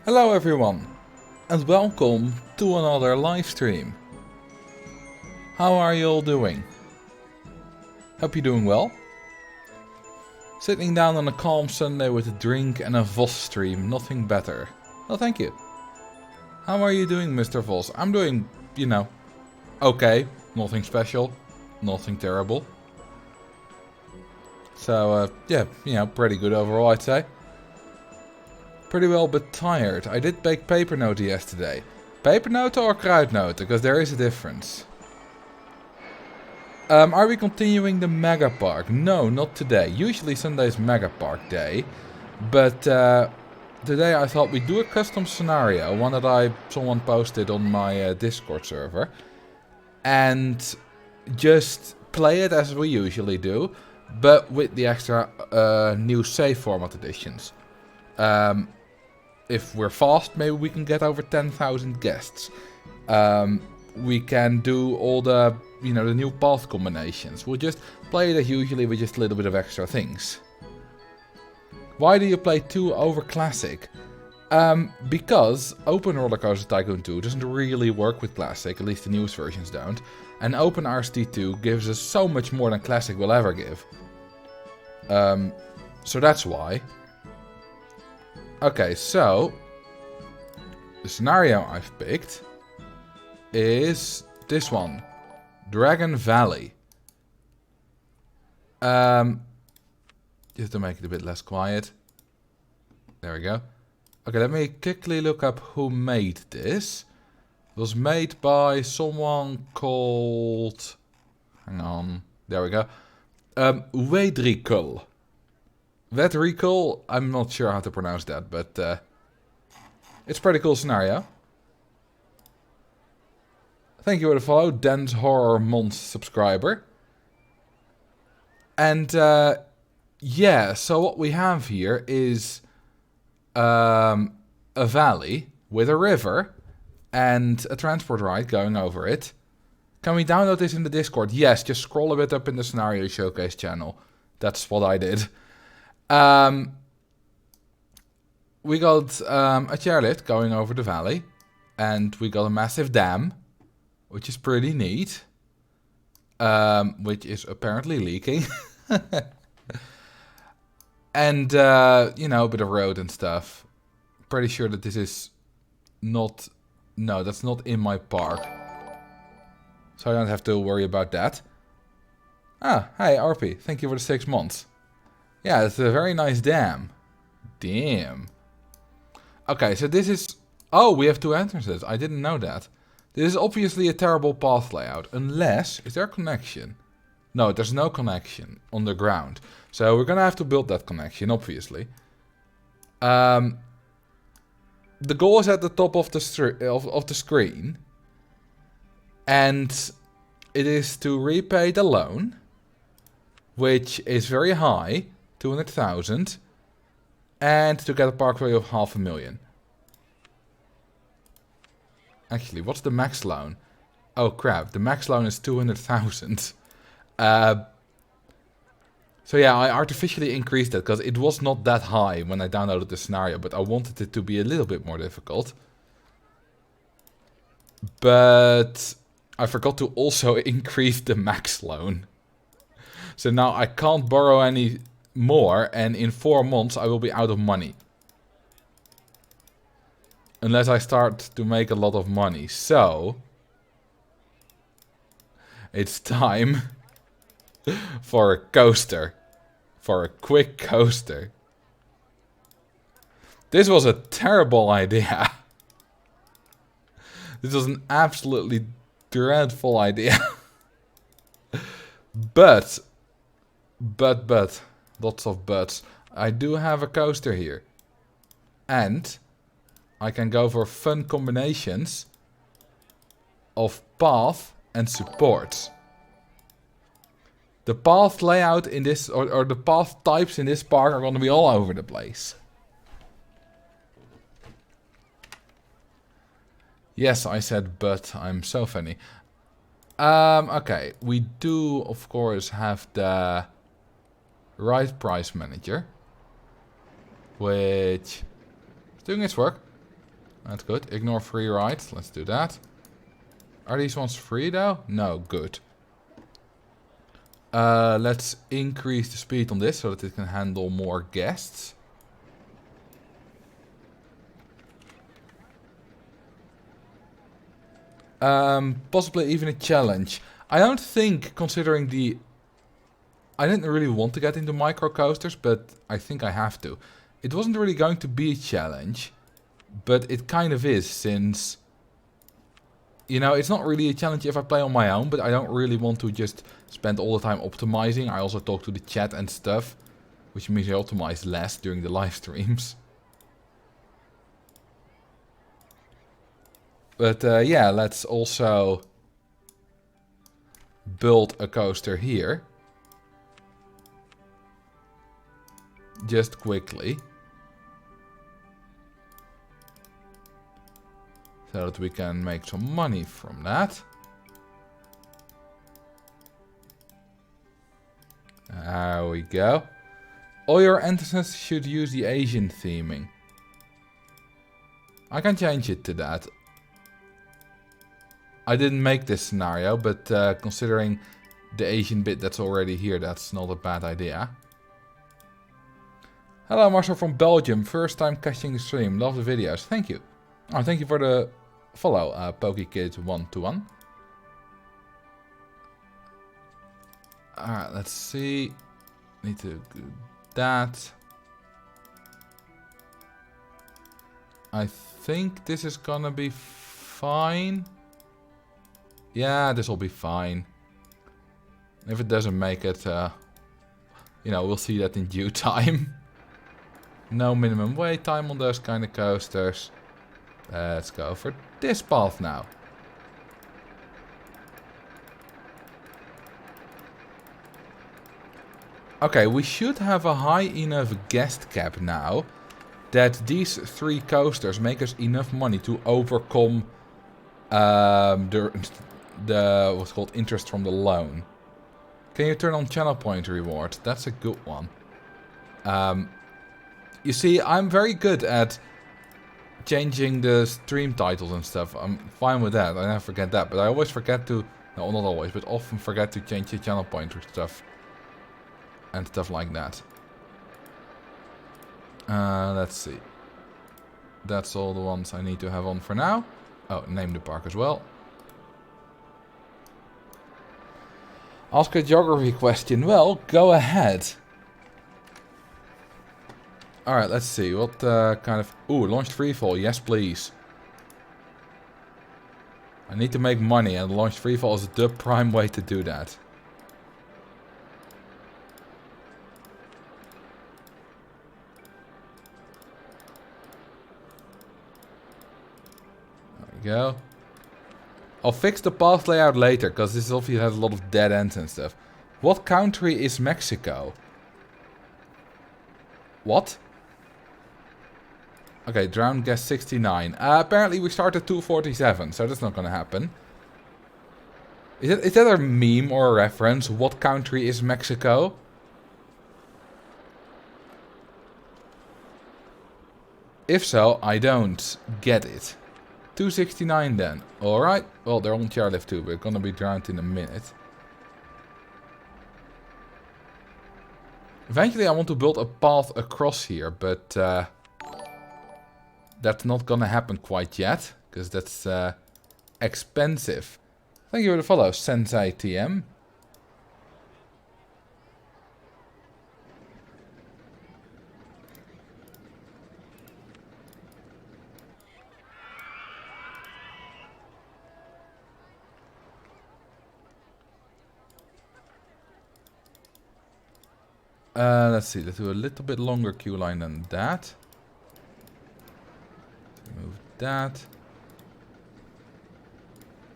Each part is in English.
Hello everyone, and welcome to another live stream. How are you all doing? Hope you're doing well. Sitting down on a calm Sunday with a drink and a Vos stream, nothing better. Well, thank you. How are you doing, Mr. Vos? I'm doing, you know, okay. Nothing special, nothing terrible. So, yeah, you know, pretty good overall, I'd say. Pretty well, but tired. I did bake pepernoten yesterday. Pepernoten or kruidnoten? Because there is a difference. Are we continuing the Mega Park? No, not today. Usually Sunday is Mega Park day. But today I thought we'd do a custom scenario. One that someone posted on my Discord server. And just play it as we usually do. But with the extra new save format additions. If we're fast, maybe we can get over 10,000 guests. We can do all the, you know, the new path combinations. We'll just play it as usually with just a little bit of extra things. Why do you play 2 over classic? Because Open Roller Coaster Tycoon 2 doesn't really work with Classic, at least the newest versions don't. And Open RST2 gives us so much more than Classic will ever give. So that's why. Okay, so the scenario I've picked is this one. Dragon Valley. Just to make it a bit less quiet. There we go. Okay, let me quickly look up who made this. It was made by someone called... Hang on. There we go. Wedrikul. Wedrikul. I'm not sure how to pronounce that, but... it's a pretty cool scenario. Thank you for the follow, Dance Horror Mons subscriber. And, yeah, so what we have here is... a valley with a river and a transport ride going over it. Can we download this in the Discord? Yes, just scroll a bit up in the Scenario Showcase channel. That's what I did. We got a chairlift going over the valley. And we got a massive dam, which is pretty neat. Which is apparently leaking. And, you know, a bit of road and stuff. Pretty sure that this is not... No, that's not in my park. So I don't have to worry about that. Ah, hi RP. Thank you for the 6 months. Yeah, it's a very nice dam. Damn. Okay, so this is... Oh, we have 2 entrances. I didn't know that. This is obviously a terrible path layout. Unless... Is there a connection? No, there's no connection on the ground. So we're gonna have to build that connection, obviously. The goal is at the top of the screen. And it is to repay the loan. Which is very high. 200,000. And to get a parkway of 500,000. Actually, what's the max loan? Oh crap, the max loan is 200,000. So yeah, I artificially increased that because it was not that high when I downloaded the scenario, but I wanted it to be a little bit more difficult. But I forgot to also increase the max loan. So now I can't borrow any more, and in 4 months I will be out of money. Unless I start to make a lot of money. So it's time for a coaster. For a quick coaster. This was a terrible idea. This was an absolutely dreadful idea. But, lots of buts. I do have a coaster here. And I can go for fun combinations of path and support. The path layout in this, or the path types in this park are going to be all over the place. Yes, I said but. I'm so funny. Okay, we do, of course, have the ride price manager. Which is doing its work. That's good. Ignore free rides. Let's do that. Are these ones free though? No, good. Let's increase the speed on this so that it can handle more guests. Possibly even a challenge. I don't think, considering the... I didn't really want to get into micro coasters, but I think I have to. It wasn't really going to be a challenge, but it kind of is, since... You know, it's not really a challenge if I play on my own, but I don't really want to just spend all the time optimizing. I also talk to the chat and stuff, which means I optimize less during the live streams. But yeah, let's also build a coaster here. Just quickly. So that we can make some money from that. There we go. All your entrances should use the Asian theming. I can change it to that. I didn't make this scenario, but considering the Asian bit that's already here, that's not a bad idea. Hello, Marcel from Belgium. First time catching the stream. Love the videos. Thank you. Oh, thank you for the follow, PokeKid121. Alright, let's see. Need to do that. I think this is gonna be fine. Yeah, this will be fine. If it doesn't make it, you know, we'll see that in due time. No minimum wait time on those kind of coasters. Let's go for this path now. Okay, we should have a high enough guest cap now that these 3 coasters make us enough money to overcome the what's called interest from the loan. Can you turn on channel point reward? That's a good one. You see, I'm very good at changing the stream titles and stuff. I'm fine with that. I never forget that. But I always forget to... No, not always, but often forget to change the channel pointer stuff. And stuff like that. Let's see. That's all the ones I need to have on for now. Oh, name the park as well. Ask a geography question. Well, go ahead. Alright, let's see. What kind of... Ooh, launched freefall. Yes, please. I need to make money, and launched freefall is the prime way to do that. There we go. I'll fix the path layout later, because this obviously has a lot of dead ends and stuff. What country is Mexico? What? Okay, drown guess 69. Apparently we start at 247, so that's not gonna happen. Is that a meme or a reference? What country is Mexico? If so, I don't get it. 269 then. Alright. Well, they're on chairlift too. We're gonna be drowned in a minute. Eventually I want to build a path across here, but that's not gonna happen quite yet, because that's expensive. Thank you for the follow, Sensei TM. Let's see, let's do a little bit longer queue line than that. Move that.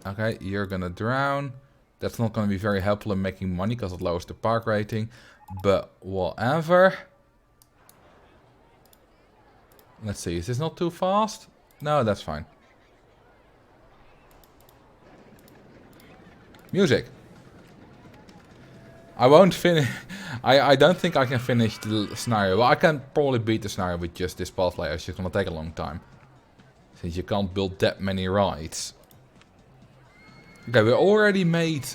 Okay, you're gonna drown. That's not gonna be very helpful in making money because it lowers the park rating. But whatever. Let's see, is this not too fast? No, that's fine. Music. I won't finish. I don't think I can finish the scenario. Well, I can probably beat the scenario with just this path layer. It's just gonna take a long time. Since you can't build that many rides. Okay, we already made...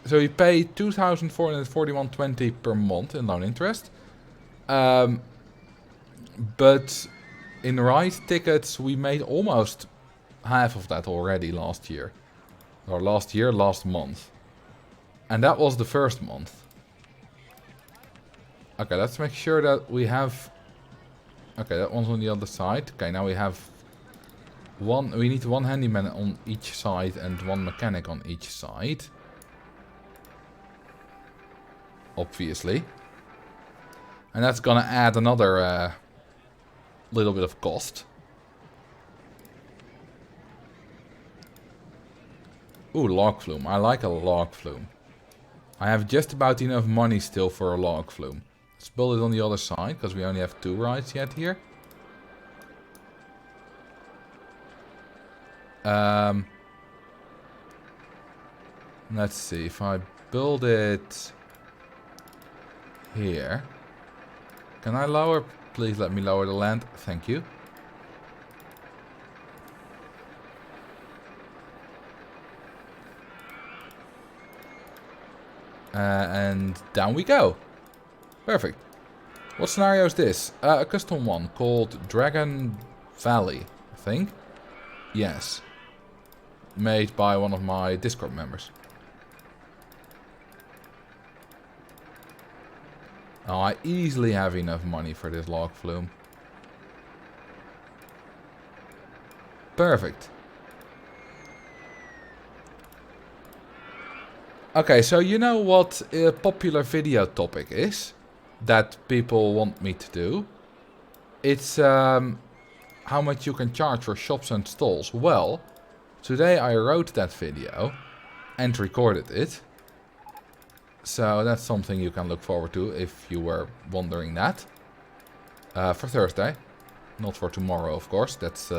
So we paid 2,441.20 per month in loan interest. But in ride tickets, we made almost half of that already last year. Or last month. And that was the first month. Okay, let's make sure that we have... Okay, that one's on the other side. Okay, now we have... We need one handyman on each side and one mechanic on each side. Obviously. And that's gonna add another little bit of cost. Ooh, log flume. I like a log flume. I have just about enough money still for a log flume. Let's build it on the other side, because we only have 2 rides yet here. Let's see, if I build it here. Can I lower? Please let me lower the land. Thank you. And down we go. Perfect. What scenario is this? A custom one called Dragon Valley, I think. Yes. Made by one of my Discord members. Oh, I easily have enough money for this log flume. Perfect. Okay, so you know what a popular video topic is that people want me to do? It's how much you can charge for shops and stalls. Well, today I wrote that video and recorded it. So that's something you can look forward to if you were wondering that. For Thursday. Not for tomorrow, of course. That's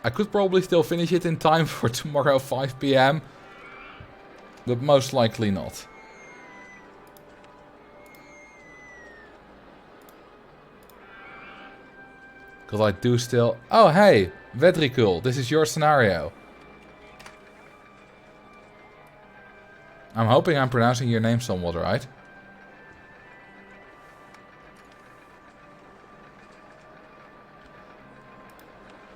I could probably still finish it in time for tomorrow 5 PM. But most likely not. Because I do still... Oh, hey! Vedricul, this is your scenario. I'm hoping I'm pronouncing your name somewhat right.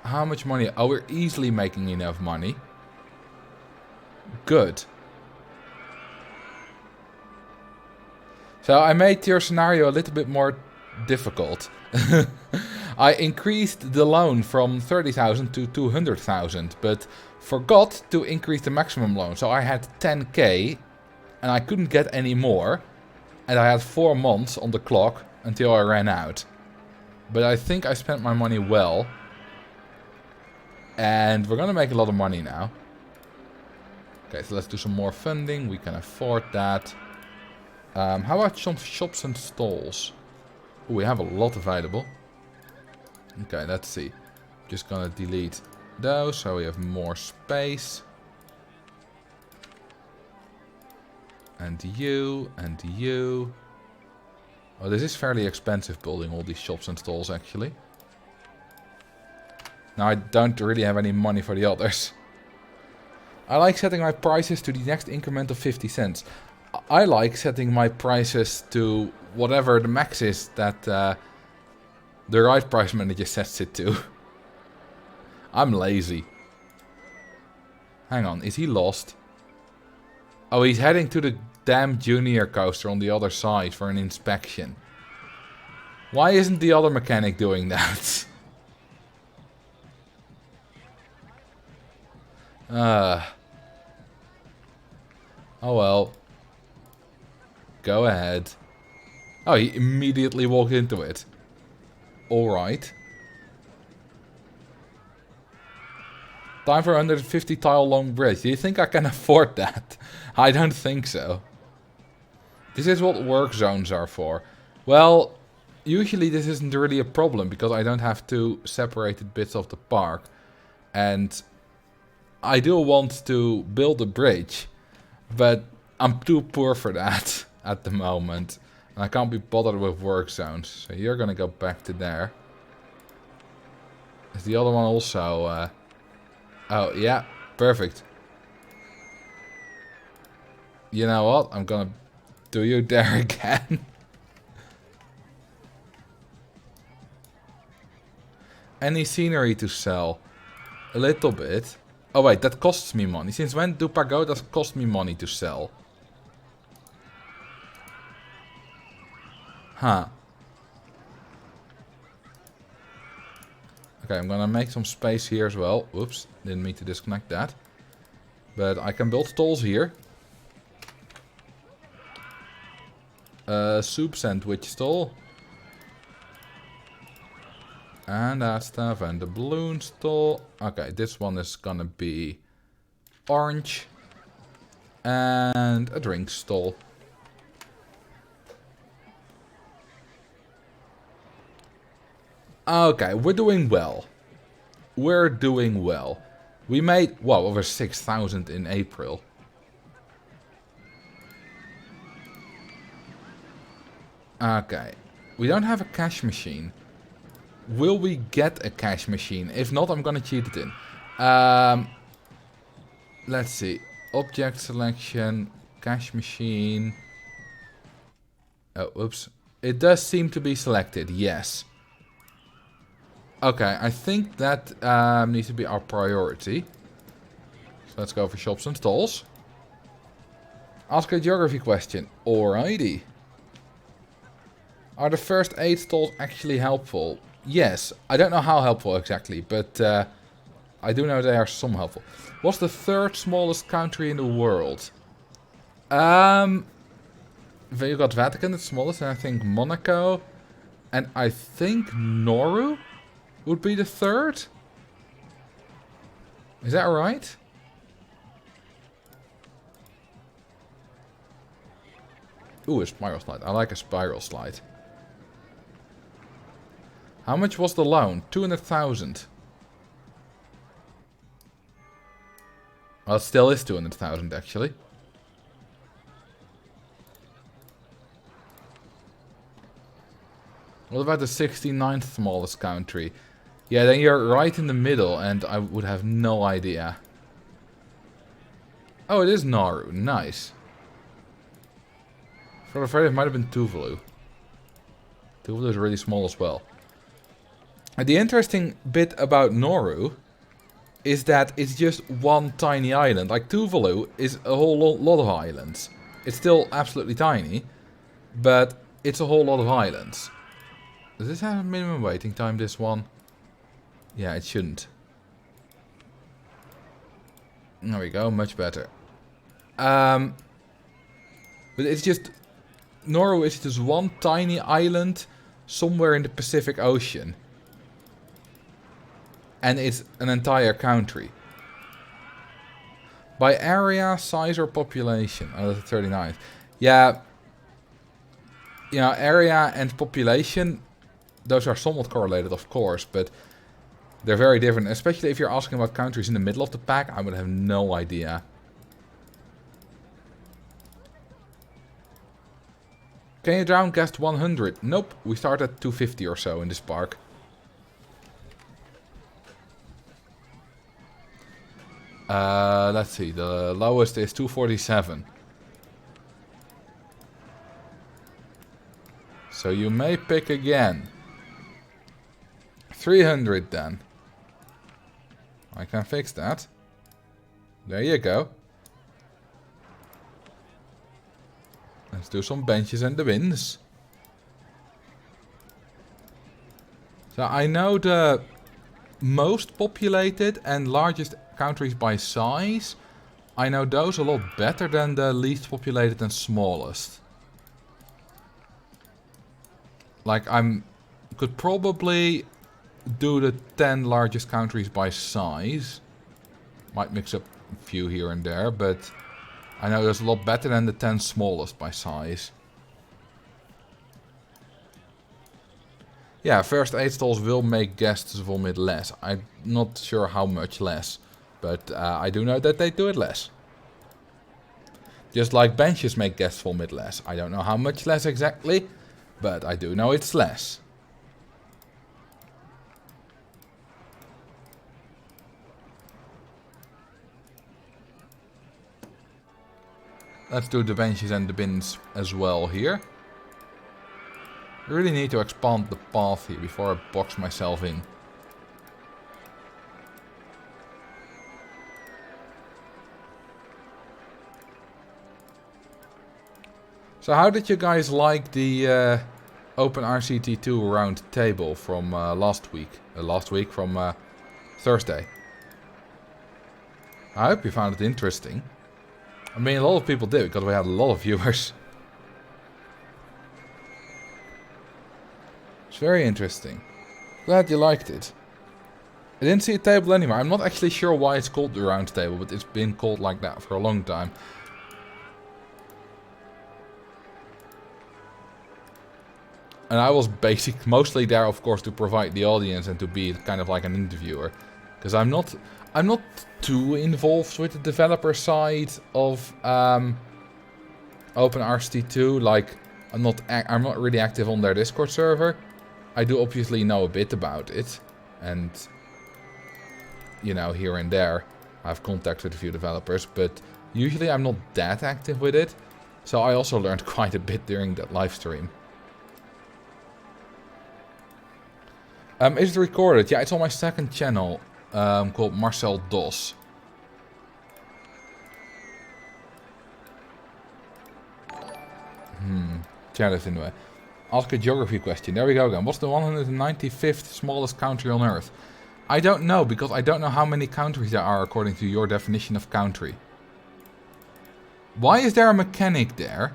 How much money? Oh, we're easily making enough money. Good. So I made your scenario a little bit more difficult. I increased the loan from 30,000 to 200,000, but forgot to increase the maximum loan. So I had 10k and I couldn't get any more. And I had 4 months on the clock until I ran out. But I think I spent my money well. And we're gonna make a lot of money now. Okay, so let's do some more funding. We can afford that. How about some shops and stalls? Ooh, we have a lot available. Okay, let's see. Just gonna delete those so we have more space. And you, and you. Oh, this is fairly expensive building all these shops and stalls actually. Now I don't really have any money for the others. I like setting my prices to the next increment of 50 cents. I like setting my prices to whatever the max is that the right price manager sets it to. I'm lazy. Hang on, is he lost? Oh, he's heading to the damn junior coaster on the other side for an inspection. Why isn't the other mechanic doing that? Oh well. Go ahead. Oh, he immediately walked into it. Alright. Time for a 150 tile long bridge. Do you think I can afford that? I don't think so. This is what work zones are for. Well, usually this isn't really a problem because I don't have two separated bits of the park. And I do want to build a bridge, but I'm too poor for that at the moment. And I can't be bothered with work zones. So you're gonna go back to there. Is the other one also... Oh, yeah. Perfect. You know what? I'm gonna do you there again. Any scenery to sell? A little bit. Oh wait, that costs me money. Since when do pagodas cost me money to sell? Huh. Okay, I'm gonna make some space here as well. Whoops, didn't mean to disconnect that. But I can build stalls here. Soup sandwich stall. And that stuff, and the balloon stall. Okay, this one is gonna be orange. And a drink stall. Okay, we're doing well. We're doing well. We made, well, over 6,000 in April. Okay, we don't have a cash machine. Will we get a cash machine? If not, I'm gonna cheat it in. Let's see. Object selection, cash machine. Oh, oops. It does seem to be selected, yes. Okay, I think that needs to be our priority. So let's go for shops and stalls. Ask a geography question. Alrighty. Are the first 8 stalls actually helpful? Yes. I don't know how helpful exactly, but I do know they are some helpful. What's the 3rd smallest country in the world? You got Vatican, the smallest, and I think Monaco. And I think Nauru would be the 3rd. Is that right? Ooh, a spiral slide. I like a spiral slide. How much was the loan? 200,000. Well, it still is 200,000 actually. What about the 69th smallest country? Yeah, then you're right in the middle and I would have no idea. Oh, it is Nauru. Nice. I'm afraid it might have been Tuvalu. Tuvalu is really small as well. And the interesting bit about Nauru is that it's just one tiny island. Like Tuvalu is a whole lot of islands. It's still absolutely tiny, but it's a whole lot of islands. Does this have a minimum waiting time, this one? Yeah, it shouldn't. There we go, much better. But it's just... Nauru is just one tiny island somewhere in the Pacific Ocean. And it's an entire country. By area, size or population? Oh, that's 39. Yeah. You know, area and population, those are somewhat correlated, of course, but they're very different. Especially if you're asking about countries in the middle of the pack, I would have no idea. Can you drown guest 100? Nope, we start at 250 or so in this park. Let's see, the lowest is 247. So you may pick again. 300 then. I can fix that. There you go. Let's do some benches and the bins. So I know the most populated and largest countries by size. I know those a lot better than the least populated and smallest. Like could probably do the 10 largest countries by size. Might mix up a few here and there, but I know there's a lot better than the 10 smallest by size. Yeah, first 8 stalls will make guests vomit less. I'm not sure how much less, but I do know that they do it less. Just like benches make guests vomit less. I don't know how much less exactly, but I do know it's less. Let's do the benches and the bins as well here. I really need to expand the path here before I box myself in. So how did you guys like the Open RCT2 round table from last week? From Thursday. I hope you found it interesting. I mean, a lot of people did, because we had a lot of viewers. It's very interesting. Glad you liked it. I didn't see a table anymore. I'm not actually sure why it's called the round table, but it's been called like that for a long time. And I was mostly there, of course, to provide the audience and to be kind of like an interviewer. Because I'm not too involved with the developer side of OpenRCT2. Like, I'm not really active on their Discord server. I do obviously know a bit about it, and you know, here and there. I have contact with a few developers, but usually I'm not that active with it. So I also learned quite a bit during that live stream. Is it recorded? Yeah, it's on my second channel called Marcel DOS. Chat is in the way. Ask a geography question. There we go again. What's the 195th smallest country on Earth? I don't know, because I don't know how many countries there are according to your definition of country. Why is there a mechanic there?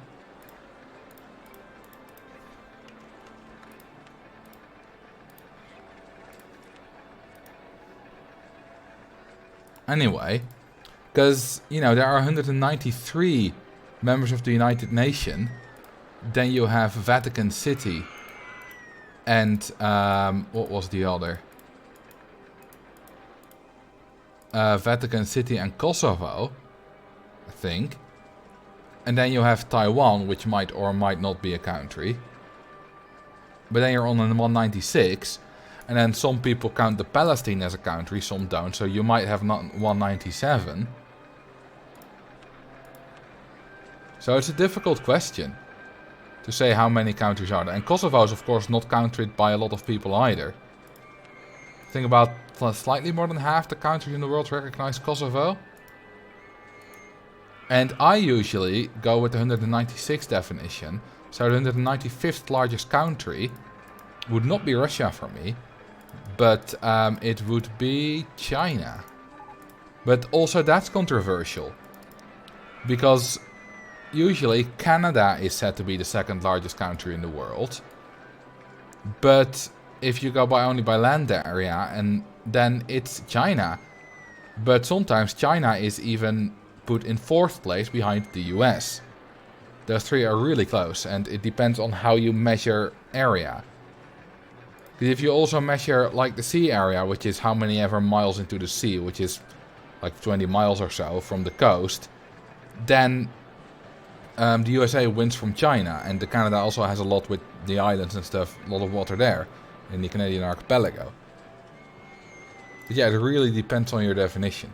Anyway, because, you know, there are 193 members of the United Nations. Then you have Vatican City. And, what was the other? Vatican City and Kosovo, I think. And then you have Taiwan, which might or might not be a country. But then you're on 196. And then some people count the Palestine as a country, some don't. So you might have 197. So it's a difficult question to say how many countries are there. And Kosovo is of course not counted by a lot of people either. I think about slightly more than half the countries in the world recognize Kosovo. And I usually go with the 196th definition. So the 195th largest country would not be Russia for me. But it would be China. But also that's controversial. Because usually Canada is said to be the second largest country in the world. But if you go only by land area, and then it's China. But sometimes China is even put in 4th place behind the US. Those three are really close, and it depends on how you measure area. Because if you also measure like the sea area, which is how many ever miles into the sea, which is like 20 miles or so from the coast, then the USA wins from China, and the Canada also has a lot with the islands and stuff, a lot of water there in the Canadian archipelago. But yeah, it really depends on your definition.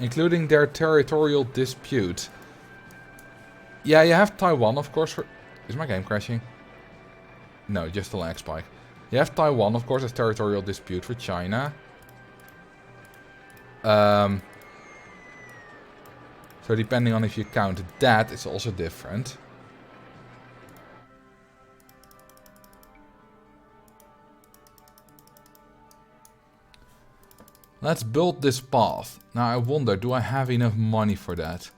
Including their territorial dispute. Yeah, you have Taiwan, of course. Is my game crashing? No, just a lag spike. You have Taiwan, of course, as territorial dispute for China. So depending on if you count that, it's also different. Let's build this path. Now I wonder, do I have enough money for that?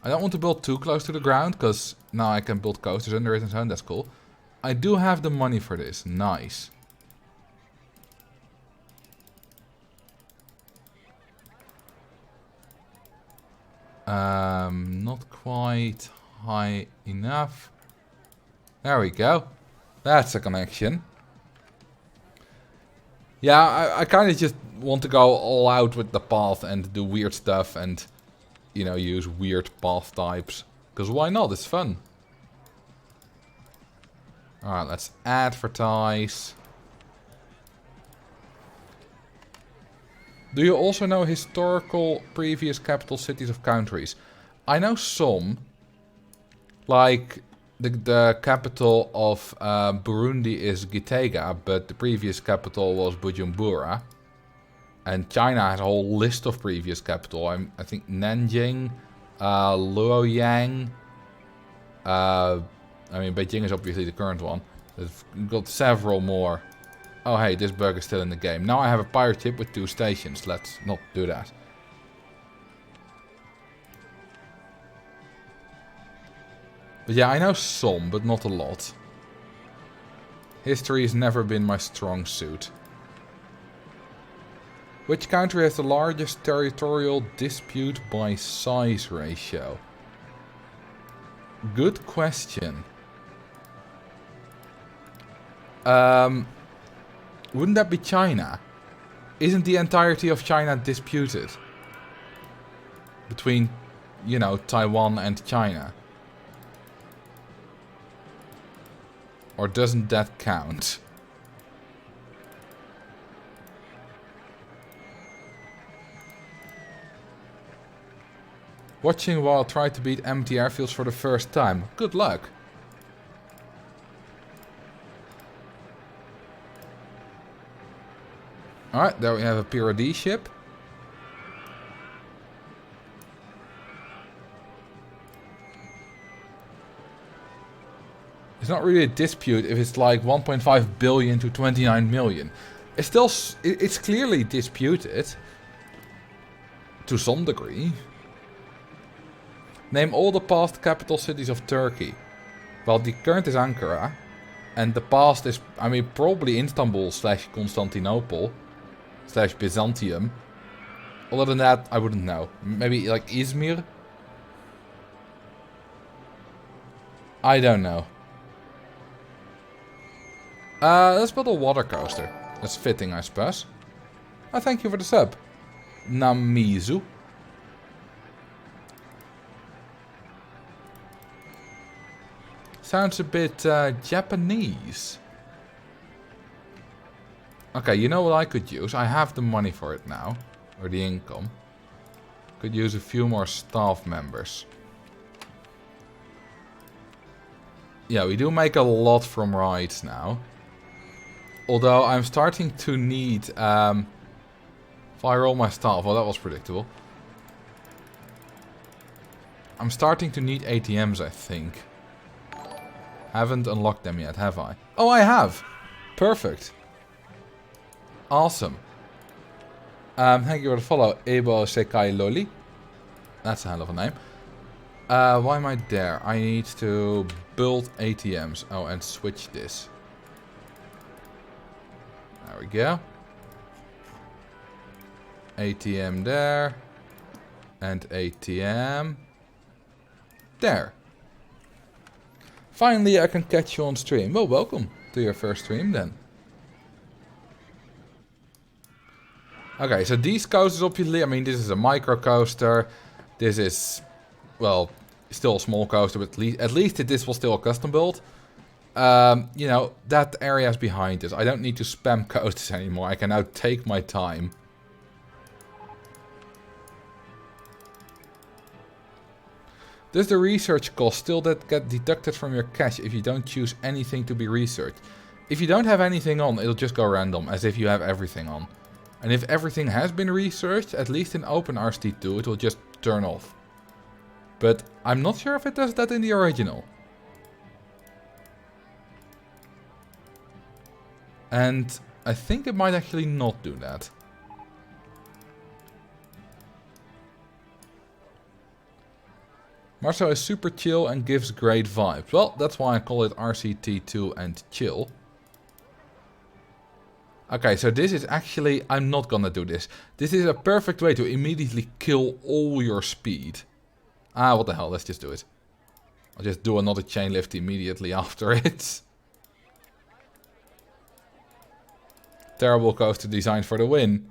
I don't want to build too close to the ground, because now I can build coasters under it and so on, that's cool. I do have the money for this, nice. Not quite high enough. There we go. That's a connection. Yeah, I kind of just want to go all out with the path and do weird stuff and, you know, use weird path types. Because why not? It's fun. Alright, let's advertise. Do you also know historical previous capital cities of countries? I know some. Like, the capital of Burundi is Gitega, but the previous capital was Bujumbura. And China has a whole list of previous capital. I think Nanjing, Luoyang. I mean, Beijing is obviously the current one. We've got several more. Oh hey, this bug is still in the game. Now I have a pirate ship with 2 stations. Let's not do that. But yeah, I know some, but not a lot. History has never been my strong suit. Which country has the largest territorial dispute by size ratio? Good question. Wouldn't that be China? Isn't the entirety of China disputed? Between, you know, Taiwan and China. Or doesn't that count? Watching while I try to beat empty airfields for the first time. Good luck. Alright, there we have a PRD ship. It's not really a dispute if it's like 1.5 billion to 29 million. It's still, it's clearly disputed. To some degree. Name all the past capital cities of Turkey. Well, the current is Ankara. And the past is, I mean, probably Istanbul / Constantinople / Byzantium. Other than that, I wouldn't know. Maybe like Izmir? I don't know. Let's build a water coaster. That's fitting, I suppose. Oh, thank you for the sub. Namizu. Sounds a bit Japanese. Okay, you know what I could use? I have the money for it now. Or the income. Could use a few more staff members. Yeah, we do make a lot from rides now. Although I'm starting to need... if I roll my staff, well that was predictable. I'm starting to need ATMs, I think. Haven't unlocked them yet, have I? Oh, I have! Perfect. Awesome. Thank you for the follow, Ebo Sekai Loli. That's a hell of a name. Why am I there? I need to build ATMs. Oh, and switch this. There we go. ATM there. And ATM there. Finally, I can catch you on stream. Well, welcome to your first stream then. Okay, so these coasters obviously, I mean, this is a micro coaster. This is, well, still a small coaster, but at least this was still a custom build. You know, that area is behind us. I don't need to spam coasters anymore. I can now take my time. Does the research cost still get deducted from your cash if you don't choose anything to be researched? If you don't have anything on, it'll just go random, as if you have everything on. And if everything has been researched, at least in OpenRCT2, it will just turn off. But I'm not sure if it does that in the original. And I think it might actually not do that. Marcel is super chill and gives great vibes. Well, that's why I call it RCT2 and chill. Okay, so this is actually... I'm not gonna do this. This is a perfect way to immediately kill all your speed. Ah, what the hell, let's just do it. I'll just do another chain lift immediately after it. Terrible coaster design for the win.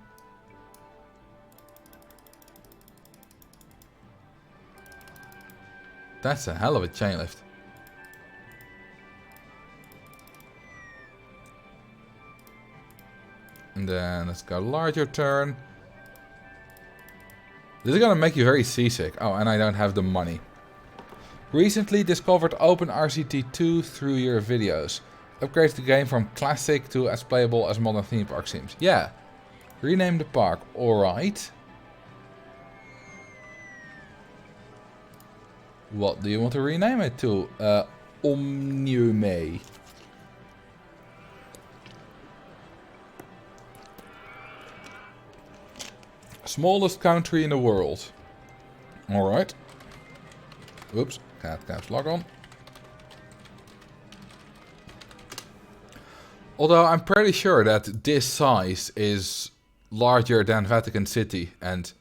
That's a hell of a chain lift. And then let's go larger turn. This is gonna make you very seasick. Oh, and I don't have the money. Recently discovered OpenRCT2 through your videos. Upgrades the game from classic to as playable as modern theme park seems. Yeah. Rename the park. Alright. What do you want to rename it to? Omniume. Smallest country in the world. Alright. Oops. Caps lock on. Although I'm pretty sure that this size is larger than Vatican City and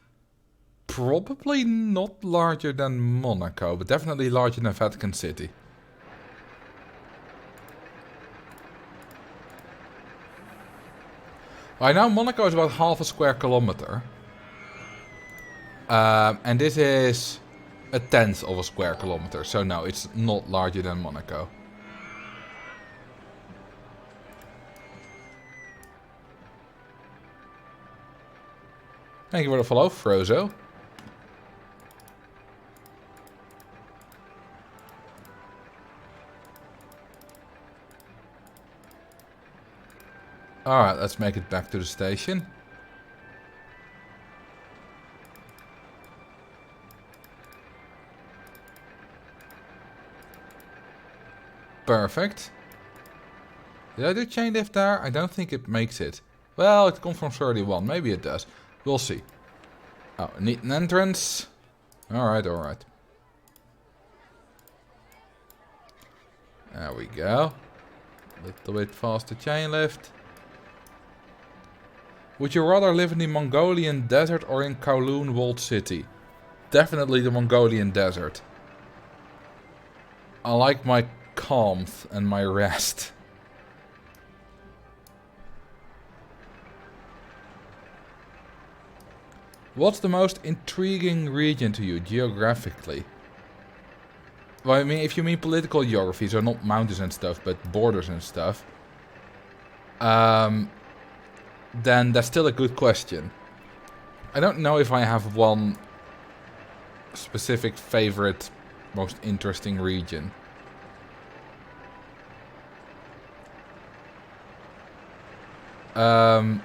probably not larger than Monaco, but definitely larger than Vatican City. Right now Monaco is about half a square kilometer. And this is a tenth of a square kilometer, so no, it's not larger than Monaco. Thank you for the follow, Frozo. Alright, let's make it back to the station. Perfect. Did I do chain lift there? I don't think it makes it. Well, it comes from 31. Maybe it does. We'll see. Oh, I need an entrance. Alright, alright. There we go. Little bit faster chain lift. Would you rather live in the Mongolian desert or in Kowloon walled city? Definitely the Mongolian desert. I like my calm and my rest. What's the most intriguing region to you geographically? Well, I mean, if you mean political geography, so not mountains and stuff, but borders and stuff, then that's still a good question. I don't know if I have one specific favorite, most interesting region. I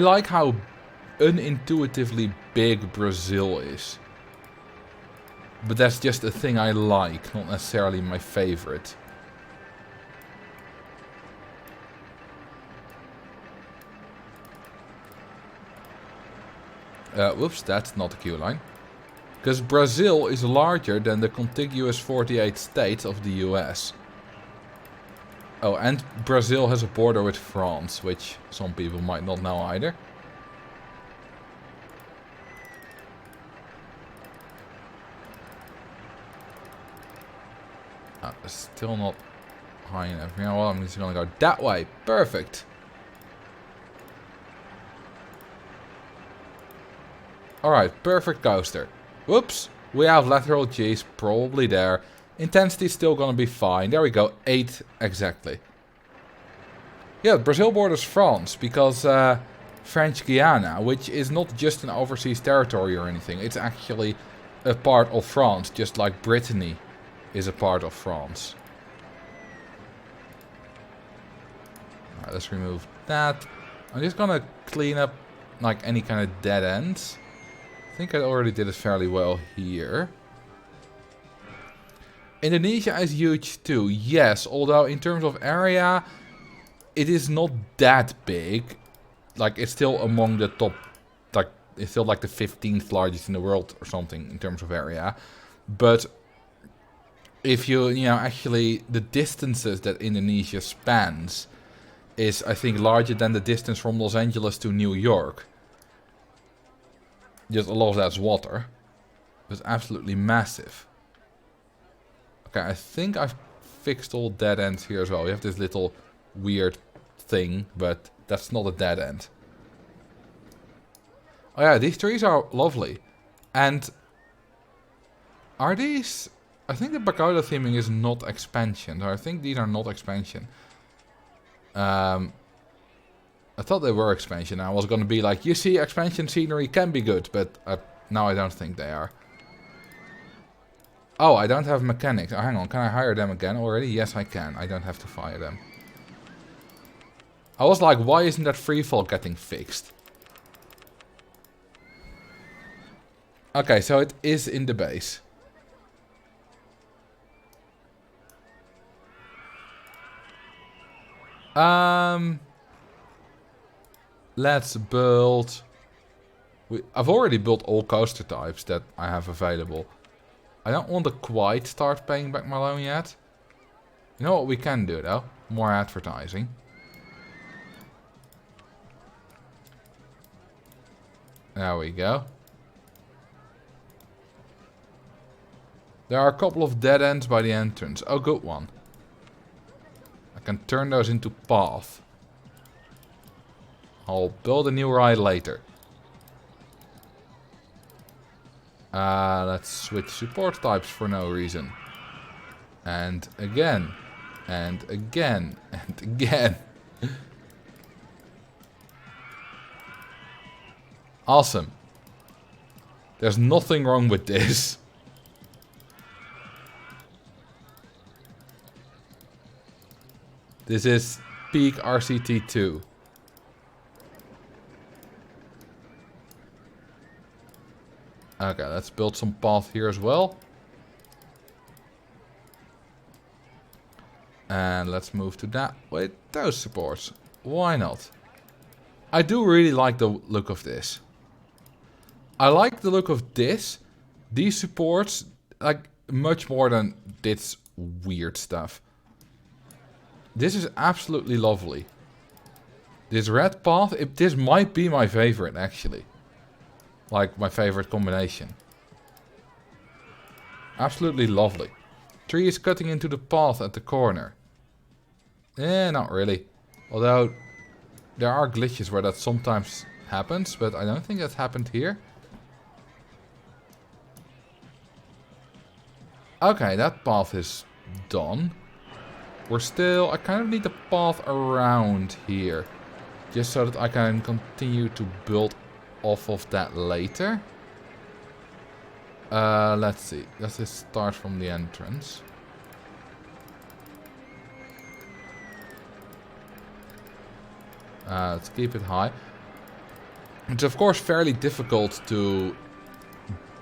like how unintuitively big Brazil is. But that's just a thing I like, not necessarily my favorite. Whoops, that's not a queue line. Because Brazil is larger than the contiguous 48 states of the US. Oh, and Brazil has a border with France, which some people might not know either. Still not high enough. You know what, I'm just gonna go that way. Perfect. Alright, perfect coaster. Whoops, we have lateral G's probably there. Intensity still gonna be fine. There we go, 8 exactly. Yeah, Brazil borders France because French Guiana, which is not just an overseas territory or anything. It's actually a part of France, just like Brittany is a part of France. Alright, let's remove that. I'm just gonna clean up like any kind of dead ends. I think I already did it fairly well here. Indonesia is huge too, yes, although in terms of area, it is not that big. Like, it's still among the top, like, it's still like the 15th largest in the world or something in terms of area. But if you know, actually, the distances that Indonesia spans is, I think, larger than the distance from Los Angeles to New York. Just a lot of that's water. It's absolutely massive. Okay, I think I've fixed all dead ends here as well. We have this little weird thing, but that's not a dead end. Oh yeah, these trees are lovely. And are these... I think the pagoda theming is not expansion. So I think these are not expansion. I thought they were expansion. I was going to be like, you see, expansion scenery can be good, but now I don't think they are. Oh, I don't have mechanics. Oh, hang on, can I hire them again already? Yes, I can. I don't have to fire them. I was like, why isn't that freefall getting fixed? Okay, so it is in the base. Let's build... I've already built all coaster types that I have available. I don't want to quite start paying back my loan yet. You know what we can do though? More advertising. There we go. There are a couple of dead ends by the entrance. Oh, good one. I can turn those into path. I'll build a new ride later. Let's switch support types for no reason. And again. And again. And again. Awesome. There's nothing wrong with this. This is peak RCT2. Okay, let's build some path here as well. And let's move to that with those supports. Why not? I do really like the look of this. I like the look of this. These supports, like, much more than this weird stuff. This is absolutely lovely. This red path, this might be my favorite, actually. Like, my favorite combination. Absolutely lovely. Tree is cutting into the path at the corner. Eh, not really. Although, there are glitches where that sometimes happens, but I don't think that happened here. Okay, that path is done. I kind of need the path around here. Just so that I can continue to build off of that later. Let's see. Let's just start from the entrance. Let's keep it high. It's of course fairly difficult to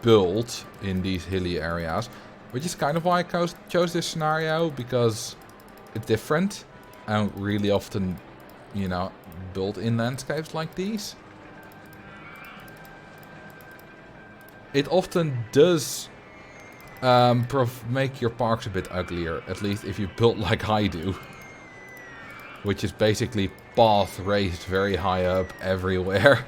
build in these hilly areas. Which is kind of why I chose this scenario. Because it's different. I don't really often, you know, build in landscapes like these. It often does make your parks a bit uglier. At least if you build like I do. Which is basically path raised very high up everywhere.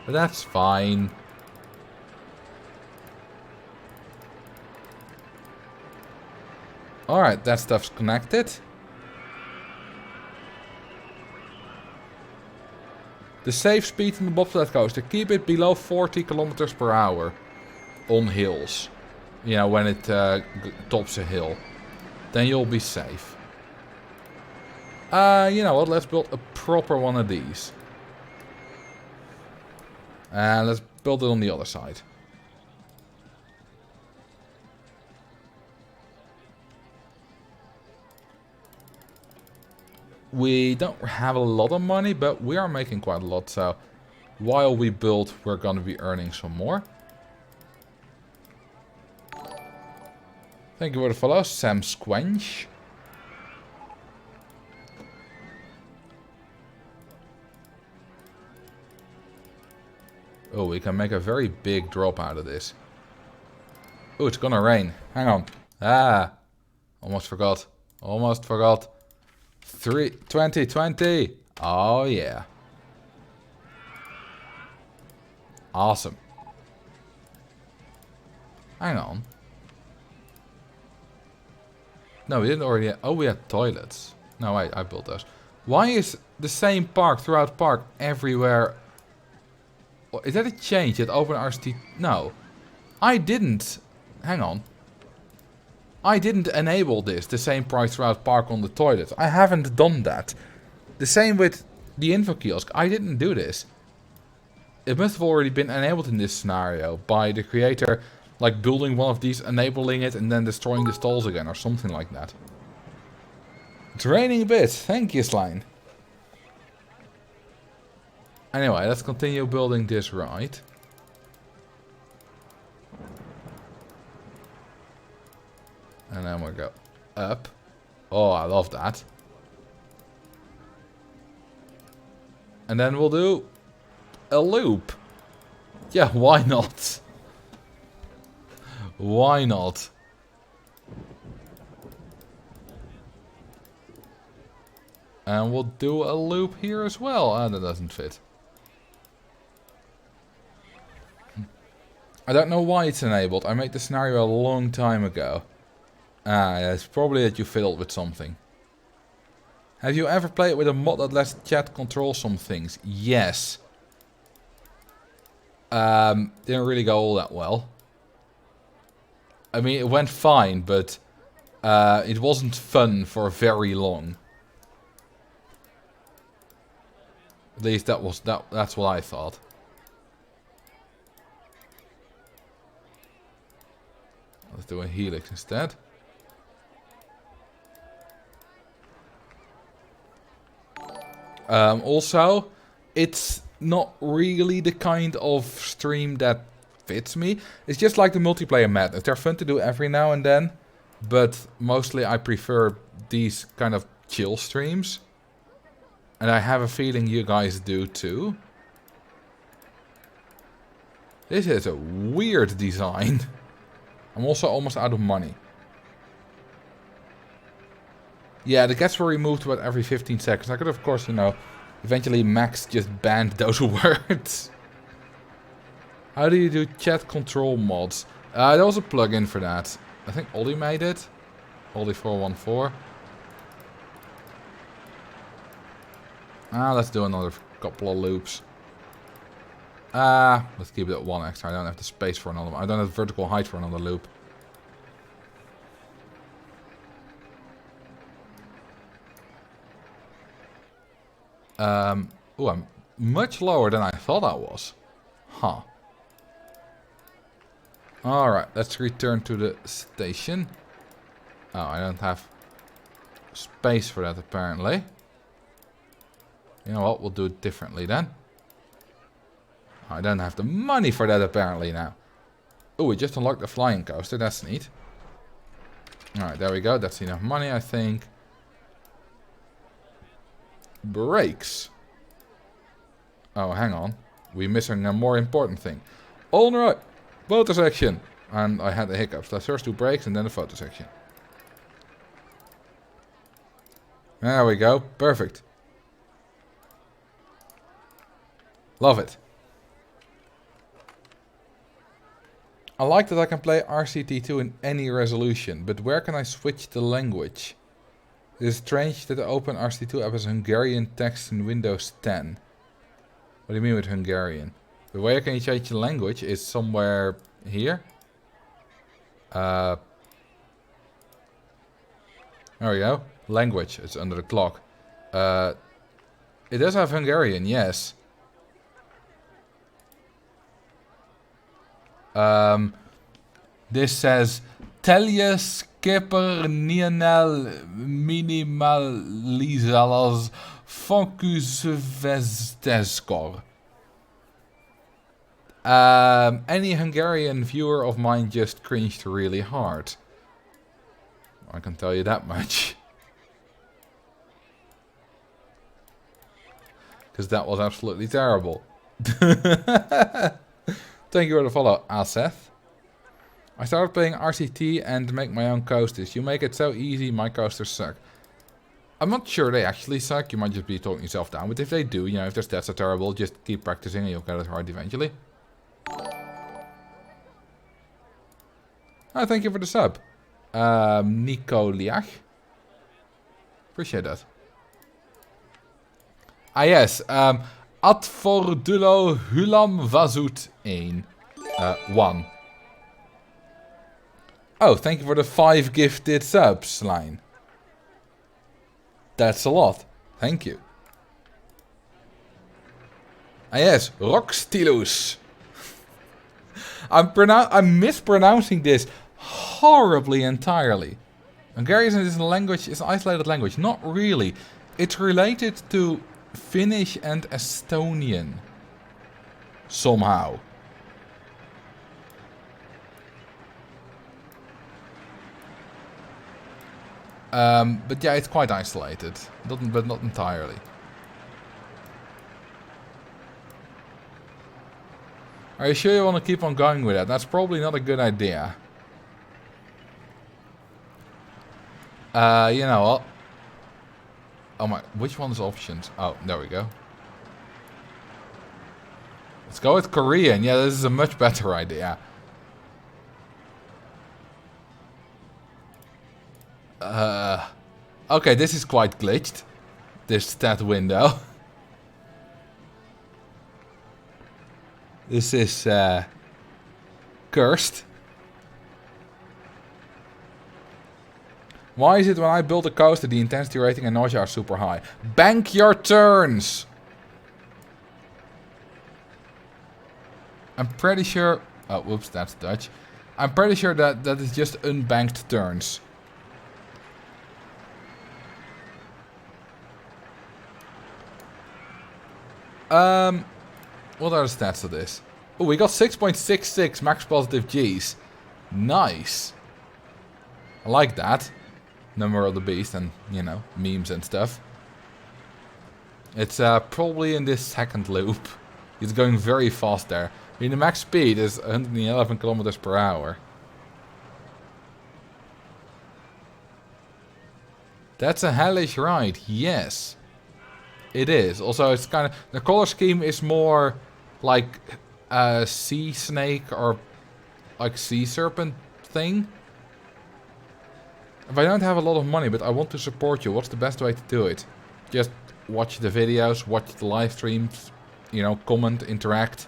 But that's fine. Alright, that stuff's connected. The safe speed in the bobsled coaster. Keep it below 40 kilometers per hour. On hills. You know, when it tops a hill. Then you'll be safe. You know what? Let's build a proper one of these. And let's build it on the other side. We don't have a lot of money, but we are making quite a lot. So while we build, we're going to be earning some more. Thank you for the follow, Sam Squench. Oh, we can make a very big drop out of this. Oh, it's gonna rain. Hang on. Ah, almost forgot. Almost forgot. 2020. Oh, yeah. Awesome. Hang on. No, we didn't already... Oh, we had toilets. No, wait, I built those. Why is the same park throughout park everywhere? Is that a change? That open RCT? No. I didn't. Hang on. I didn't enable this, the same price throughout park on the toilet. I haven't done that. The same with the info kiosk. I didn't do this. It must have already been enabled in this scenario by the creator, like building one of these, enabling it, and then destroying the stalls again, or something like that. It's raining a bit. Thank you, Slime. Anyway, let's continue building this right. And then we'll go up. Oh, I love that. And then we'll do a loop. Yeah, why not? Why not? And we'll do a loop here as well. Ah, that doesn't fit. I don't know why it's enabled. I made the scenario a long time ago. Ah, yeah, it's probably that you fiddled with something. Have you ever played with a mod that lets chat control some things? Yes. Didn't really go all that well. I mean, it went fine, but it wasn't fun for very long. At least that's what I thought. Let's do a helix instead. Also, it's not really the kind of stream that fits me. It's just like the multiplayer madness. They're fun to do every now and then, but mostly I prefer these kind of chill streams. And I have a feeling you guys do too. This is a weird design. I'm also almost out of money. Yeah, the gets were removed about every 15 seconds. I could, of course, you know, eventually Max just banned those words. How do you do chat control mods? There was a plugin for that. I think Ollie made it. Ollie414. Let's do another couple of loops. Let's keep it at 1 extra. I don't have the space for another one. I don't have vertical height for another loop. Oh, I'm much lower than I thought I was. Huh. Alright, let's return to the station. Oh, I don't have space for that apparently. You know what, we'll do it differently then. Oh, I don't have the money for that apparently now. Oh, we just unlocked the flying coaster, that's neat. Alright, there we go, that's enough money I think. Brakes. Oh, hang on. We're missing a more important thing. Alright, photo section. And I had the hiccups. Let's first do brakes and then the photo section. There we go. Perfect. Love it. I like that I can play RCT2 in any resolution, but where can I switch the language? It is strange that the Open RCT2 app has Hungarian text in Windows 10. What do you mean with Hungarian? The way I can change the language is somewhere here. There we go. Language. It's under the clock. It does have Hungarian, yes. This says Telje skipper nienel minimalizalas focus vesteskor. Any Hungarian viewer of mine just cringed really hard. I can tell you that much. Because that was absolutely terrible. Thank you for the follow, Aseth. I started playing RCT and make my own coasters. You make it so easy, my coasters suck. I'm not sure they actually suck. You might just be talking yourself down. But if they do, you know, if their stats are terrible, just keep practicing and you'll get it right eventually. Oh, thank you for the sub. Nico Liach. Appreciate that. Ah, yes. Adfordulo Hulam Vazut 1. Oh, thank you for the 5 gifted subs line. That's a lot. Thank you. Ah, yes. Rockstilus. I'm mispronouncing this horribly entirely. Hungarian is a language, is an isolated language. Not really. It's related to Finnish and Estonian. Somehow. But yeah, it's quite isolated. But not entirely. Are you sure you want to keep on going with that? That's probably not a good idea. You know what? Oh my, which one's options? Oh, there we go. Let's go with Korean. Yeah, this is a much better idea. Okay, this is quite glitched. This stat window. This is cursed. Why is it when I build a coaster the intensity rating and nausea are super high? Bank your turns! I'm pretty sure... Oh, whoops, that's Dutch. I'm pretty sure that is just unbanked turns. What are the stats of this? Oh, we got 6.66 max positive Gs. Nice. I like that. Number of the beast and, you know, memes and stuff. It's probably in this second loop. It's going very fast there. I mean, the max speed is 111 kilometers per hour. That's a hellish ride, yes. It is. Also, it's kind of... The color scheme is more like a sea snake or like sea serpent thing. If I don't have a lot of money, but I want to support you, what's the best way to do it? Just watch the videos, watch the live streams, you know, comment, interact.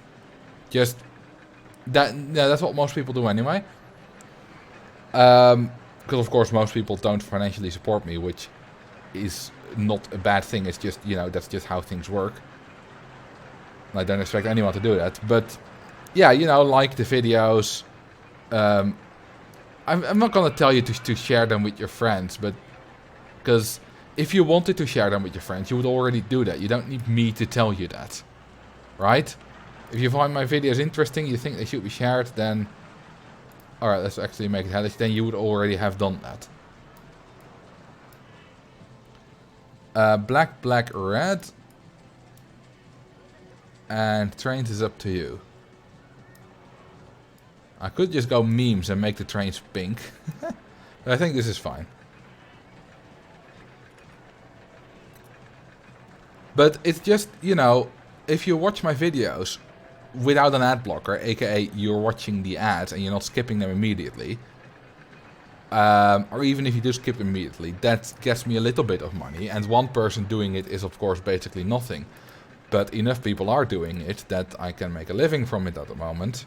Just... that. Yeah, that's what most people do anyway. Because of course most people don't financially support me, which is not a bad thing. It's just, you know, that's just how things work. I don't expect anyone to do that. But yeah, you know, like the videos. I'm not gonna tell you to share them with your friends, but because if you wanted to share them with your friends, you would already do that. You don't need me to tell you that, right? If you find my videos interesting, you think they should be shared, then alright, let's actually make it hellish. Then you would already have done that. Black, black, red. And trains is up to you. I could just go memes and make the trains pink. But I think this is fine. But it's just, you know, if you watch my videos without an ad blocker, aka you're watching the ads and you're not skipping them immediately, or even if you do skip immediately, that gets me a little bit of money, and one person doing it is of course basically nothing. But enough people are doing it that I can make a living from it at the moment.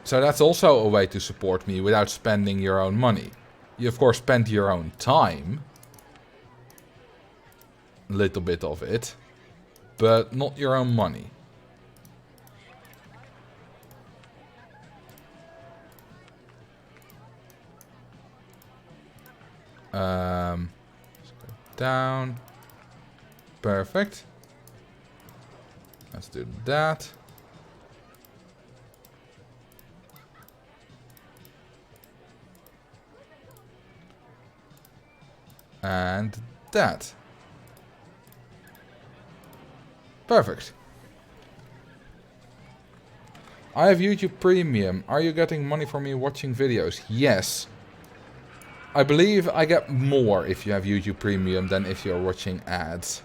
So that's also a way to support me without spending your own money. You of course spend your own time, a little bit of it, but not your own money. Let's go down. Perfect. Let's do that. And that. Perfect. I have YouTube Premium. Are you getting money from me watching videos? Yes. I believe I get more if you have YouTube Premium than if you're watching ads.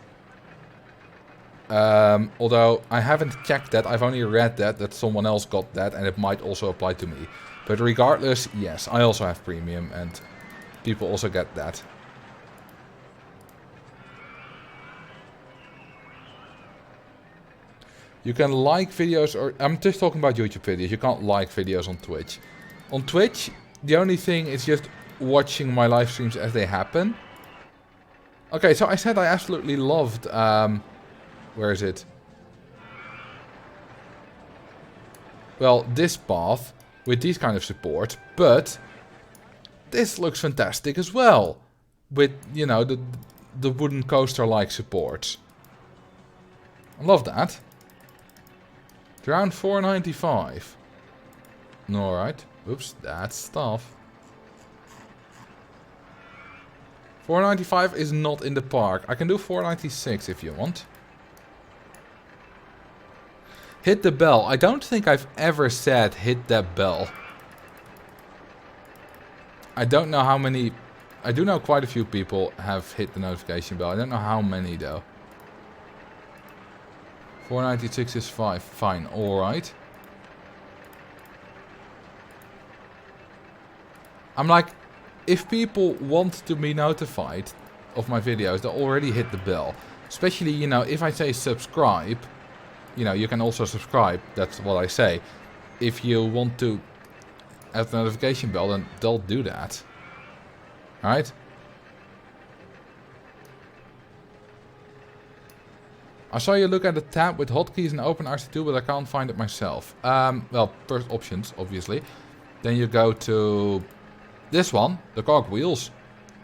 Although I haven't checked that, I've only read that someone else got that, and it might also apply to me. But regardless, yes, I also have Premium and people also get that. You can like videos, or I'm just talking about YouTube videos. You can't like videos on Twitch. On Twitch, the only thing is just watching my live streams as they happen. Okay, so I said I absolutely loved, where is it? Well, this path with these kind of support, but this looks fantastic as well. With, you know, the wooden coaster-like supports. I love that. Around 495. Alright. Oops, that's stuff. 495 is not in the park. I can do 496 if you want. Hit the bell. I don't think I've ever said hit that bell. I don't know how many... I do know quite a few people have hit the notification bell. I don't know how many though. 496 is fine, alright. I'm like, if people want to be notified of my videos, they already hit the bell. Especially, you know, if I say subscribe, you know, you can also subscribe, that's what I say. If you want to have the notification bell, then they'll do that. Alright? I saw you look at the tab with hotkeys and open RC2, but I can't find it myself. Well, first options, obviously. Then you go to this one, the cogwheels.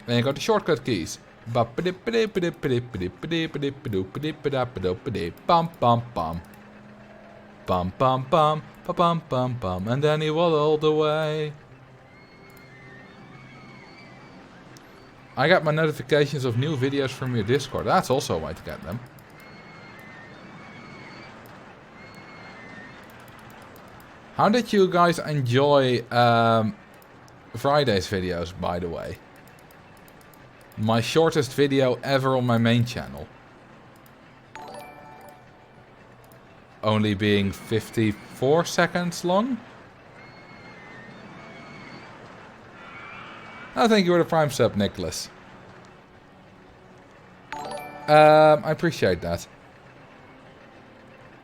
Then you go to shortcut keys. Bum bum bum. Bum bum bum. Bum bum bum. And then he waddled away. I got my notifications of new videos from your Discord. That's also a way to get them. How did you guys enjoy Friday's videos, by the way? My shortest video ever on my main channel. Only being 54 seconds long? Oh, thank you for the Prime sub, Nicholas. I appreciate that.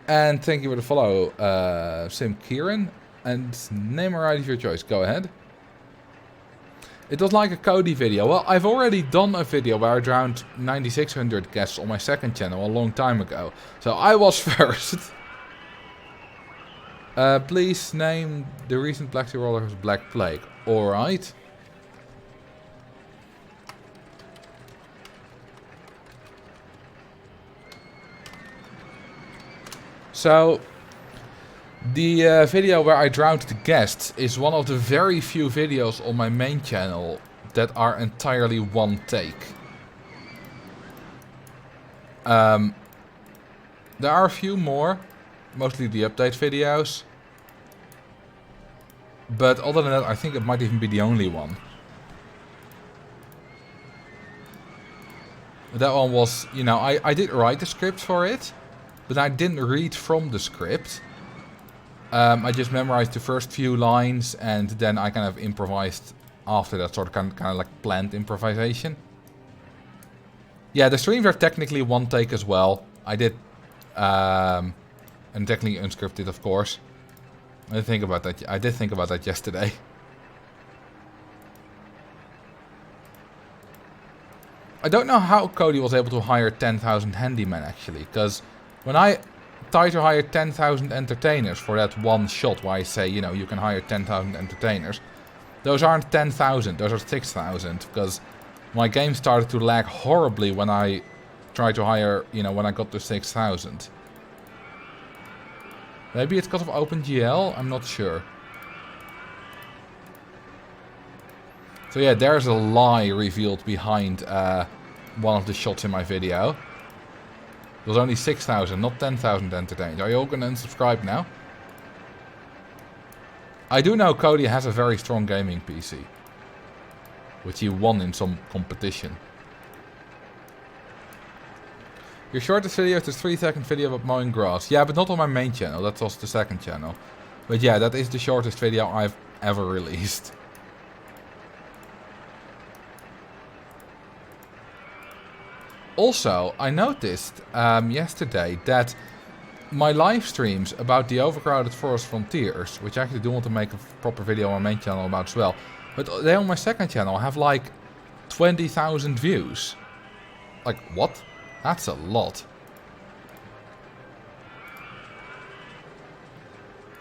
And thank you for the follow, Sim Kieran. And name or ID of your choice. Go ahead. It was like a Cody video. Well, I've already done a video where I drowned 9600 guests on my second channel a long time ago. So I was first. Please name the recent Black Sea Roller Black Plague. Alright. So, the video where I drowned the guests is one of the very few videos on my main channel that are entirely one take. There are a few more, mostly the update videos. But other than that, I think it might even be the only one. That one was, you know, I did write the script for it. But I didn't read from the script. I just memorized the first few lines and then I kind of improvised after that, sort of kind of like planned improvisation. Yeah, the streams are technically one take as well. I did, and technically unscripted, of course. I did think about that. I did think about that yesterday. I don't know how Cody was able to hire 10,000 handymen actually, because when I try to hire 10,000 entertainers for that one shot where I say, you know, you can hire 10,000 entertainers, those aren't 10,000, those are 6,000, because my game started to lag horribly when I tried to hire, you know, when I got to 6,000. Maybe it's because of OpenGL, I'm not sure. So yeah, there's a lie revealed behind one of the shots in my video. It was only 6,000, not 10,000 entertainers. Are you all going to unsubscribe now? I do know Cody has a very strong gaming PC. Which he won in some competition. Your shortest video is the 3-second video about mowing grass. Yeah, but not on my main channel. That was the second channel. But yeah, that is the shortest video I've ever released. Also, I noticed yesterday that my live streams about the overcrowded forest frontiers, which I actually do want to make a proper video on my main channel about as well, but they on my second channel have like 20,000 views. Like, what? That's a lot.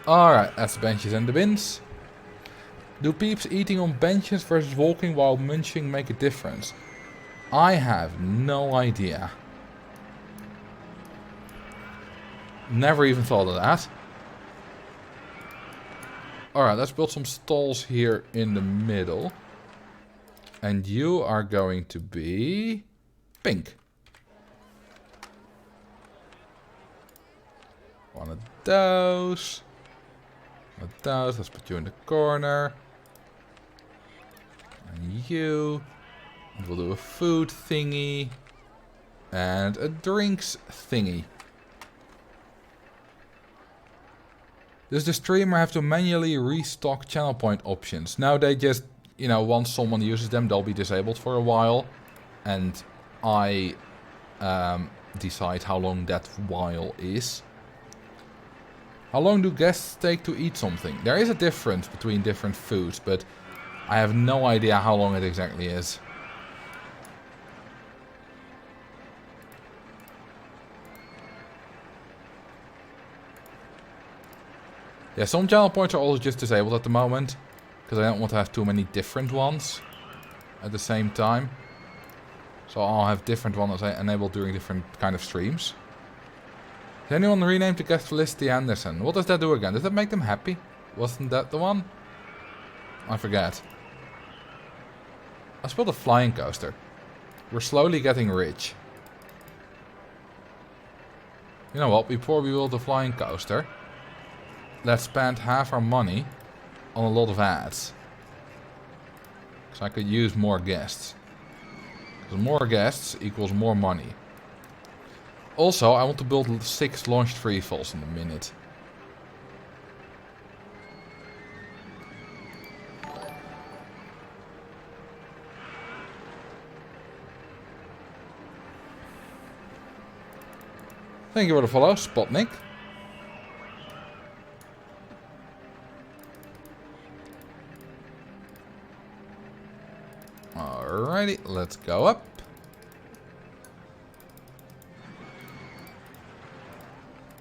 Alright, that's the benches and the bins. Do peeps eating on benches versus walking while munching make a difference? I have no idea. Never even thought of that. Alright, let's build some stalls here in the middle. And you are going to be pink. One of those. One of those. Let's put you in the corner. And you. And we'll do a food thingy. And a drinks thingy. Does the streamer have to manually restock channel point options? No, they just, you know, once someone uses them, they'll be disabled for a while. And I decide how long that while is. How long do guests take to eat something? There is a difference between different foods, but I have no idea how long it exactly is. Yeah, some channel points are also just disabled at the moment, because I don't want to have too many different ones at the same time. So I'll have different ones enabled during different kind of streams. Has anyone renamed the guest Felicity Anderson? What does that do again? Does that make them happy? Wasn't that the one? I forget. I spilled a flying coaster. We're slowly getting rich. You know what? Before we build a flying coaster, let's spend half our money on a lot of ads. Because I could use more guests. Because more guests equals more money. Also, I want to build 6 launched free falls in a minute. Thank you for the follow, Spotnik. Alrighty, let's go up.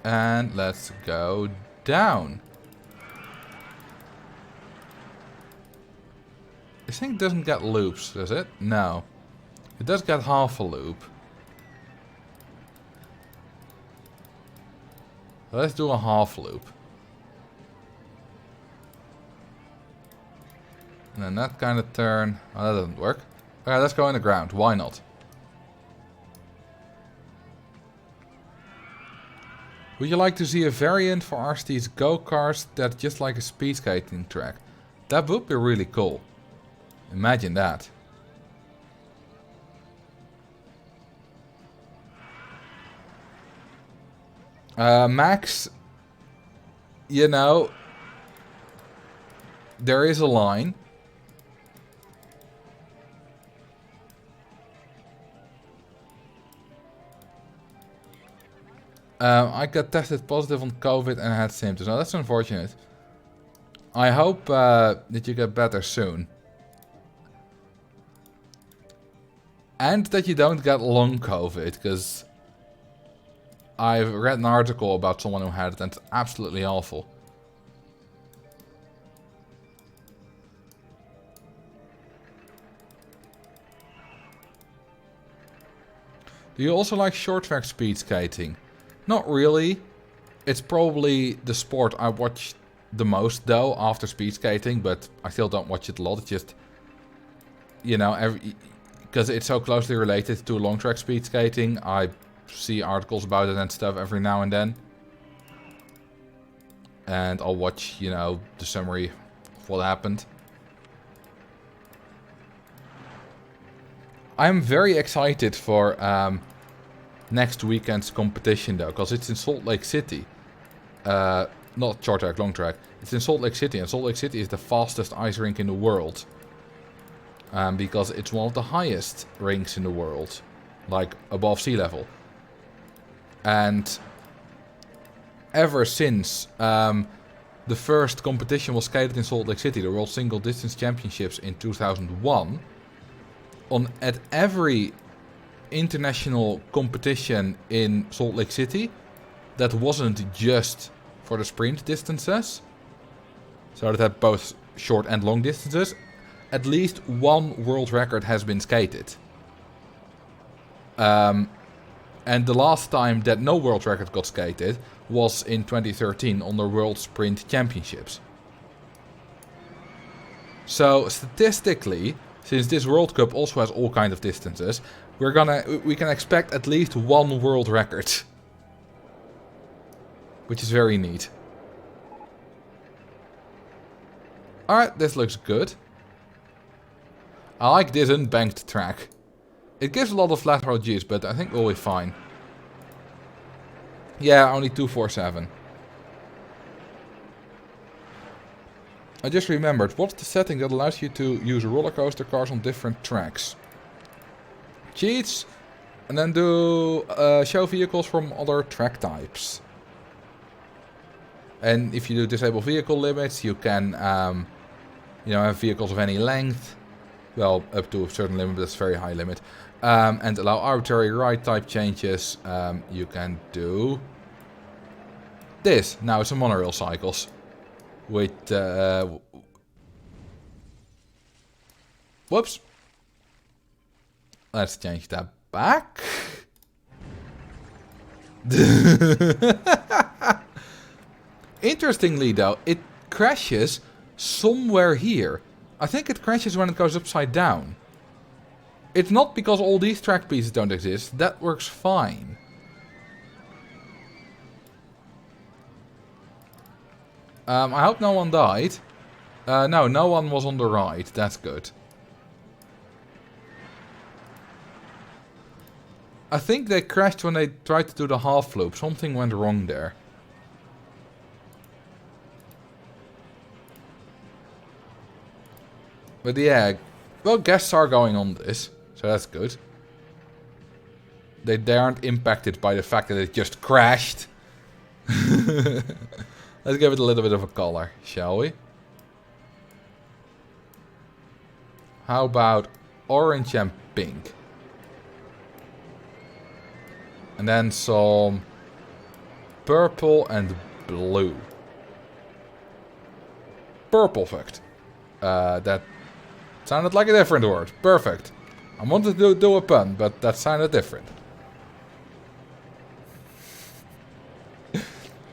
And let's go down. This thing doesn't get loops, does it? No. It does get half a loop. Let's do a half loop. And then that kind of turn. Oh, that doesn't work. Alright, let's go in the ground. Why not? Would you like to see a variant for RCT's go-karts that's just like a speed skating track? That would be really cool. Imagine that. Max, you know, there is a line. I got tested positive on COVID and had symptoms. Now that's unfortunate. I hope that you get better soon. And that you don't get long COVID, because I've read an article about someone who had it and it's absolutely awful. Do you also like short track speed skating? Not really. It's probably the sport I watch the most though after speed skating, but I still don't watch it a lot. It's just, you know, because it's so closely related to long track speed skating, I see articles about it and stuff every now and then. And I'll watch, you know, the summary of what happened. I'm very excited for next weekend's competition though, because it's in Salt Lake City. Not short track, long track. It's in Salt Lake City, and Salt Lake City is the fastest ice rink in the world. Because it's one of the highest rinks in the world. Like, above sea level. And ever since the first competition was skated in Salt Lake City, the World Single Distance Championships in 2001, at every international competition in Salt Lake City that wasn't just for the sprint distances, so that had both short and long distances, at least one world record has been skated. And the last time that no world record got skated was in 2013 on the World Sprint Championships. So statistically, since this World Cup also has all kinds of distances, we can expect at least one world record. Which is very neat. Alright, this looks good. I like this unbanked track. It gives a lot of flat road juice, but I think we'll be fine. Yeah, only 247. I just remembered, what's the setting that allows you to use roller coaster cars on different tracks? Cheats, and then do show vehicles from other track types. And if you do disable vehicle limits, you can you know, have vehicles of any length. Well, up to a certain limit, but that's a very high limit. And allow arbitrary ride type changes. You can do this. Now it's a monorail cycles. With whoops. Let's change that back. Interestingly though, it crashes somewhere here. I think it crashes when it goes upside down. It's not because all these track pieces don't exist. That works fine. I hope no one died. No, no one was on the right. That's good. I think they crashed when they tried to do the half loop. Something went wrong there. But yeah, well, guests are going on this, so that's good. They aren't impacted by the fact that it just crashed. Let's give it a little bit of a color, shall we? How about orange and pink? And then some purple and blue. Purple fucked. That sounded like a different word. Perfect. I wanted to do a pun, but that sounded different.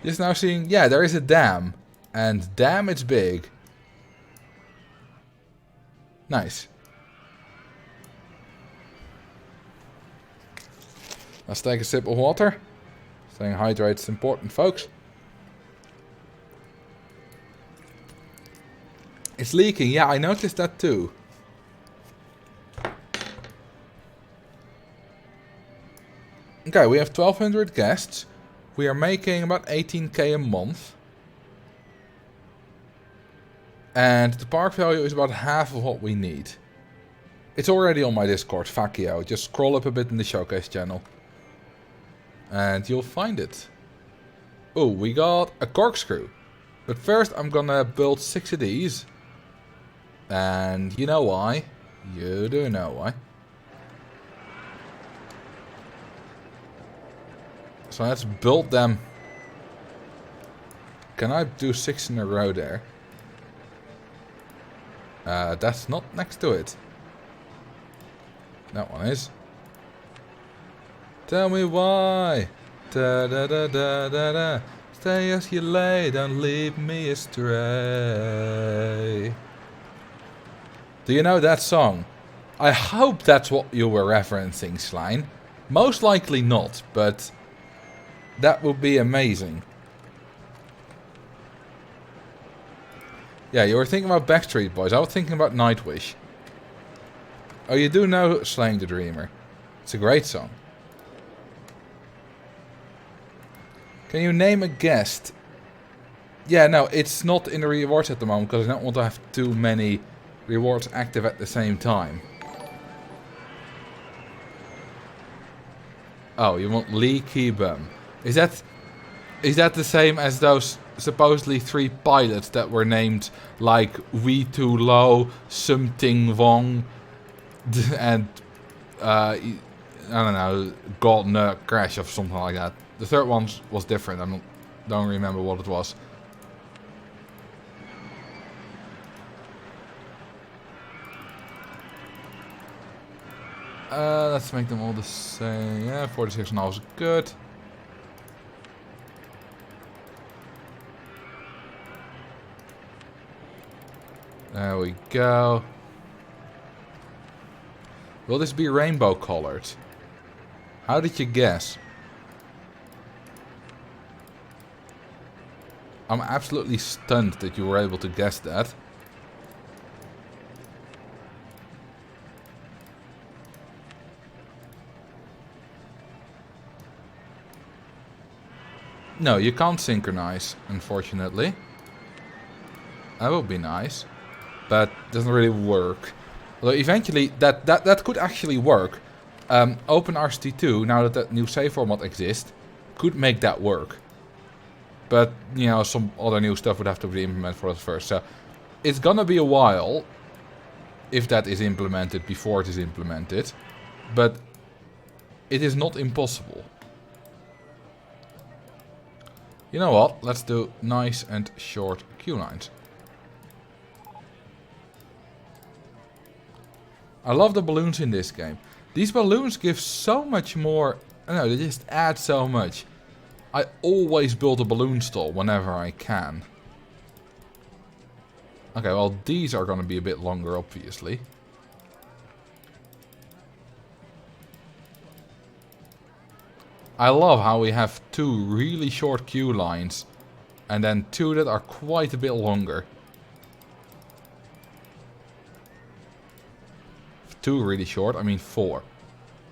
Just now seeing, yeah, there is a dam. And damn, it's big. Nice. Let's take a sip of water. Staying hydrated is important, folks. It's leaking. Yeah, I noticed that too. Okay, we have 1,200 guests. We are making about 18k a month. And the park value is about half of what we need. It's already on my Discord, Fakio. Just scroll up a bit in the showcase channel. And you'll find it. Oh, we got a corkscrew. But first I'm gonna build 6 of these. And you know why? You do know why. So let's build them. Can I do 6 in a row there? That's not next to it. That one is. Tell me why. Da da da da da da. Stay as you lay, don't leave me astray. Do you know that song? I hope that's what you were referencing, Slime. Most likely not, but that would be amazing. Yeah, you were thinking about Backstreet Boys. I was thinking about Nightwish. Oh, you do know Slaying the Dreamer. It's a great song. Can you name a guest? Yeah, no, it's not in the rewards at the moment because I don't want to have too many rewards active at the same time. Oh, you want Leaky Bum. Is that the same as those supposedly 3 pilots that were named like We Too Low, Something Wrong, and I don't know, God No Crash or something like that. The third one was different. Don't remember what it was. Let's make them all the same. Yeah, 46 now is good. There we go. Will this be rainbow colored? How did you guess? I'm absolutely stunned that you were able to guess that. No, you can't synchronize, unfortunately. That would be nice. But it doesn't really work. Although eventually that could actually work. OpenRCT2, now that that new save format exists, could make that work. But, you know, some other new stuff would have to be implemented for us first. So, it's gonna be a while if that is implemented before it is implemented. But it is not impossible. You know what? Let's do nice and short queue lines. I love the balloons in this game. These balloons give so much more... I don't know, they just add so much. I always build a balloon stall whenever I can. Okay, well these are going to be a bit longer, obviously. I love how we have 2 really short queue lines. And then 2 that are quite a bit longer. 2 really short, I mean 4.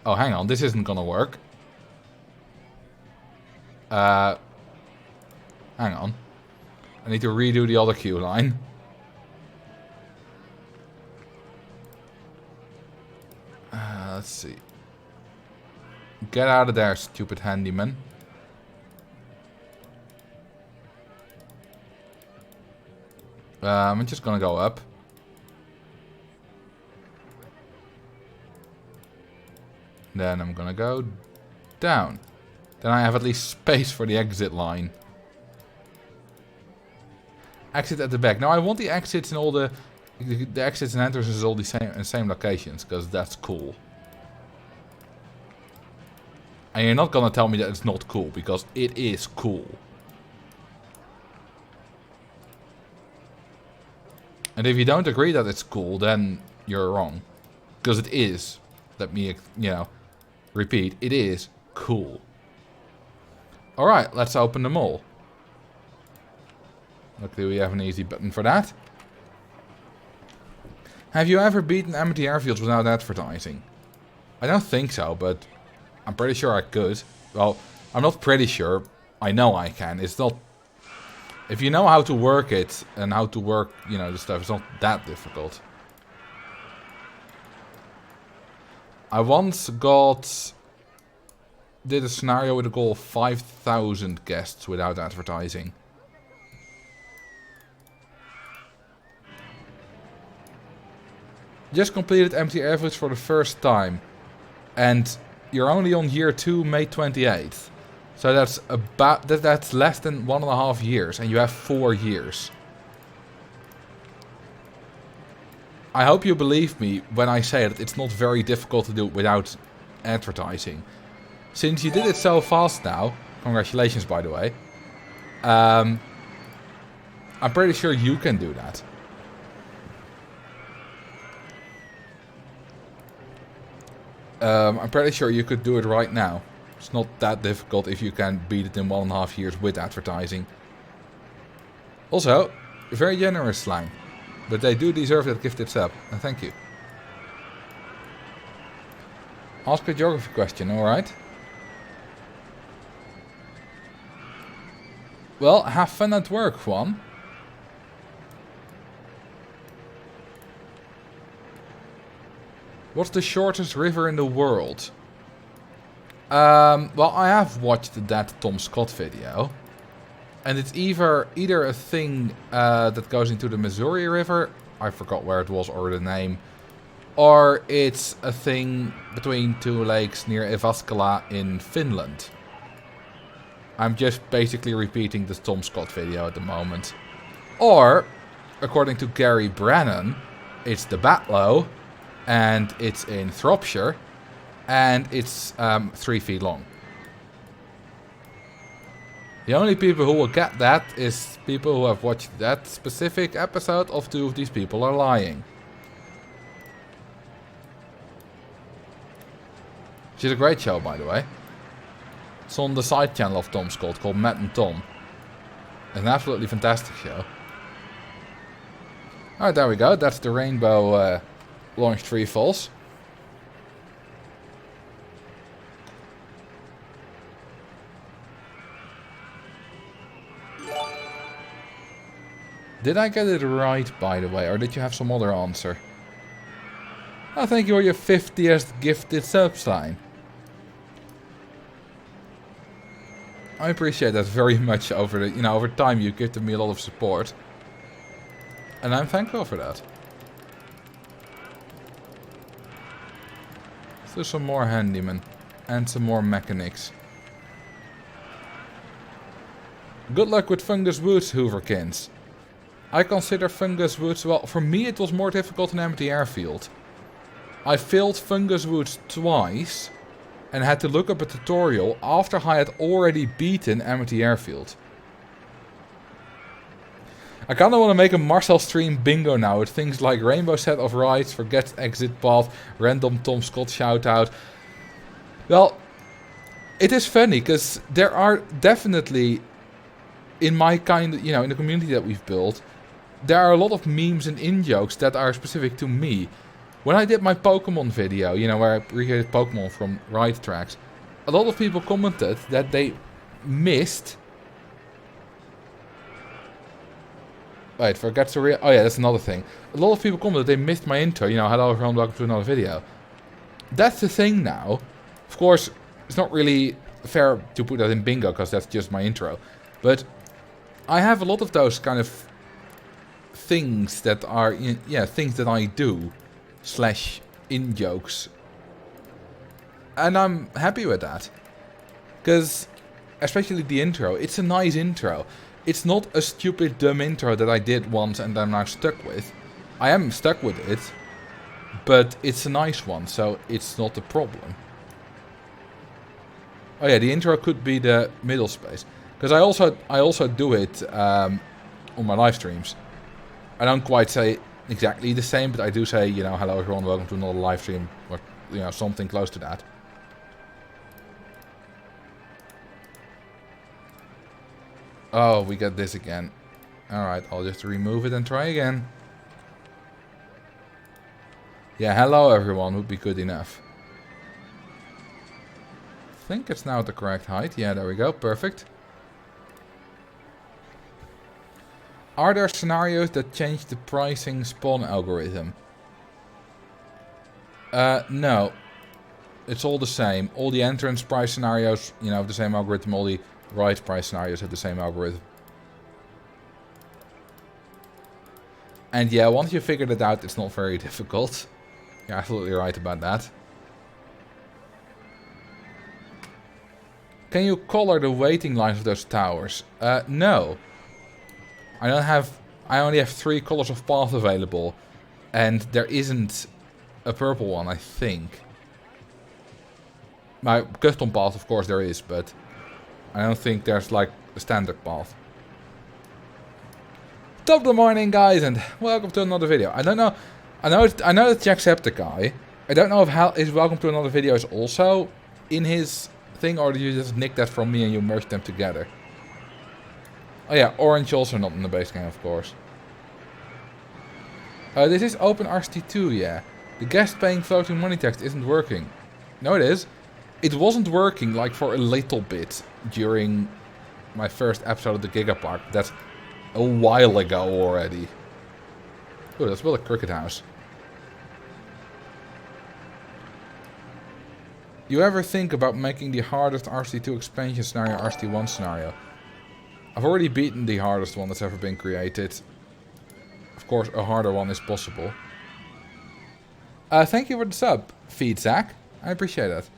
Oh, hang on, this isn't gonna work. Hang on. I need to redo the other queue line. Let's see. Get out of there, stupid handyman. I'm just gonna go up. Then I'm gonna go down. Then I have at least space for the exit line. Exit at the back. Now I want the exits in all the exits and entrances all the same locations, because that's cool. And you're not gonna tell me that it's not cool, because it is cool. And if you don't agree that it's cool, then you're wrong. Because it is. Let me, repeat. It is cool. Alright, let's open them all. Luckily we have an easy button for that. Have you ever beaten empty airfields without advertising? I don't think so, but I'm pretty sure I could. Well, I'm not pretty sure. I know I can. It's not... If you know how to work it and how to work, the stuff, it's not that difficult. I once did a scenario with a goal of 5,000 guests without advertising. Just completed empty airfields for the first time. And you're only on year 2, May 28th. So that's that's less than 1.5 years, and you have 4 years. I hope you believe me when I say that it's not very difficult to do it without advertising. Since you did it so fast now, congratulations by the way, I'm pretty sure you can do that. I'm pretty sure you could do it right now. It's not that difficult if you can beat it in 1.5 years with advertising. Also, very generous slime. But they do deserve that gifted sub. And thank you. Ask a geography question, alright? Well, have fun at work, Juan. What's the shortest river in the world? Well, I have watched that Tom Scott video. And it's either a thing that goes into the Missouri River, I forgot where it was or the name, or it's a thing between 2 lakes near Evaskala in Finland. I'm just basically repeating this Tom Scott video at the moment. Or, according to Gary Brennan, it's the Batlow, and it's in Shropshire, and it's 3 feet long. The only people who will get that is people who have watched that specific episode of 2 of these people are lying. Which is a great show, by the way. It's on the side channel of Tom Scott called Matt and Tom. It's an absolutely fantastic show. Alright, there we go. That's the rainbow launched free falls. Did I get it right, by the way, or did you have some other answer? I think you're your 50th gifted sub sign. I appreciate that very much over the, over time you've given me a lot of support. And I'm thankful for that. Let's do some more handymen. And some more mechanics. Good luck with Fungus Woods, Hooverkins. I consider Fungus Woods, well, for me it was more difficult in empty airfield. I failed Fungus Woods twice and had to look up a tutorial after I had already beaten Amity Airfield. I kinda wanna make a Marcel stream bingo now with things like rainbow set of rides, forget exit path, random Tom Scott shoutout. Well, it is funny because there are definitely, in my kind, you know, in the community that we've built, there are a lot of memes and in-jokes that are specific to me. When I did my Pokemon video, you know, where I recreated Pokemon from ride tracks, a lot of people commented that they missed... Wait, forget to oh yeah, that's another thing. A lot of people commented they missed my intro, you know, hello everyone, welcome to another video. That's the thing now. Of course, it's not really fair to put that in bingo, because that's just my intro. But I have a lot of those kind of things that are, yeah, things that I do, slash in-jokes. And I'm happy with that. Because, especially the intro, it's a nice intro. It's not a stupid, dumb intro that I did once and I'm now stuck with. I am stuck with it, but it's a nice one, so it's not a problem. Oh yeah, the intro could be the middle space. Because I also do it on my live streams. I don't quite say exactly the same, but I do say, you know, hello everyone, welcome to another live stream, or, you know, something close to that. Oh, we got this again. Alright, I'll just remove it and try again. Yeah, hello everyone would be good enough. I think it's now the correct height. Yeah, there we go. Perfect. Are there scenarios that change the pricing spawn algorithm? No. It's all the same. All the entrance price scenarios, you know, have the same algorithm. All the ride price scenarios have the same algorithm. And yeah, once you figured it out, it's not very difficult. You're absolutely right about that. Can you color the waiting lines of those towers? No. I only have 3 colors of path available. And there isn't a purple one, I think. My custom path, of course, there is, but I don't think there's like a standard path. Top of the morning, guys, and welcome to another video. I don't know. I know that Jacksepticeye. I don't know if his welcome to another video is also in his thing, or did you just nick that from me and you merged them together? Oh yeah, orange also not in the base game, of course. This is OpenRCT2, yeah. The guest paying floating money text isn't working. No, it is. It wasn't working like for a little bit during my first episode of the Gigapark. That's a while ago already. Oh, that's well a cricket house. You ever think about making the hardest RCT2 expansion scenario RCT1 scenario? I've already beaten the hardest one that's ever been created. Of course, a harder one is possible. Thank you for the sub, Feed Zach. I appreciate that.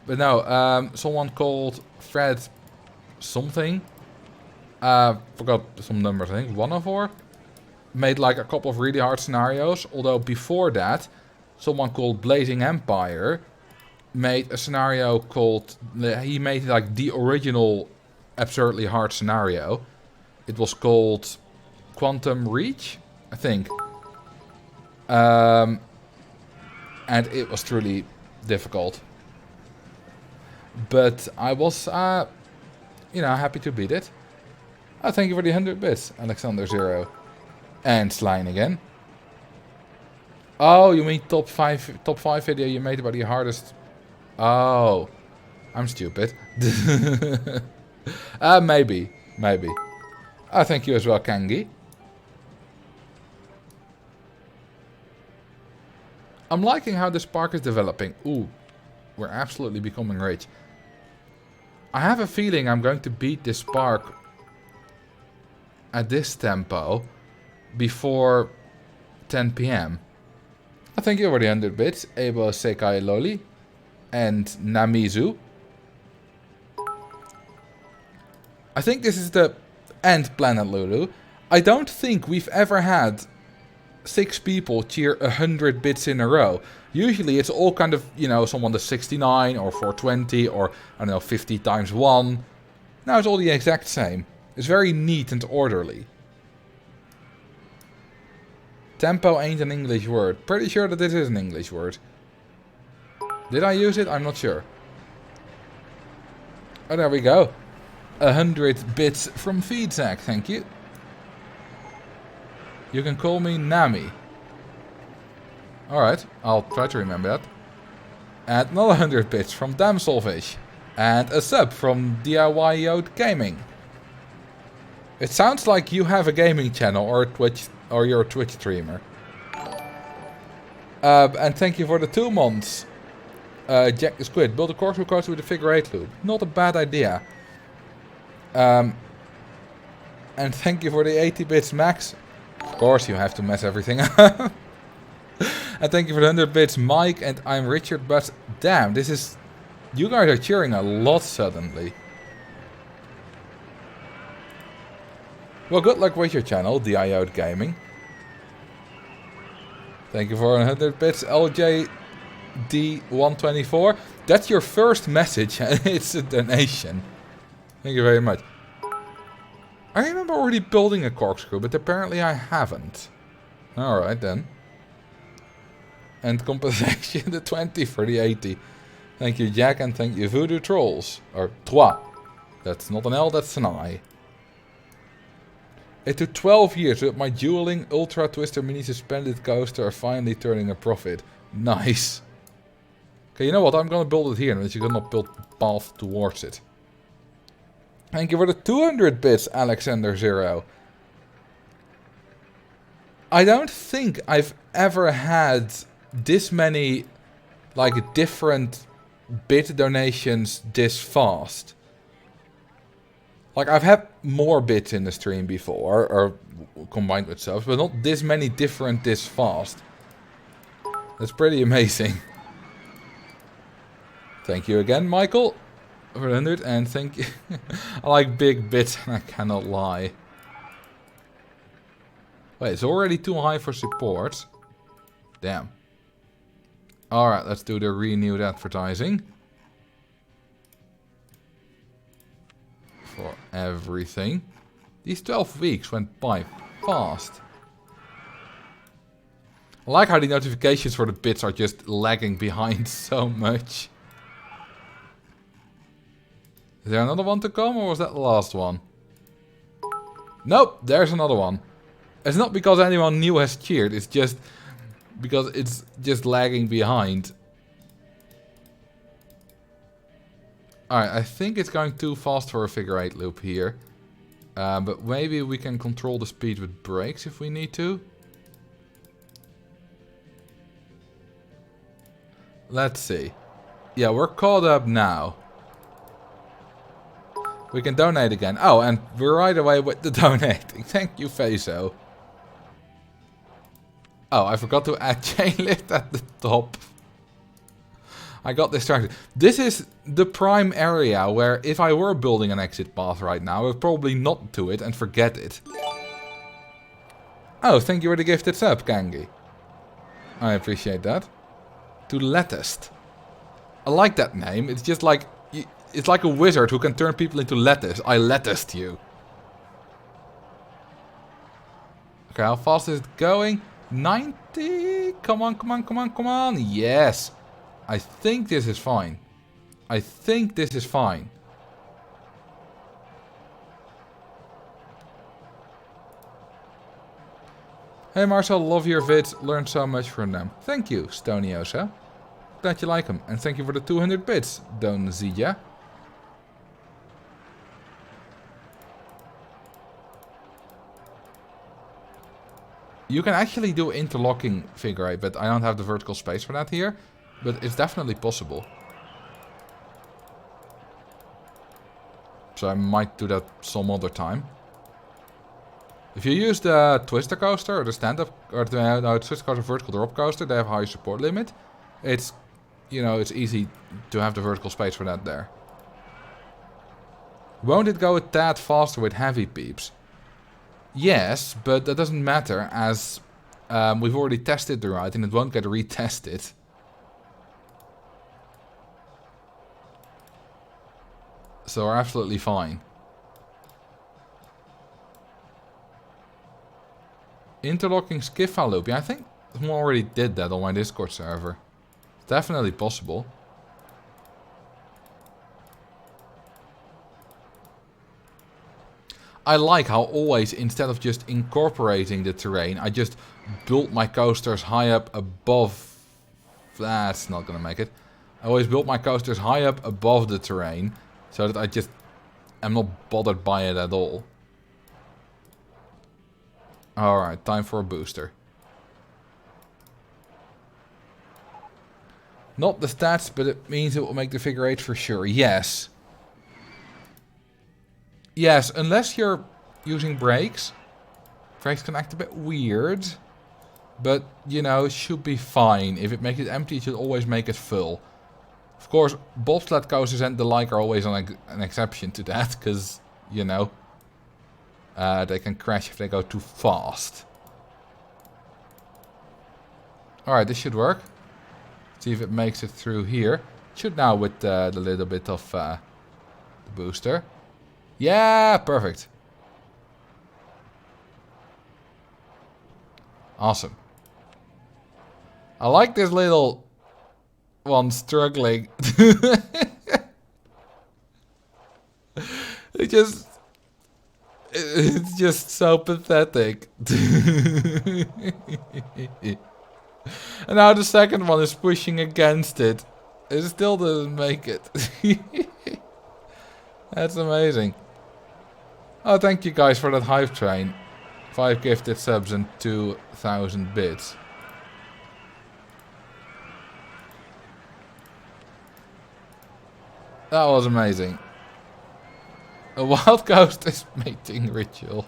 But no, someone called Fred something. Forgot some numbers, I think 104. Made like a couple of really hard scenarios. Although before that, someone called Blazing Empire made a scenario called... He made like the original absurdly hard scenario. It was called Quantum Reach, I think. And it was truly difficult. But I was, you know, happy to beat it. Oh, thank you for the 100 bits, Alexander Zero. And Slime again. Oh, you mean top 5 video you made about the hardest... Oh, I'm stupid. Maybe. Oh, thank you as well, Kangi. I'm liking how this park is developing. Ooh, we're absolutely becoming rich. I have a feeling I'm going to beat this park at this tempo before 10 PM. I thank you for the 100 bits, Ebo Sekai Loli and Namizu. I think this is the end Planet Lulu. I don't think we've ever had 6 people cheer 100 bits in a row. Usually it's all kind of, you know, someone does 69 or 420 or, I don't know, 50 times 1. Now it's all the exact same. It's very neat and orderly. Tempo ain't an English word. Pretty sure that this is an English word. Did I use it? I'm not sure. Oh, there we go. 100 bits from Feedsack, thank you. You can call me Nami. Alright, I'll try to remember that. And another 100 bits from Damselfish. And a sub from DIY Yode Gaming. It sounds like you have a gaming channel or a Twitch, or you're a Twitch streamer. And thank you for the 2 months. Jack the Squid. Build a corkscrew coaster with a figure 8 loop. Not a bad idea. And thank you for the 80 bits, Max. Of course, you have to mess everything up. And thank you for the 100 bits, Mike. And I'm Richard, but damn, this is... You guys are cheering a lot suddenly. Well, good luck with your channel, DIY Gaming. Thank you for 100 bits, LJD124. That's your first message, and it's a donation. Thank you very much. I remember already building a corkscrew, but apparently I haven't. Alright then. And compensation, the 20 for the 80. Thank you, Jack, and thank you, Voodoo Trolls. Or Trois. That's not an L, that's an I. It took 12 years, but my dueling Ultra Twister Mini Suspended Coaster are finally turning a profit. Nice. Okay, you know what? I'm gonna build it here, and you're gonna build path towards it. Thank you for the 200 bits, Alexander Zero. I don't think I've ever had this many, like, different bit donations this fast. Like, I've had more bits in the stream before, or combined with subs, but not this many different this fast. That's pretty amazing. Thank you again, Michael, for 100, and thank you. I like big bits, and I cannot lie. Wait, it's already too high for support. Damn. Alright, let's do the renewed advertising. For everything. These 12 weeks went by fast. I like how the notifications for the bits are just lagging behind so much. Is there another one to come, or was that the last one? Nope, there's another one. It's not because anyone new has cheered, it's just because it's just lagging behind. Alright, I think it's going too fast for a figure 8 loop here. But maybe we can control the speed with brakes if we need to. Let's see. Yeah, we're caught up now. We can donate again. Oh, and we're right away with the donating. Thank you, Fezo. Oh, I forgot to add chain lift at the top. I got distracted. This is the prime area where if I were building an exit path right now, I would probably not do it and forget it. Oh, thank you for the gifted sub, Kangi. I appreciate that. To Lettuced. I like that name. It's just like... It's like a wizard who can turn people into lettuce. I lettuced you. Okay, how fast is it going? 90? Come on, come on, come on, come on. Yes. I think this is fine. I think this is fine. Hey Marcel, love your vids. Learned so much from them. Thank you, Stoniosa. Glad you like them. And thank you for the 200 bits, Don Zia. You can actually do interlocking figure 8, but I don't have the vertical space for that here. But it's definitely possible. So I might do that some other time. If you use the Twister coaster or the stand-up, or the Twister coaster vertical drop coaster, they have high support limit. It's, you know, it's easy to have the vertical space for that there. Won't it go a tad faster with heavy peeps? Yes, but that doesn't matter as We've already tested the ride and it won't get retested. So we're absolutely fine. Interlocking Skifa loop. Yeah, I think someone already did that on my Discord server. Definitely possible. I like how always, instead of just incorporating the terrain, I just built my coasters high up above... That's not gonna make it. I always built my coasters high up above the terrain, so that I just am not bothered by it at all. Alright, time for a booster. Not the stats, but it means it will make the figure 8 for sure. Yes. Yes, unless you're using brakes. Brakes can act a bit weird. But, you know, it should be fine. If it makes it empty, it should always make it full. Of course, bobsled coasters and the like are always an exception to that. Because, you know, they can crash if they go too fast. Alright, this should work. See if it makes it through here. Should now with the little bit of the booster. Yeah, perfect. Awesome. I like this little one struggling. It's just so pathetic. And now the second one is pushing against it. It still doesn't make it. That's amazing. Oh, thank you guys for that hype train. 5 gifted subs and 2,000 bits. That was amazing. A wild ghost is mating ritual.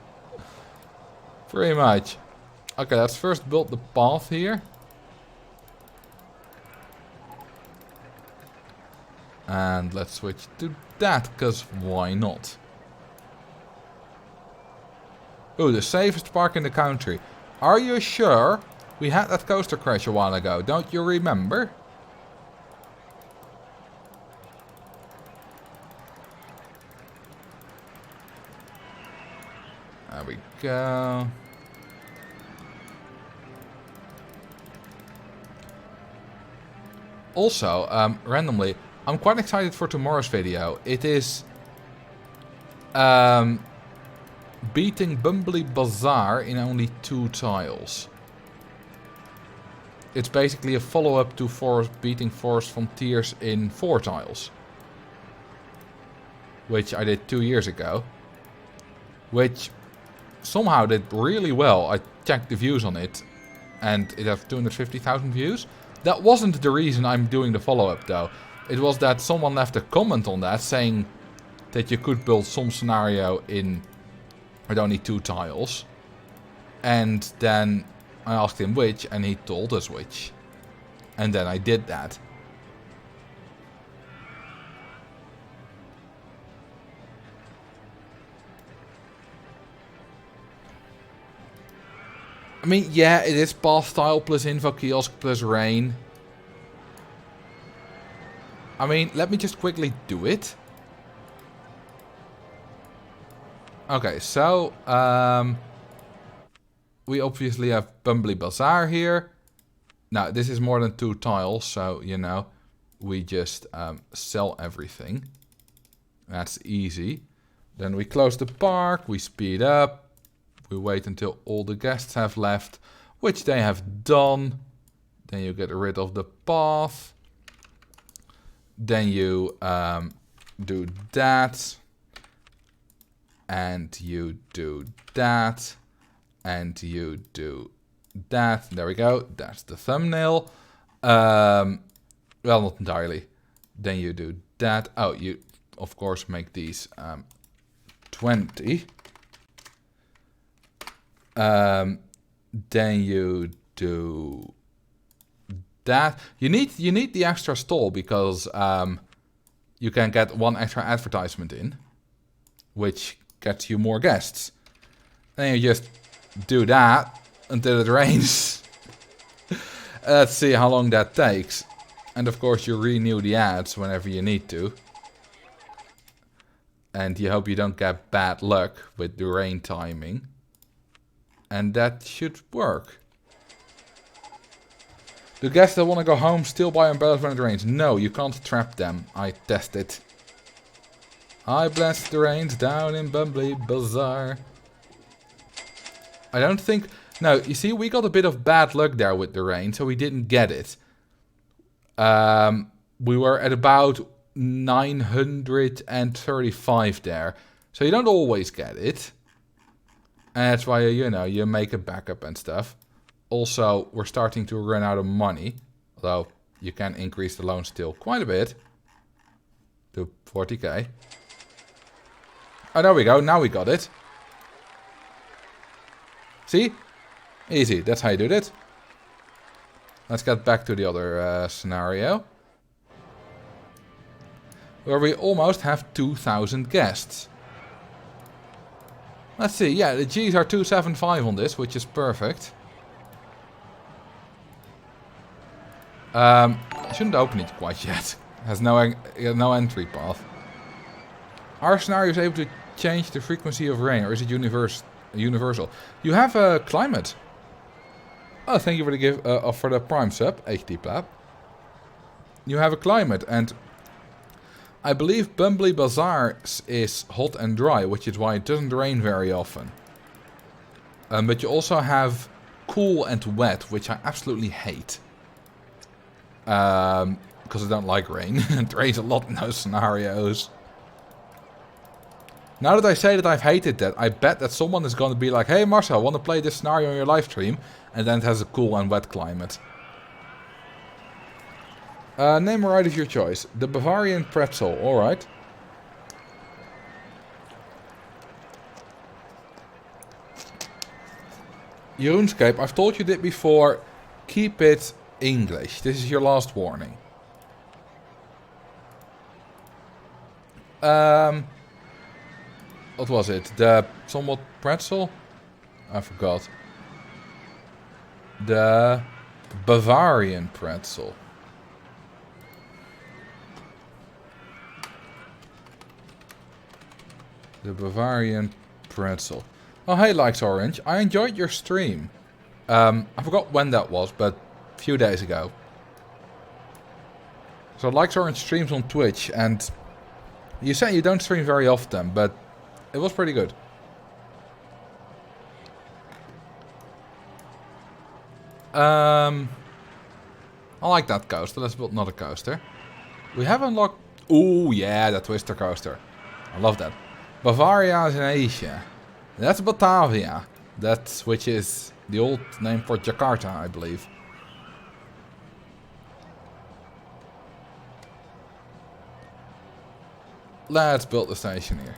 Pretty much. Okay, let's first build the path here. And let's switch to that, because why not? Oh, the safest park in the country. Are you sure? We had that coaster crash a while ago, don't you remember? There we go. Also, randomly, I'm quite excited for tomorrow's video. It is beating Bumbly Bazaar in only 2 tiles. It's basically a follow-up to beating Forest Frontiers in 4 tiles. Which I did 2 years ago. Which somehow did really well. I checked the views on it. And it has 250,000 views. That wasn't the reason I'm doing the follow-up though. It was that someone left a comment on that saying that you could build some scenario in with only 2 tiles. And then I asked him which, and he told us which. And then I did that. I mean, yeah, it is path tile plus info kiosk plus rain. I mean, let me just quickly do it. Okay, so we obviously have Bumbly Bazaar here. Now, this is more than 2 tiles, so, you know, we just sell everything. That's easy. Then we close the park, we speed up. We wait until all the guests have left, which they have done. Then you get rid of the path. Then you do that. And you do that. And you do that. There we go. That's the thumbnail. Well, not entirely. Then you do that. Oh, you, of course, make these 20. Then you do that. You need the extra stall because you can get 1 extra advertisement in, which gets you more guests. Then you just do that, until it rains. Let's see how long that takes. And of course you renew the ads whenever you need to. And you hope you don't get bad luck with the rain timing. And that should work. Do guests that want to go home still buy umbrellas when it rains? No, you can't trap them. I tested. I blessed the rains down in Bumbly Bazaar. I don't think... No, you see, we got a bit of bad luck there with the rain, so we didn't get it. We were at about 935 there. So you don't always get it. And that's why, you know, you make a backup and stuff. Also, we're starting to run out of money. Although, you can increase the loan still quite a bit. To 40k. Oh, there we go. Now we got it. See? Easy. That's how you do it. Let's get back to the other scenario. Where we almost have 2,000 guests. Let's see. Yeah, the G's are 275 on this, which is perfect. I shouldn't open it quite yet. It has no entry path. Our scenario is able to change the frequency of rain, or is it universal? You have a climate. Oh, thank you for the for the prime sub, HD Plab. You have a climate, and I believe Bumbly Bazaar is hot and dry, which is why it doesn't rain very often. But you also have cool and wet, which I absolutely hate. Because I don't like rain. It rains a lot in those scenarios. Now that I say that I've hated that, I bet that someone is going to be like, hey Marcel, want to play this scenario on your live stream? And then it has a cool and wet climate. Name a ride of your choice. The Bavarian Pretzel, alright. RuneScape, I've told you that before. Keep it English. This is your last warning. What was it? The somewhat pretzel? I forgot. The Bavarian pretzel. The Bavarian pretzel. Oh, hey, Likes Orange. I enjoyed your stream. I forgot when that was, but a few days ago. So Likes Orange streams on Twitch, and you say you don't stream very often, but it was pretty good. I like that coaster. Let's build another coaster. We have unlocked... Ooh, yeah, that twister coaster. I love that. Bavaria is in Asia. That's Batavia. That's which is the old name for Jakarta, I believe. Let's build the station here.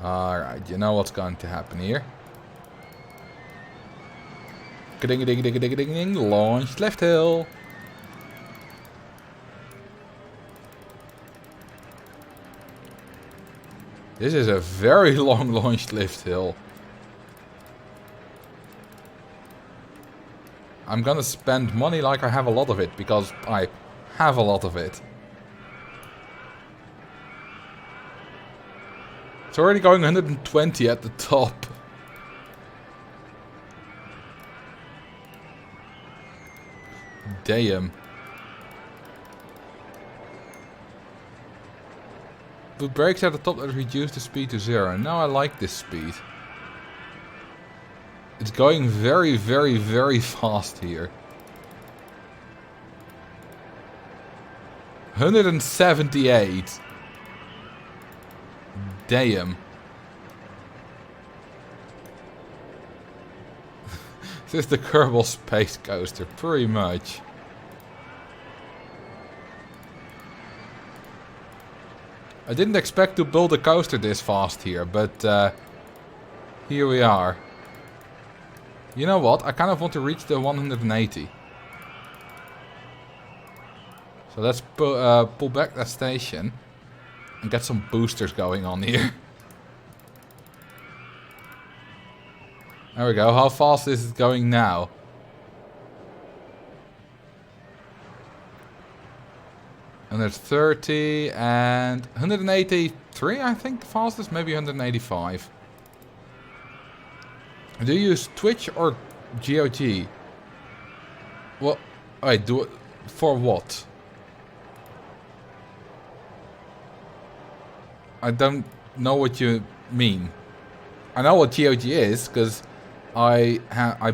Alright, you know what's going to happen here. Ding ding ding ding ding ding. Launch left hill. This is a very long launched lift hill. I'm gonna spend money like I have a lot of it, because I have a lot of it. It's already going 120 at the top. Damn. Put brakes at the top that reduce the speed to 0. Now I like this speed. It's going very, very, very fast here. 178. Damn. This is the Kerbal Space Coaster, pretty much. I didn't expect to build a coaster this fast here, but here we are. You know what? I kind of want to reach the 180. So let's pull back that station and get some boosters going on here. There we go. How fast is it going now? And there's 30 and 183, I think, the fastest. Maybe 185. Do you use Twitch or GOG? Well, wait, do it for what? I don't know what you mean. I know what GOG is, because I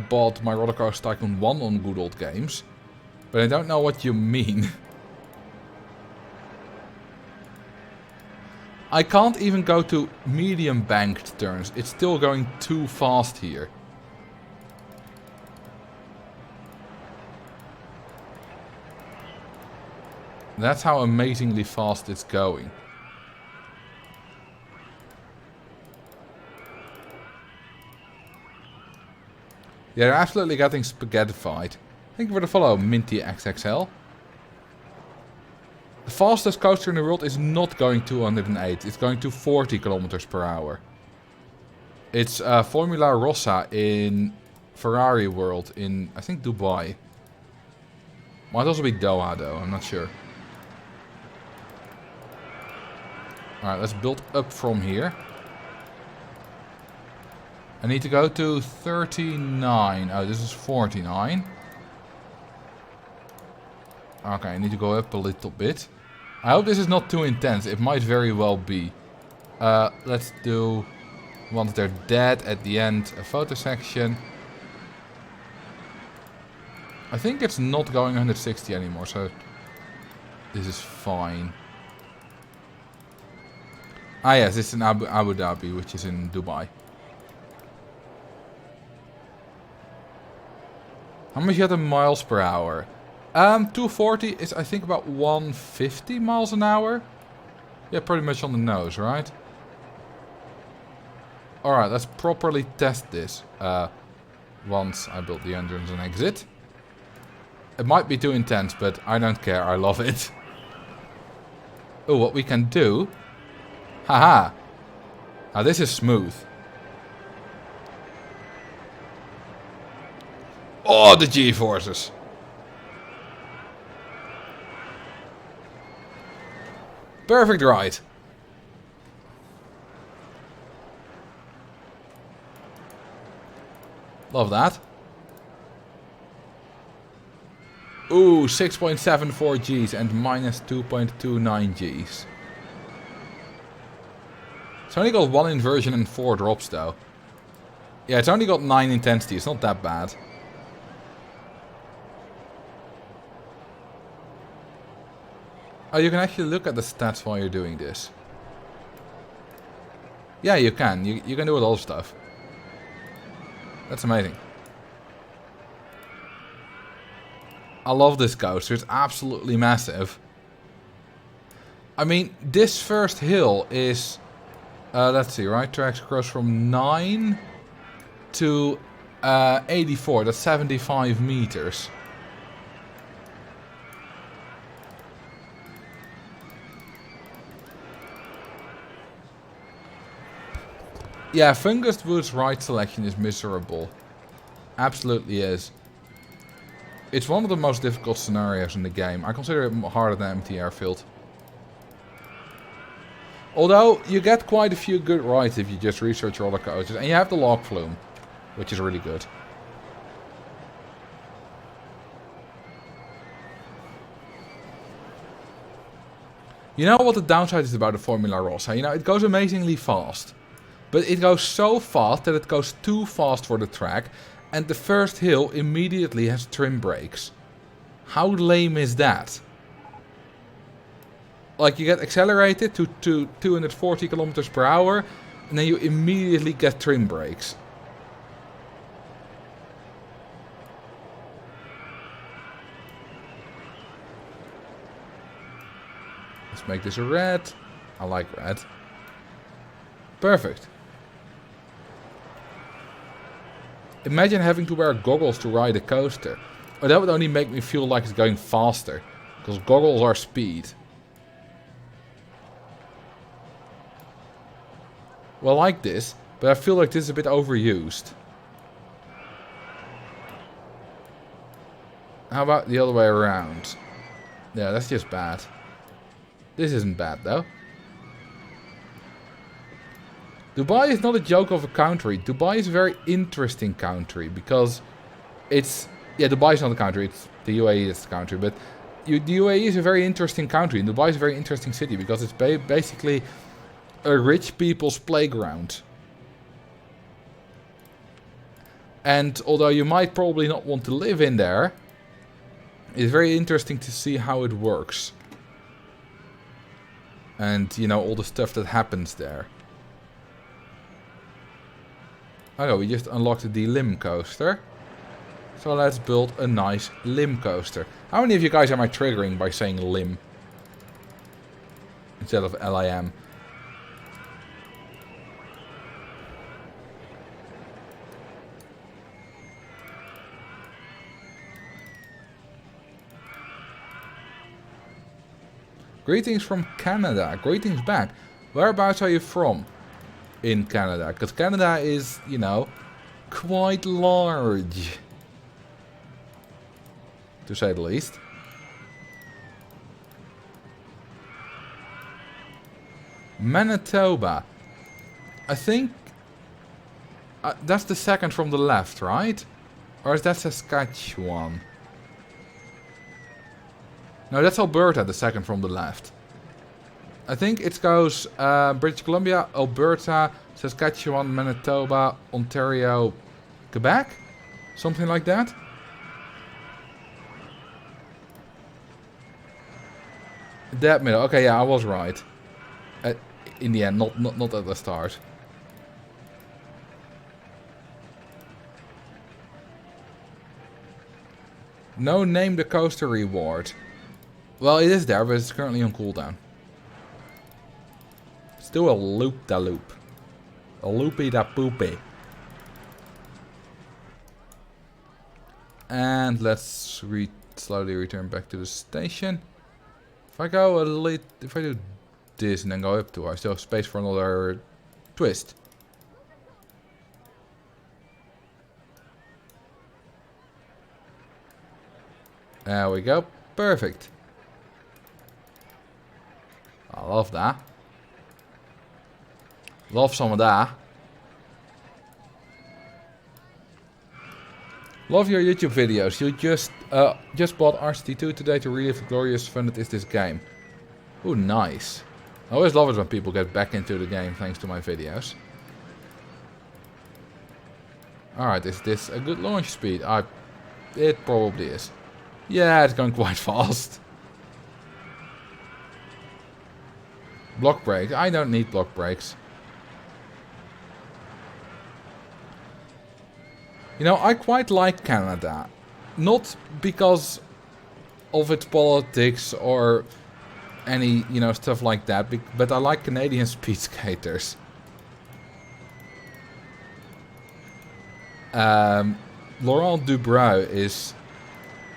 bought my Roller Coaster Tycoon 1 on Good Old Games. But I don't know what you mean. I can't even go to medium banked turns. It's still going too fast here. That's how amazingly fast it's going. Yeah, they're absolutely getting spaghettified. Thank you for the follow, Minty XXL. The fastest coaster in the world is not going 208. It's going to 40 kilometers per hour. It's Formula Rossa in Ferrari World in, I think, Dubai. Might also be Doha, though. I'm not sure. Alright, let's build up from here. I need to go to 39. Oh, this is 49. Okay, I need to go up a little bit. I hope this is not too intense. It might very well be. Let's do, once they're dead, at the end, a photo section. I think it's not going 160 anymore, so this is fine. Ah yes, it's in Abu Dhabi, which is in Dubai. How much you get in miles per hour? 240 is, I think, about 150 miles an hour. Yeah, pretty much on the nose, right? Alright, let's properly test this. Once I build the entrance and exit. It might be too intense, but I don't care. I love it. Oh, what we can do... Haha! Now this is smooth. Oh, the G-forces. Perfect ride. Love that. Ooh, 6.74 Gs and minus 2.29 Gs. It's only got 1 inversion and 4 drops though. Yeah, it's only got 9 intensity. It's not that bad. Oh, you can actually look at the stats while you're doing this. Yeah, you can. You can do it all stuff. That's amazing. I love this coaster. It's absolutely massive. I mean, this first hill is... let's see, right tracks goes from 9 to 84. That's 75 meters. Yeah, Fungus Wood's ride selection is miserable. Absolutely is. It's one of the most difficult scenarios in the game. I consider it harder than Empty Airfield. Although, you get quite a few good rides if you just research roller coasters. And you have the log flume, which is really good. You know what the downside is about the Formula Rossa? You know, it goes amazingly fast. But it goes so fast that it goes too fast for the track. And the first hill immediately has trim brakes. How lame is that? Like, you get accelerated to 240 kilometers per hour. And then you immediately get trim brakes. Let's make this a red. I like red. Perfect. Imagine having to wear goggles to ride a coaster. Oh, that would only make me feel like it's going faster. Because goggles are speed. Well, I like this, but I feel like this is a bit overused. How about the other way around? Yeah, that's just bad. This isn't bad, though. Dubai is not a joke of a country. Dubai is a very interesting country because it's... Yeah, Dubai is not a country. It's the UAE is the country. But the UAE is a very interesting country. And Dubai is a very interesting city because it's basically a rich people's playground. And although you might probably not want to live in there, it's very interesting to see how it works. And, you know, all the stuff that happens there. Okay, we just unlocked the limb coaster. So let's build a nice limb coaster. How many of you guys am I triggering by saying limb instead of LIM? Greetings from Canada. Greetings back. Whereabouts are you from in Canada? Because Canada is, you know, quite large. To say the least. Manitoba. I think that's the second from the left, right? Or is that Saskatchewan? No, that's Alberta, the second from the left. I think it goes British Columbia, Alberta, Saskatchewan, Manitoba, Ontario, Quebec? Something like that? That middle. Okay, yeah, I was right. In the end, not at the start. No name the coaster reward. Well, it is there, but it's currently on cooldown. Still a loop-da-loop. A loopy-da-poopy. And let's slowly return back to the station. If I go if I do this and then go up to, I still have space for another twist. There we go. Perfect. I love that. Love some of that. Love your YouTube videos. You just bought RCT2 today to relive the glorious fun that is this game. Ooh, nice. I always love it when people get back into the game thanks to my videos. Alright, is this a good launch speed? It probably is. Yeah, it's going quite fast. Block brakes. I don't need block brakes. You know, I quite like Canada. Not because of its politics or any, you know, stuff like that. But I like Canadian speed skaters. Laurent Dubreuil is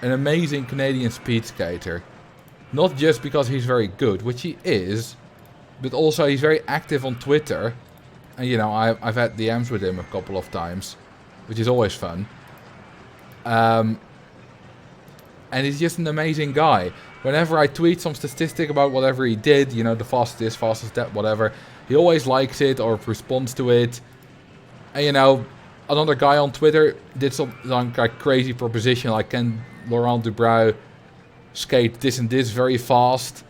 an amazing Canadian speed skater. Not just because he's very good, which he is, but also he's very active on Twitter. And, you know, I've had DMs with him a couple of times, which is always fun. And he's just an amazing guy. Whenever I tweet some statistic about whatever he did, you know, the fastest this, fastest that, whatever, he always likes it or responds to it. And, you know, another guy on Twitter did some like crazy proposition, like, can Laurent Dubreuil skate this and this very fast?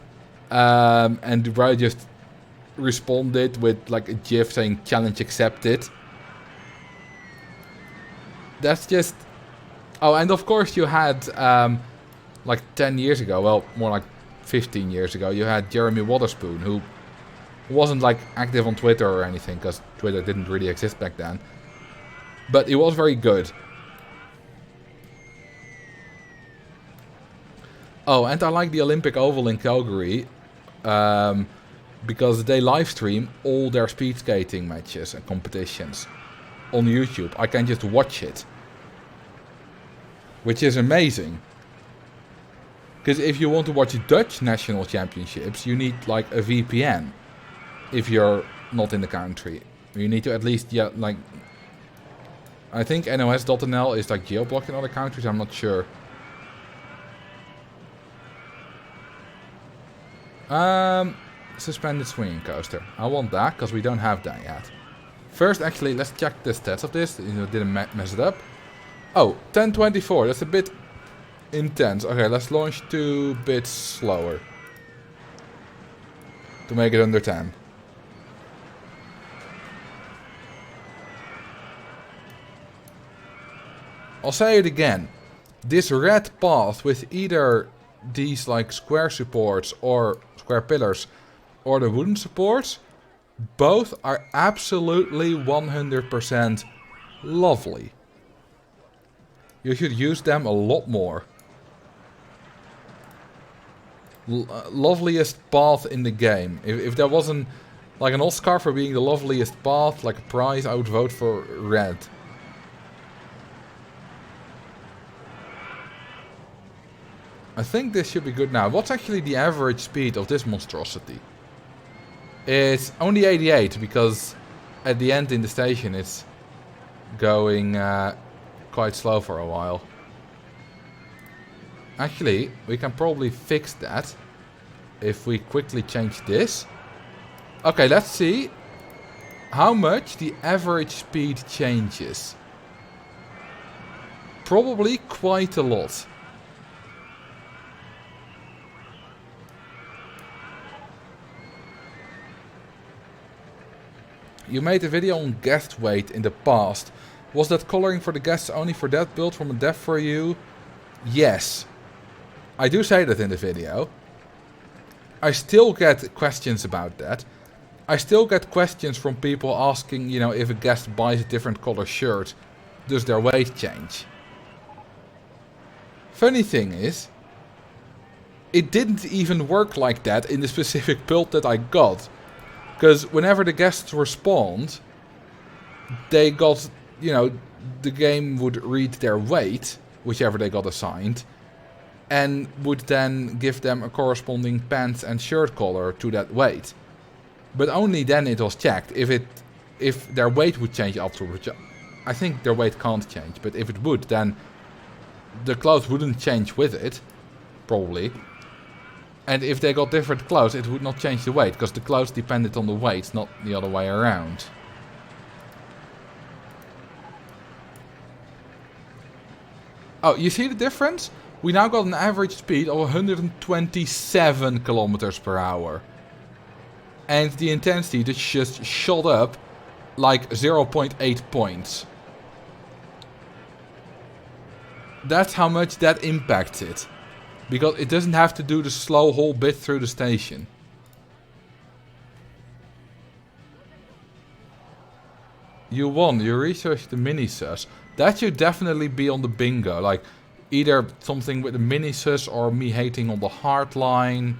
And Dubreuil just responded with like a GIF saying challenge accepted. That's just... Oh, and of course you had, like 10 years ago, well, more like 15 years ago, you had Jeremy Waterspoon, who wasn't like active on Twitter or anything, because Twitter didn't really exist back then. But he was very good. Oh, and I like the Olympic Oval in Calgary, because they live stream all their speed skating matches and competitions on YouTube. I can just watch it, which is amazing. Because if you want to watch Dutch national championships, you need like a VPN. If you're not in the country, you need to at least, yeah, like, I think NOS.nl is like geo-blocked in other countries. I'm not sure. Suspended swinging coaster. I want that, because we don't have that yet. First, actually, let's check the stats of this. You know, didn't mess it up. Oh, 1024. That's a bit intense. Okay, let's launch 2 bits slower. To make it under 10. I'll say it again. This red path with either these like square supports or square pillars or the wooden supports, both are absolutely 100% lovely. You should use them a lot more. Loveliest path in the game. If there wasn't like an Oscar for being the loveliest path, like a prize, I would vote for red. I think this should be good now. What's actually the average speed of this monstrosity? It's only 88 because at the end in the station it's going quite slow for a while. Actually, we can probably fix that if we quickly change this. Okay, let's see how much the average speed changes. Probably quite a lot. You made a video on guest weight in the past. Was that coloring for the guests only for that build from a dev for you? Yes. I do say that in the video. I still get questions about that. I still get questions from people asking, you know, if a guest buys a different color shirt, does their weight change? Funny thing is, it didn't even work like that in the specific build that I got. Because whenever the guests were spawned, they got, you know, the game would read their weight, whichever they got assigned, and would then give them a corresponding pants and shirt color to that weight. But only then it was checked. If their weight would change afterwards, I think their weight can't change, but if it would, then the clothes wouldn't change with it, probably. And if they got different clothes, it would not change the weight, because the clothes depended on the weight, not the other way around. Oh, you see the difference? We now got an average speed of 127 kilometers per hour. And the intensity just shot up like 0.8 points. That's how much that impacts it. Because it doesn't have to do the slow whole bit through the station. You won. You researched the mini-sus. That should definitely be on the bingo. Like, either something with the mini-sus or me hating on the hard line.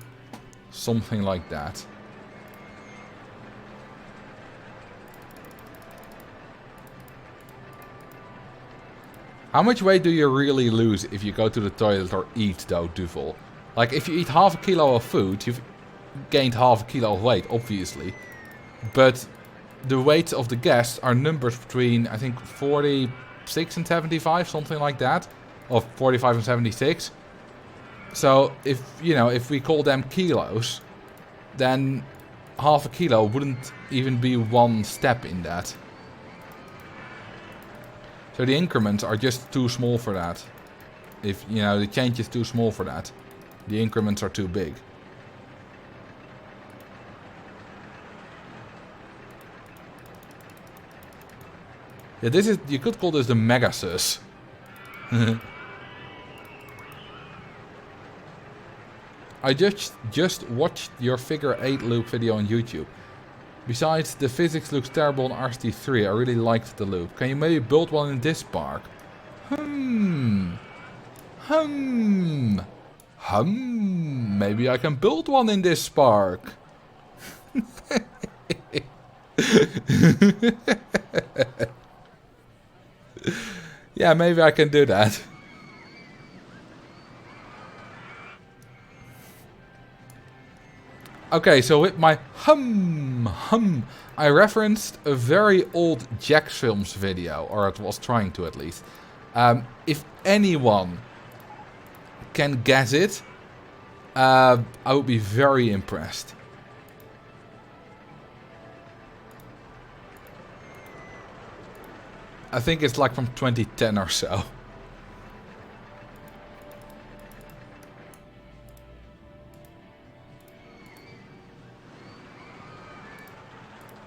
Something like that. How much weight do you really lose if you go to the toilet or eat, though, Duvel? Like, if you eat half a kilo of food, you've gained half a kilo of weight, obviously. But the weights of the guests are numbers between, I think, 46 and 75, something like that. Or 45 and 76. So, if we call them kilos, then half a kilo wouldn't even be one step in that. So the increments are just too small for that. If, you know, the change is too small for that. The increments are too big. Yeah, this is, you could call this the Megasus. I just watched your figure 8 loop video on YouTube. Besides, the physics looks terrible on RCT3. I really liked the loop. Can you maybe build one in this park? Maybe I can build one in this park. Yeah, maybe I can do that. Okay, so with my I referenced a very old Jax Films video, or it was trying to at least. If anyone can guess it, I would be very impressed. I think it's like from 2010 or so.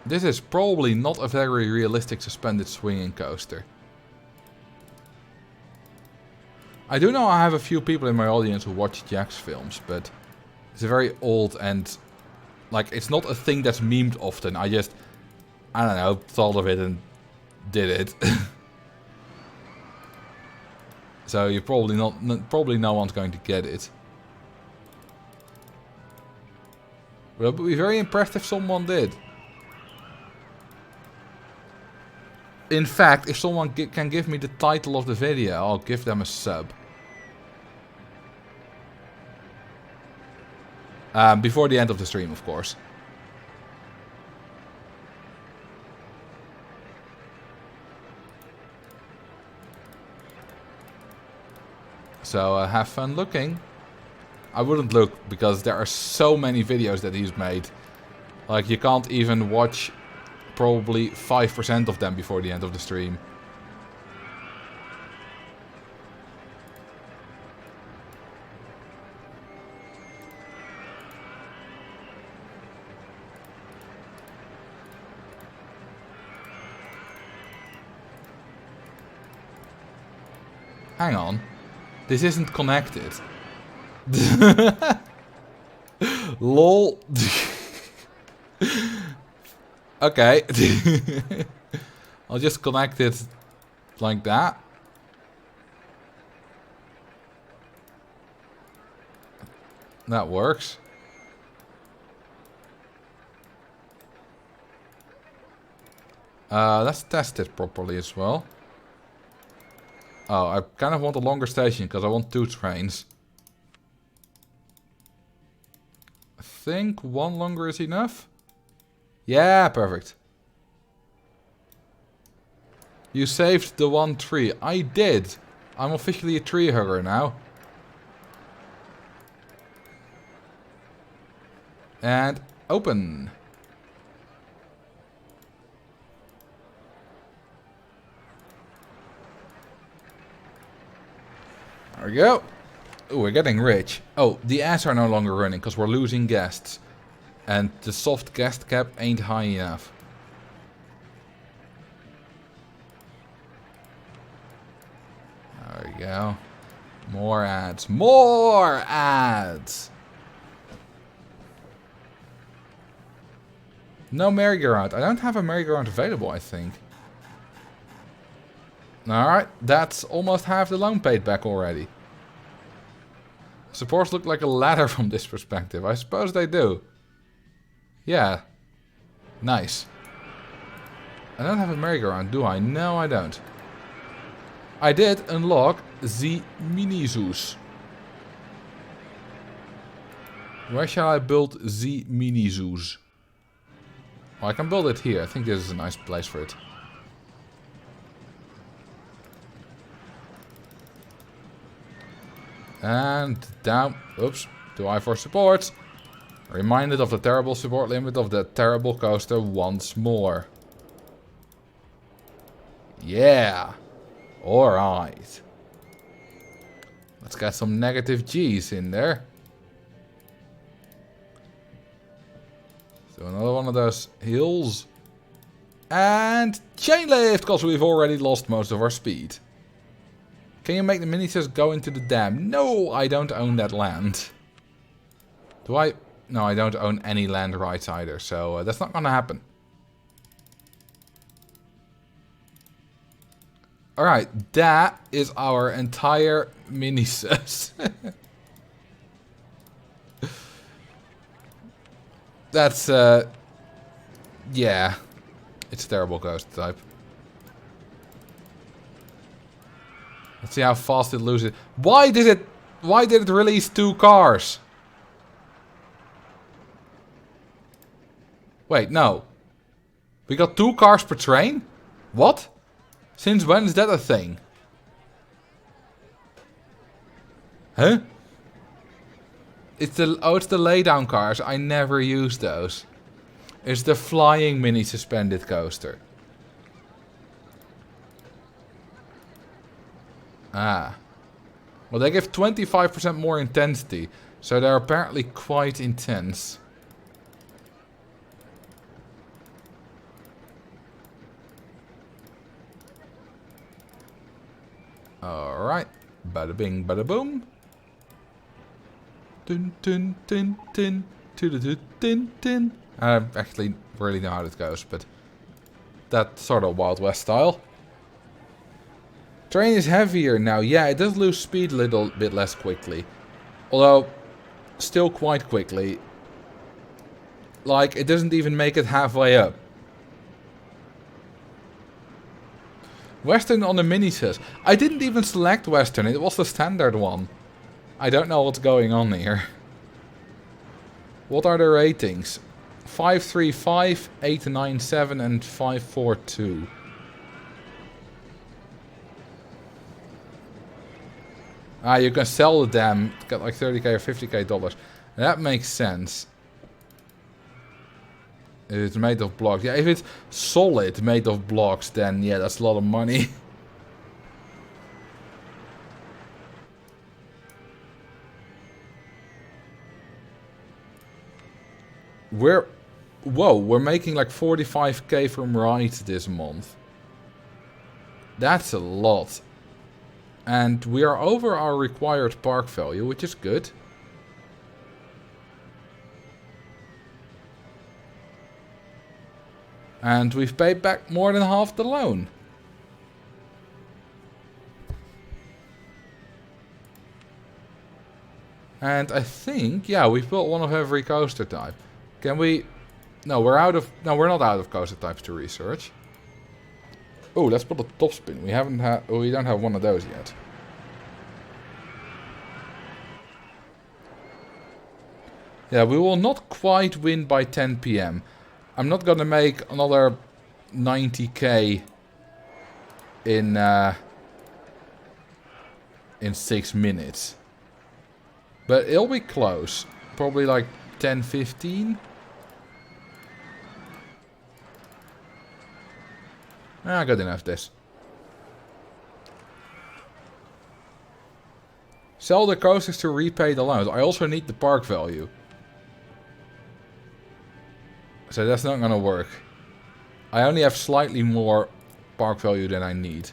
This is probably not a very realistic suspended swinging coaster. I do know I have a few people in my audience who watch Jack's films, but it's very old and like it's not a thing that's memed often. I don't know, thought of it and did it. So you probably no one's going to get it. But I'd be very impressed if someone did. In fact, if someone can give me the title of the video, I'll give them a sub. Before the end of the stream, of course. So have fun looking. I wouldn't look because there are so many videos that he's made. Like you can't even watch probably 5% of them before the end of the stream. Hang on. This isn't connected. LOL. Okay. I'll just connect it like that. That works. Let's test it properly as well. Oh, I kind of want a longer station because I want 2 trains. I think 1 longer is enough. Yeah, perfect. You saved the 1 tree. I did. I'm officially a tree hugger now. And open. There we go. Oh, we're getting rich. Oh, the ads are no longer running because we're losing guests. And the soft guest cap ain't high enough. There we go. More ads. More ads! No merry-go-round. I don't have a merry-go-round available, I think. Alright, that's almost half the loan paid back already. Supports look like a ladder from this perspective. I suppose they do. Yeah. Nice. I don't have a merry-go-round, do I? No, I don't. I did unlock the mini-zoos. Where shall I build the mini-zoos? Well, I can build it here. I think this is a nice place for it. And down. Oops. Do I for support? Reminded of the terrible support limit of the terrible coaster once more. Yeah. Alright. Let's get some negative G's in there. So another one of those hills. And chain lift, because we've already lost most of our speed. Can you make the miniatures go into the dam? No, I don't own that land. Do I? No, I don't own any land rights either, so that's not gonna happen. Alright, that is our entire mini-sus. That's, yeah. It's a terrible coaster type. Let's see how fast it loses. Why did it release 2 cars? Wait, no. We got 2 cars per train? What? Since when is that a thing? Huh? It's the laydown cars. I never use those. It's the flying mini suspended coaster. Ah. Well, they give 25% more intensity, so they're apparently quite intense. Alright. Bada bing, bada boom. Dun dun dun dun. Dun dun dun. I actually really know how it goes, but that's sort of Wild West style. Terrain is heavier now. Yeah, it does lose speed a little bit less quickly. Although, still quite quickly. Like, it doesn't even make it halfway up. Western on the mini says. I didn't even select Western, it was the standard one. I don't know what's going on here. What are the ratings? 535, 897 and 542. Ah, you can sell the dam, get like 30k or 50k dollars. That makes sense. If it's made of blocks. Yeah, if it's solid made of blocks, then yeah, that's a lot of money. We're making like 45k from rides this month. That's a lot. And we are over our required park value, which is good. And we've paid back more than half the loan. And I think, yeah, we've built one of every coaster type. Can we... No, we're not out of coaster types to research. Oh, let's put a top spin. We don't have one of those yet. Yeah, we will not quite win by 10 PM. I'm not gonna make another 90k in 6 minutes. But it'll be close. Probably like 10, 15. Ah, good enough this. Sell the coasters to repay the loans. I also need the park value. So that's not gonna work. I only have slightly more park value than I need.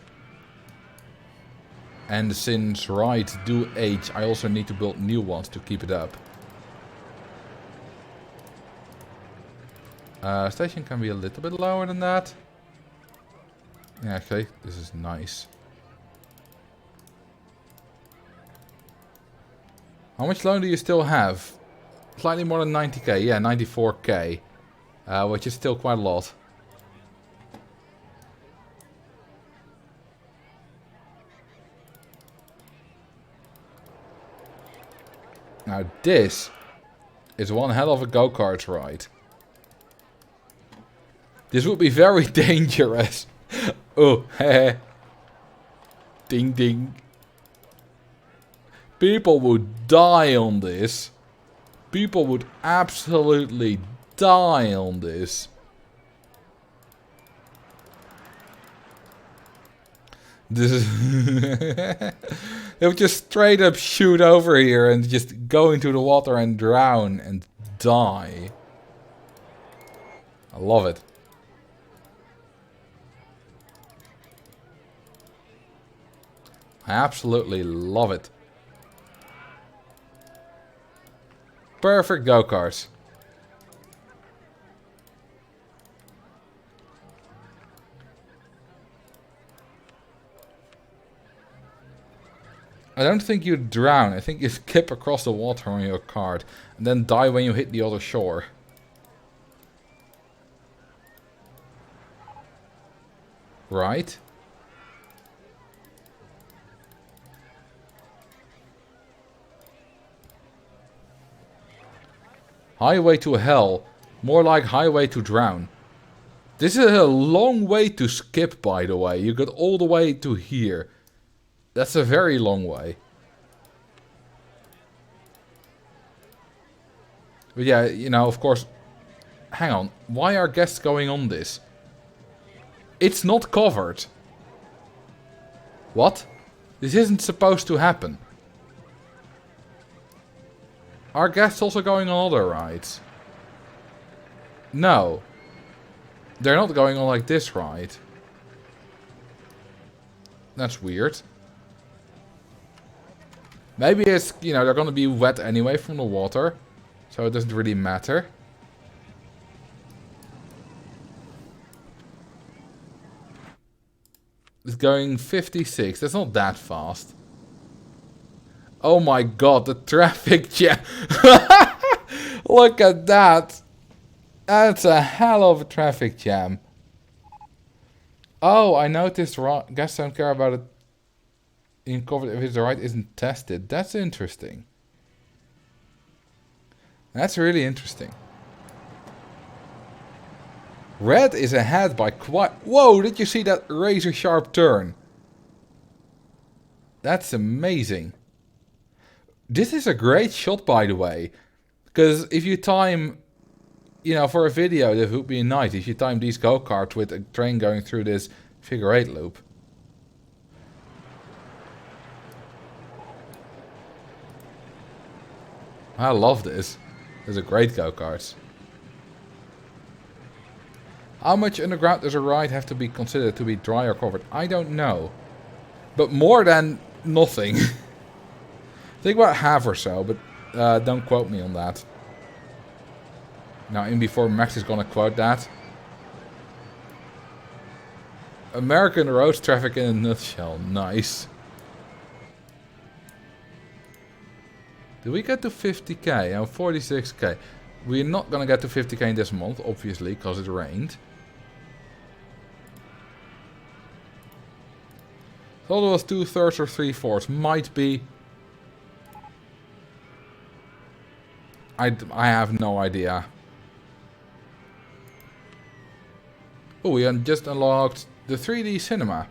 And since rides do age, I also need to build new ones to keep it up. Station can be a little bit lower than that. Yeah, okay, this is nice. How much loan do you still have? Slightly more than 90k, yeah, 94k. Which is still quite a lot. Now this is one hell of a go-kart ride. This would be very dangerous. Oh, heh. Ding ding. People would die on this. People would absolutely die on this. This is... They would just straight up shoot over here and just go into the water and drown and die. I love it. I absolutely love it. Perfect go-karts. I don't think you drown. I think you skip across the water on your cart and then die when you hit the other shore. Right? Highway to hell. More like highway to drown. This is a long way to skip, by the way. You got all the way to here. That's a very long way. But yeah, you know, of course... Hang on. Why are guests going on this? It's not covered. What? This isn't supposed to happen. Are guests also going on other rides? No. They're not going on like this ride. That's weird. Maybe it's, you know, they're gonna be wet anyway from the water. So it doesn't really matter. It's going 56. That's not that fast. Oh my god, the traffic jam. Look at that. That's a hell of a traffic jam. Oh, I noticed guests don't care about it in covered if the ride isn't tested. That's interesting. That's really interesting. Red is ahead by quite... Whoa, did you see that razor sharp turn? That's amazing. This is a great shot, by the way. Because if you time... You know, for a video, that would be nice if you time these go-karts with a train going through this figure 8 loop. I love this. These are great go-karts. How much underground does a ride have to be considered to be dry or covered? I don't know. But more than nothing. Think about half or so, but don't quote me on that. Now, in before Max is gonna quote that. American road traffic in a nutshell. Nice. Did we get to 50k? Oh, 46k. We're not gonna get to 50k this month, obviously, because it rained. Thought it was 2/3 or 3/4. Might be. I have no idea. Oh, we just unlocked the 3D cinema.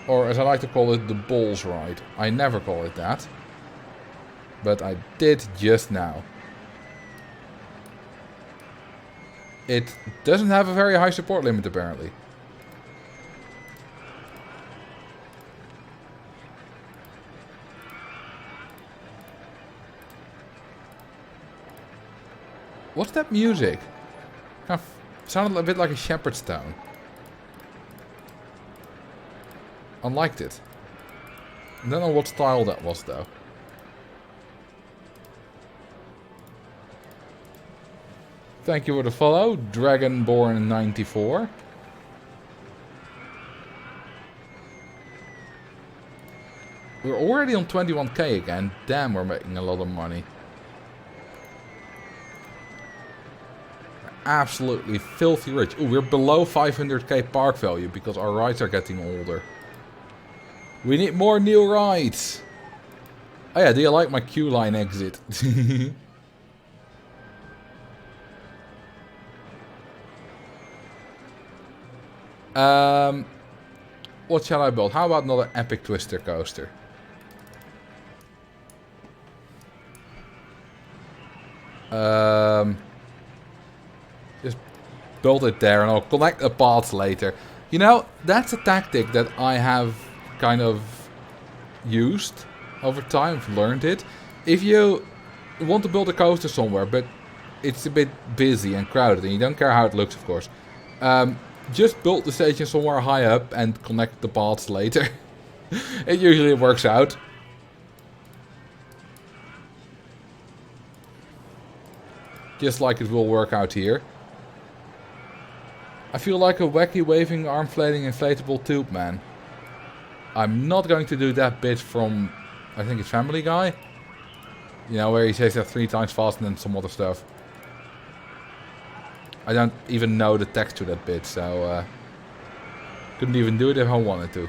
Or as I like to call it, the balls ride. I never call it that. But I did just now. It doesn't have a very high support limit apparently. What's that music? Kind of sounded a bit like a shepherd's tone. I liked it. I don't know what style that was though. Thank you for the follow, Dragonborn94. We're already on 21k again. Damn, we're making a lot of money. Absolutely filthy rich. Ooh, we're below 500k park value because our rides are getting older. We need more new rides. Oh yeah, do you like my queue line exit? What shall I build? How about another epic twister coaster? Just build it there and I'll connect the paths later. You know, that's a tactic that I have kind of used over time. I've learned it. If you want to build a coaster somewhere, but it's a bit busy and crowded and you don't care how it looks, of course. Just build the station somewhere high up and connect the paths later. It usually works out. Just like it will work out here. I feel like a wacky waving arm flailing inflatable tube man. I'm not going to do that bit from, I think it's Family Guy. You know, where he says that 3 times faster than some other stuff. I don't even know the text to that bit, so couldn't even do it if I wanted to.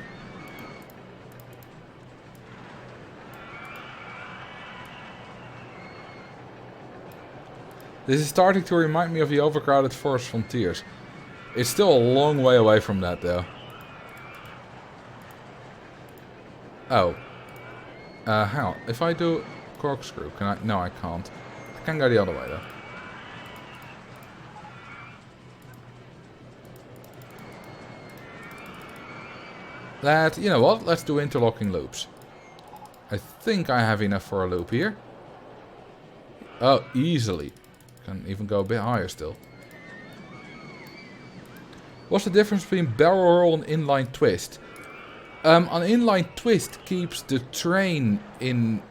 This is starting to remind me of the overcrowded Forest Frontiers. It's still a long way away from that, though. Oh. Hang on. If I do corkscrew. Can I? No, I can't. I can go the other way though. You know what? Let's do interlocking loops. I think I have enough for a loop here. Oh, easily. Can even go a bit higher still. What's the difference between barrel roll and inline twist? An inline twist keeps the train in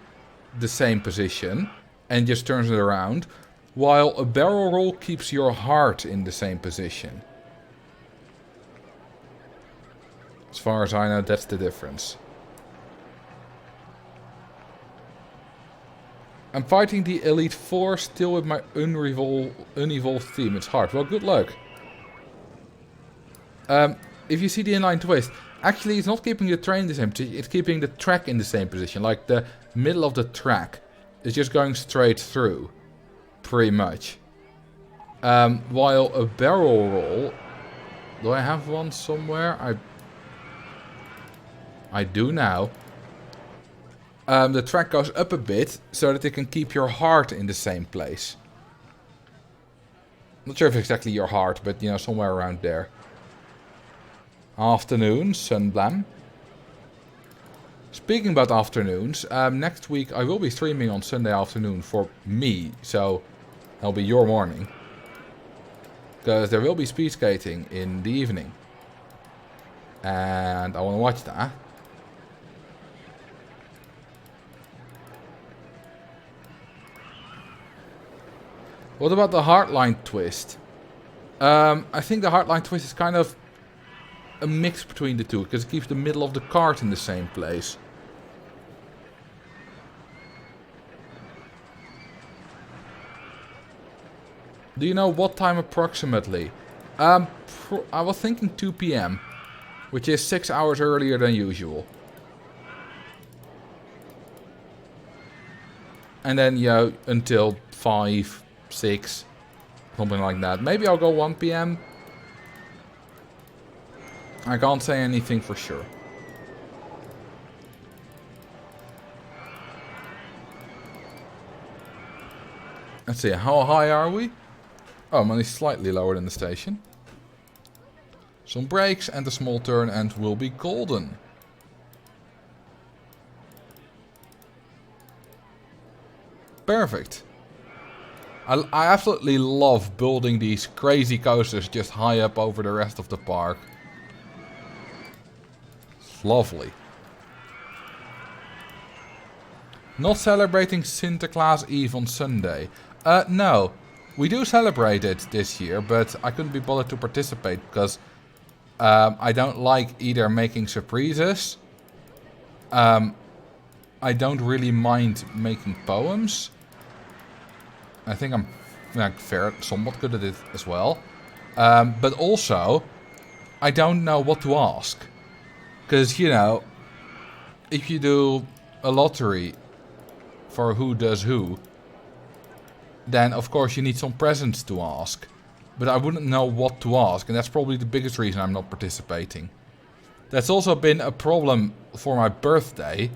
the same position and just turns it around, while a barrel roll keeps your heart in the same position. As far as I know, that's the difference. I'm fighting the Elite Four still with my unevolved team. It's hard. Well, good luck. If you see the inline twist, actually it's not keeping the train in the same position, it's keeping the track in the same position. Like the middle of the track is just going straight through, pretty much. While a barrel roll, do I have one somewhere? I do now. The track goes up a bit so that it can keep your heart in the same place. Not sure if it's exactly your heart, but you know, somewhere around there. Afternoon, Sunblam. Speaking about afternoons, next week I will be streaming on Sunday afternoon for me, so that'll be your morning. Because there will be speed skating in the evening. And I want to watch that. What about the hardline twist? I think the hardline twist is kind of a mix between the two, because it keeps the middle of the cart in the same place. Do you know what time approximately? I was thinking 2 PM, which is 6 hours earlier than usual. And then, you know, until 5, 6, something like that. Maybe I'll go 1 PM. I can't say anything for sure. Let's see, how high are we? Oh, I'm only slightly lower than the station. Some brakes and a small turn and we'll be golden. Perfect. I absolutely love building these crazy coasters just high up over the rest of the park. It's lovely. Not celebrating Sinterklaas Eve on Sunday. No. We do celebrate it this year, but I couldn't be bothered to participate because I don't like either making surprises. I don't really mind making poems. I think I'm somewhat good at it as well. But also, I don't know what to ask. Because, you know, if you do a lottery for who does who, then of course you need some presents to ask. But I wouldn't know what to ask, and that's probably the biggest reason I'm not participating. That's also been a problem for my birthday.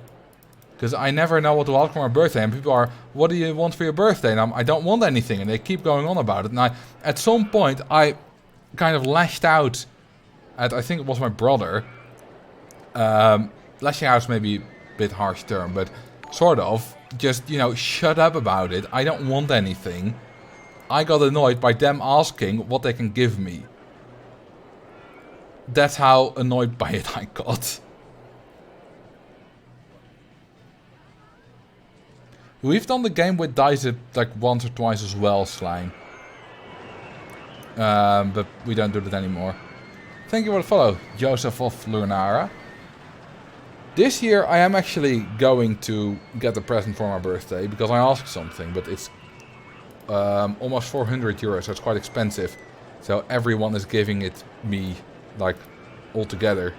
Because I never know what to ask for my birthday. And people are, what do you want for your birthday? And I don't want anything. And they keep going on about it. And at some point, I kind of lashed out at, I think it was my brother. Lashing out is maybe a bit harsh term. But sort of. Just, you know, shut up about it. I don't want anything. I got annoyed by them asking what they can give me. That's how annoyed by it I got. We've done the game with dice like once or twice as well, Slime. But we don't do that anymore. Thank you for the follow, Joseph of Lunara. This year I am actually going to get a present for my birthday because I asked something, but it's almost 400 euros, so it's quite expensive. So everyone is giving it me, like, all together.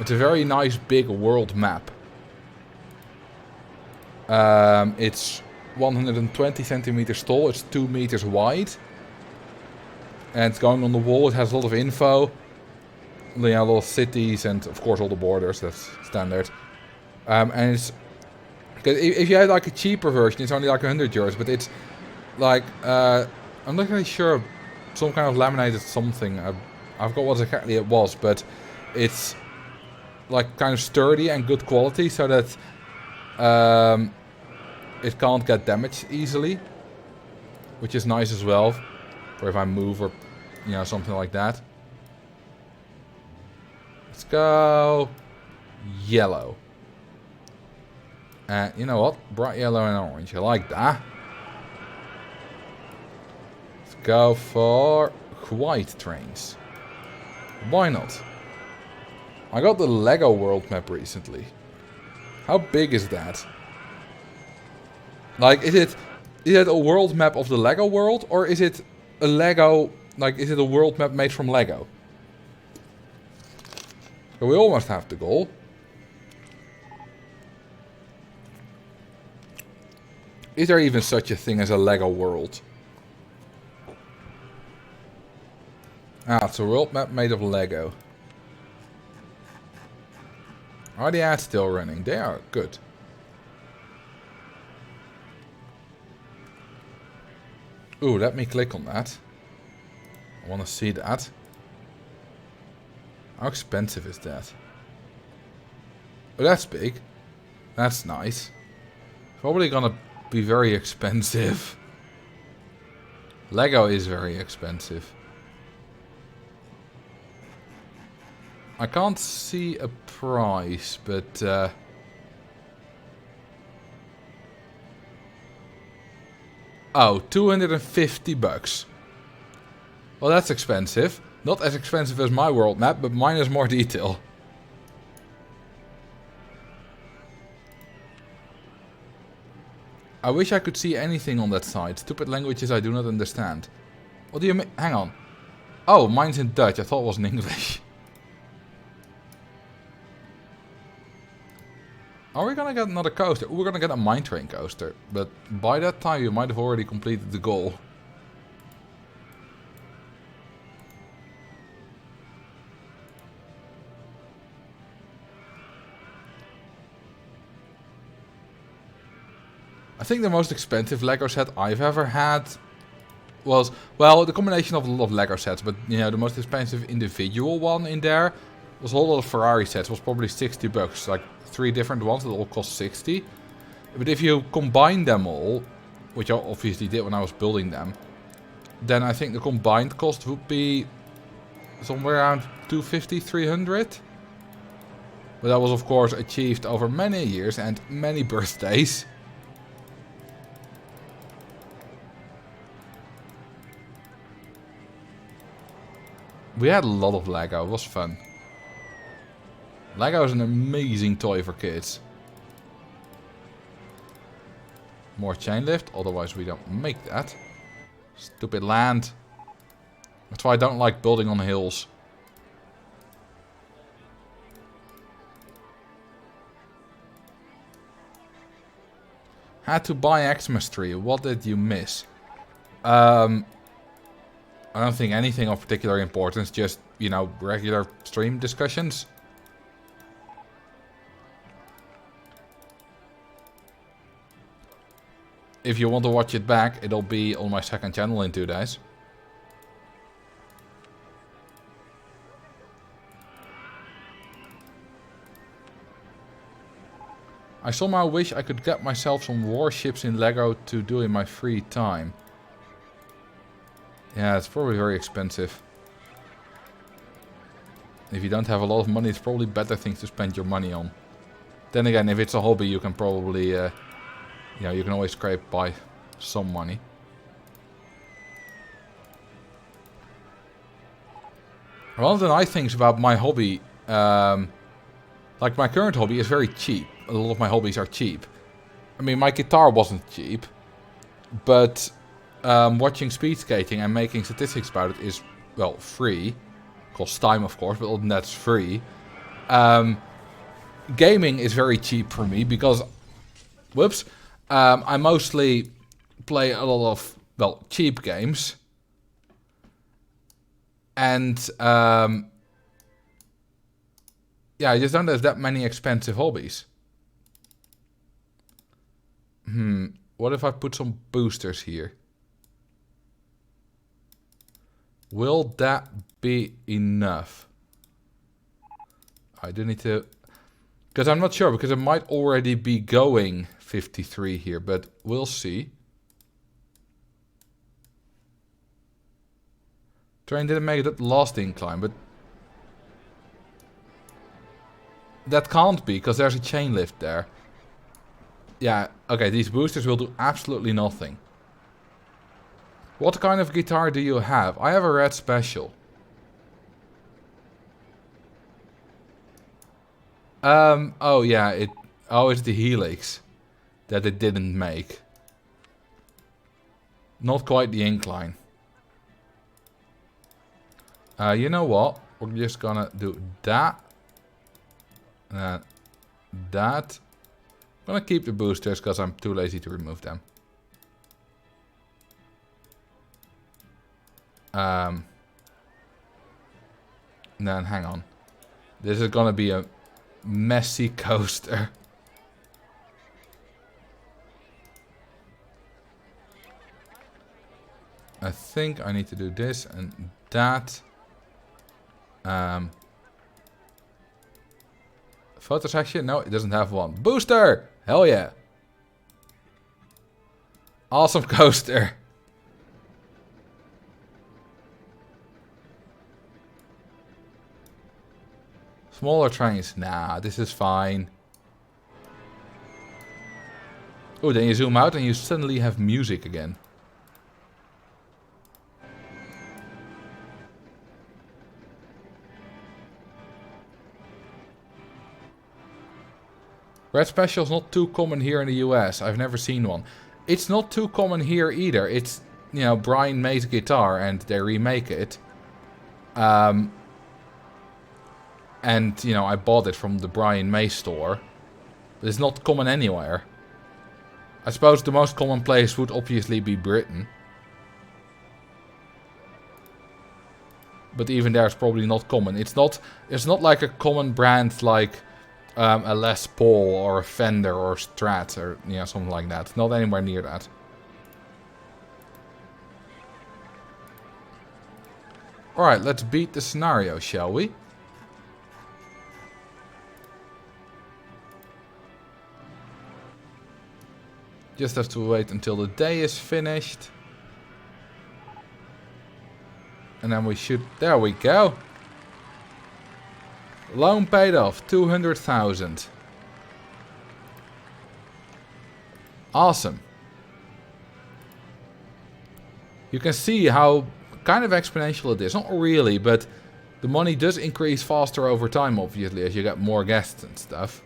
It's a very nice big world map. It's 120 centimeters tall, it's 2 meters wide. And it's going on the wall, it has a lot of info. You know, a lot of cities and of course all the borders, that's standard. And it's Because if you had like a cheaper version, it's only like €100, but it's like I'm not really sure, some kind of laminated something. I forgot what exactly it was, but it's like kind of sturdy and good quality, so that it can't get damaged easily, which is nice as well, for if I move or something like that. Let's go yellow. And you know what? Bright yellow and orange. I like that. Let's go for white trains. Why not? I got the Lego world map recently. How big is that? Like, is it a world map of the Lego world, or is it a Lego, like, is it a world map made from Lego? So we almost have the goal. Is there even such a thing as a Lego world? Ah, it's a world map made of Lego. Are the ads still running? They are. Good. Ooh, let me click on that. I want to see that. How expensive is that? Oh, that's big. That's nice. Probably gonna be very expensive. Lego is very expensive. I can't see a price, but oh, $250. Well, that's expensive. Not as expensive as my world map, but mine has more detail. I wish I could see anything on that side. Stupid languages I do not understand. What do you mean? Hang on. Oh, mine's in Dutch. I thought it was in English. Are we gonna get another coaster? We're gonna get a mine train coaster. But by that time you might have already completed the goal. I think the most expensive Lego set I've ever had was, well, the combination of a lot of Lego sets, but the most expensive individual one in there was a whole lot of Ferrari sets. It was probably $60, like 3 different ones that all cost 60. But if you combine them all, which I obviously did when I was building them, then I think the combined cost would be somewhere around 250, 300. But that was of course achieved over many years and many birthdays. We had a lot of Lego, it was fun. Lego is an amazing toy for kids. More chain lift, otherwise we don't make that. Stupid land. That's why I don't like building on hills. Had to buy Xmas tree, what did you miss? I don't think anything of particular importance, just, regular stream discussions. If you want to watch it back, it'll be on my second channel in 2 days. I somehow wish I could get myself some warships in Lego to do in my free time. Yeah, it's probably very expensive. If you don't have a lot of money, it's probably better things to spend your money on. Then again, if it's a hobby, you can probably, you can always scrape by some money. One of the nice things about my hobby, like my current hobby, is very cheap. A lot of my hobbies are cheap. I mean, my guitar wasn't cheap, but watching speed skating and making statistics about it is, well, free. Costs time, of course, but that's free. Gaming is very cheap for me because, I mostly play a lot of, well, cheap games. And, yeah, I just don't have that many expensive hobbies. What if I put some boosters here? Will that be enough? I do need to... Because I'm not sure, because it might already be going 53 here, but we'll see. Train didn't make it up the last incline, but... That can't be, because there's a chain lift there. Yeah, okay, these boosters will do absolutely nothing. What kind of guitar do you have? I have a red special. Oh yeah, it's the helix that it didn't make. Not quite the incline. You know what? We're just gonna do that. And that. I'm gonna keep the boosters because I'm too lazy to remove them. And then hang on. This is gonna be a messy coaster. I think I need to do this and that. Photo section? No, it doesn't have one. Booster! Hell yeah. Awesome coaster. Smaller trains. Nah, this is fine. Oh, then you zoom out and you suddenly have music again. Red Special is not too common here in the US. I've never seen one. It's not too common here either. It's, you know, Brian May's guitar and they remake it. And, you know, I bought it from the Brian May store. But it's not common anywhere. I suppose the most common place would obviously be Britain. But even there it's probably not common. It's not like a common brand like a Les Paul or a Fender or Strat or, you know, something like that. It's not anywhere near that. Alright, let's beat the scenario, shall we? Just have to wait until the day is finished. And then we should... There we go. Loan paid off. 200,000. Awesome. You can see how kind of exponential it is. Not really, but the money does increase faster over time, obviously, as you get more guests and stuff.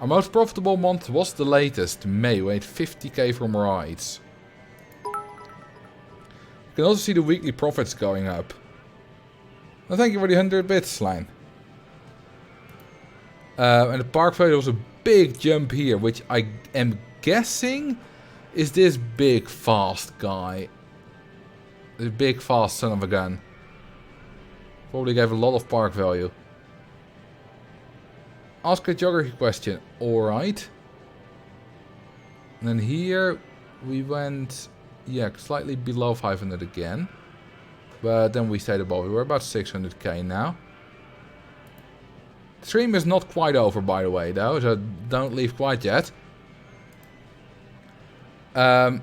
Our most profitable month was the latest, May. We made 50k from rides. You can also see the weekly profits going up. Well, thank you for the 100 bits, Slime. And the park value was a big jump here, which I am guessing is this big fast guy. This big fast son of a gun. Probably gave a lot of park value. Ask a geography question. Alright. And then here we went, yeah, slightly below 500 again. But then we stayed above. We're about 600k now. The stream is not quite over, by the way, though, so don't leave quite yet. Can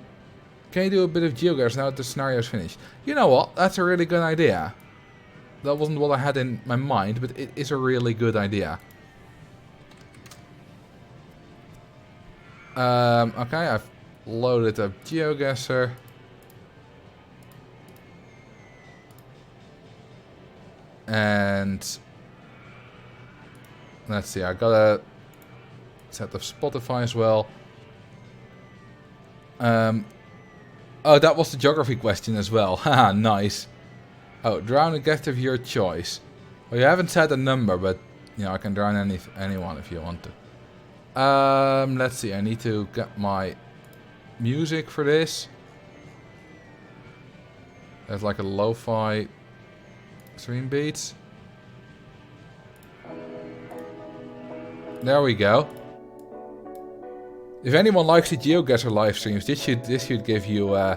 you do a bit of Geoguessr now that the scenario is finished? You know what? That's a really good idea. That wasn't what I had in my mind, but it is a really good idea. Okay, I've loaded up Geoguessr. And let's see, I got a set of Spotify as well. Oh, that was the geography question as well. Haha, nice. Oh, drown a guest of your choice. Well, you haven't said a number, but you know, I can drown anyone if you want to. Let's see, I need to get my music for this. There's like a lo-fi stream beats. There we go. If anyone likes the Geoguessr live streams, this should give you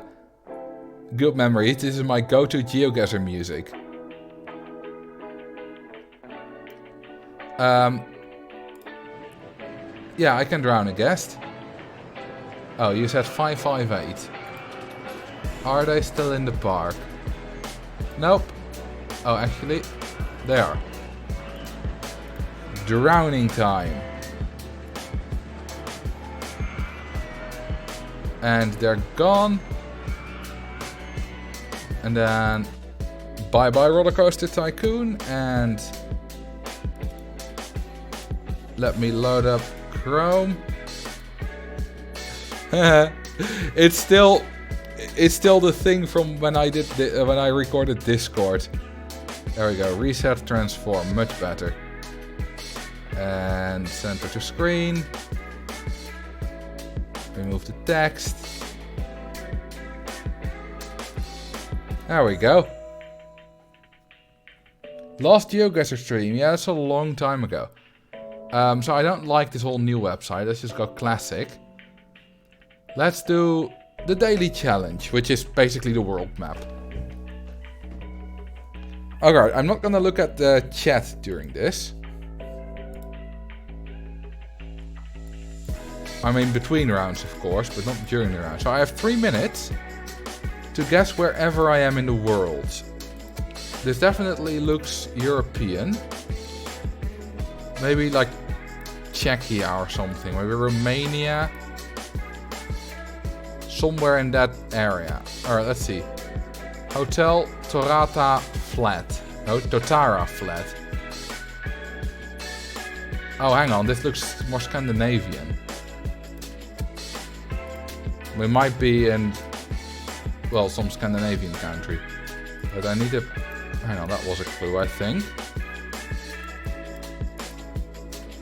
good memories. This is my go-to Geoguessr music. Yeah, I can drown a guest. Oh, you said 558. Are they still in the park? Nope. Oh, actually, they are. Drowning time. And they're gone. And then bye-bye Roller Coaster Tycoon. And let me load up Chrome. It's still the thing from when I did when I recorded Discord. There we go. Reset, transform, much better. And center to screen. Remove the text. There we go. Last Geoguessr stream, yeah, that's a long time ago. So I don't like this whole new website. Let's just go classic. Let's do the daily challenge, which is basically the world map. Alright, I'm not gonna look at the chat during this. I mean between rounds, of course, but not during the round. So I have 3 minutes to guess wherever I am in the world. This definitely looks European. Maybe like Czechia or something. Maybe Romania. Somewhere in that area. Alright, let's see. Hotel Torata Flat. No, Totara Flat. Oh, hang on. This looks more Scandinavian. We might be in, well, some Scandinavian country. But I need to... Hang on, that was a clue, I think.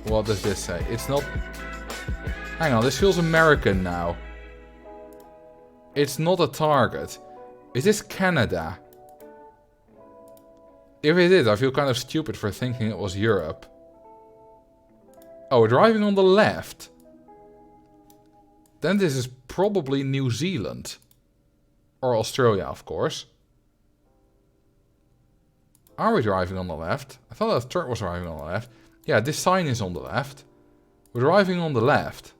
What does this say? It's not... Hang on, this feels American now. It's not a target. Is this Canada? If it is, I feel kind of stupid for thinking it was Europe. Oh, we're driving on the left. Then this is probably New Zealand. Or Australia, of course. Are we driving on the left? I thought that truck was driving on the left. Yeah, this sign is on the left. We're driving on the left.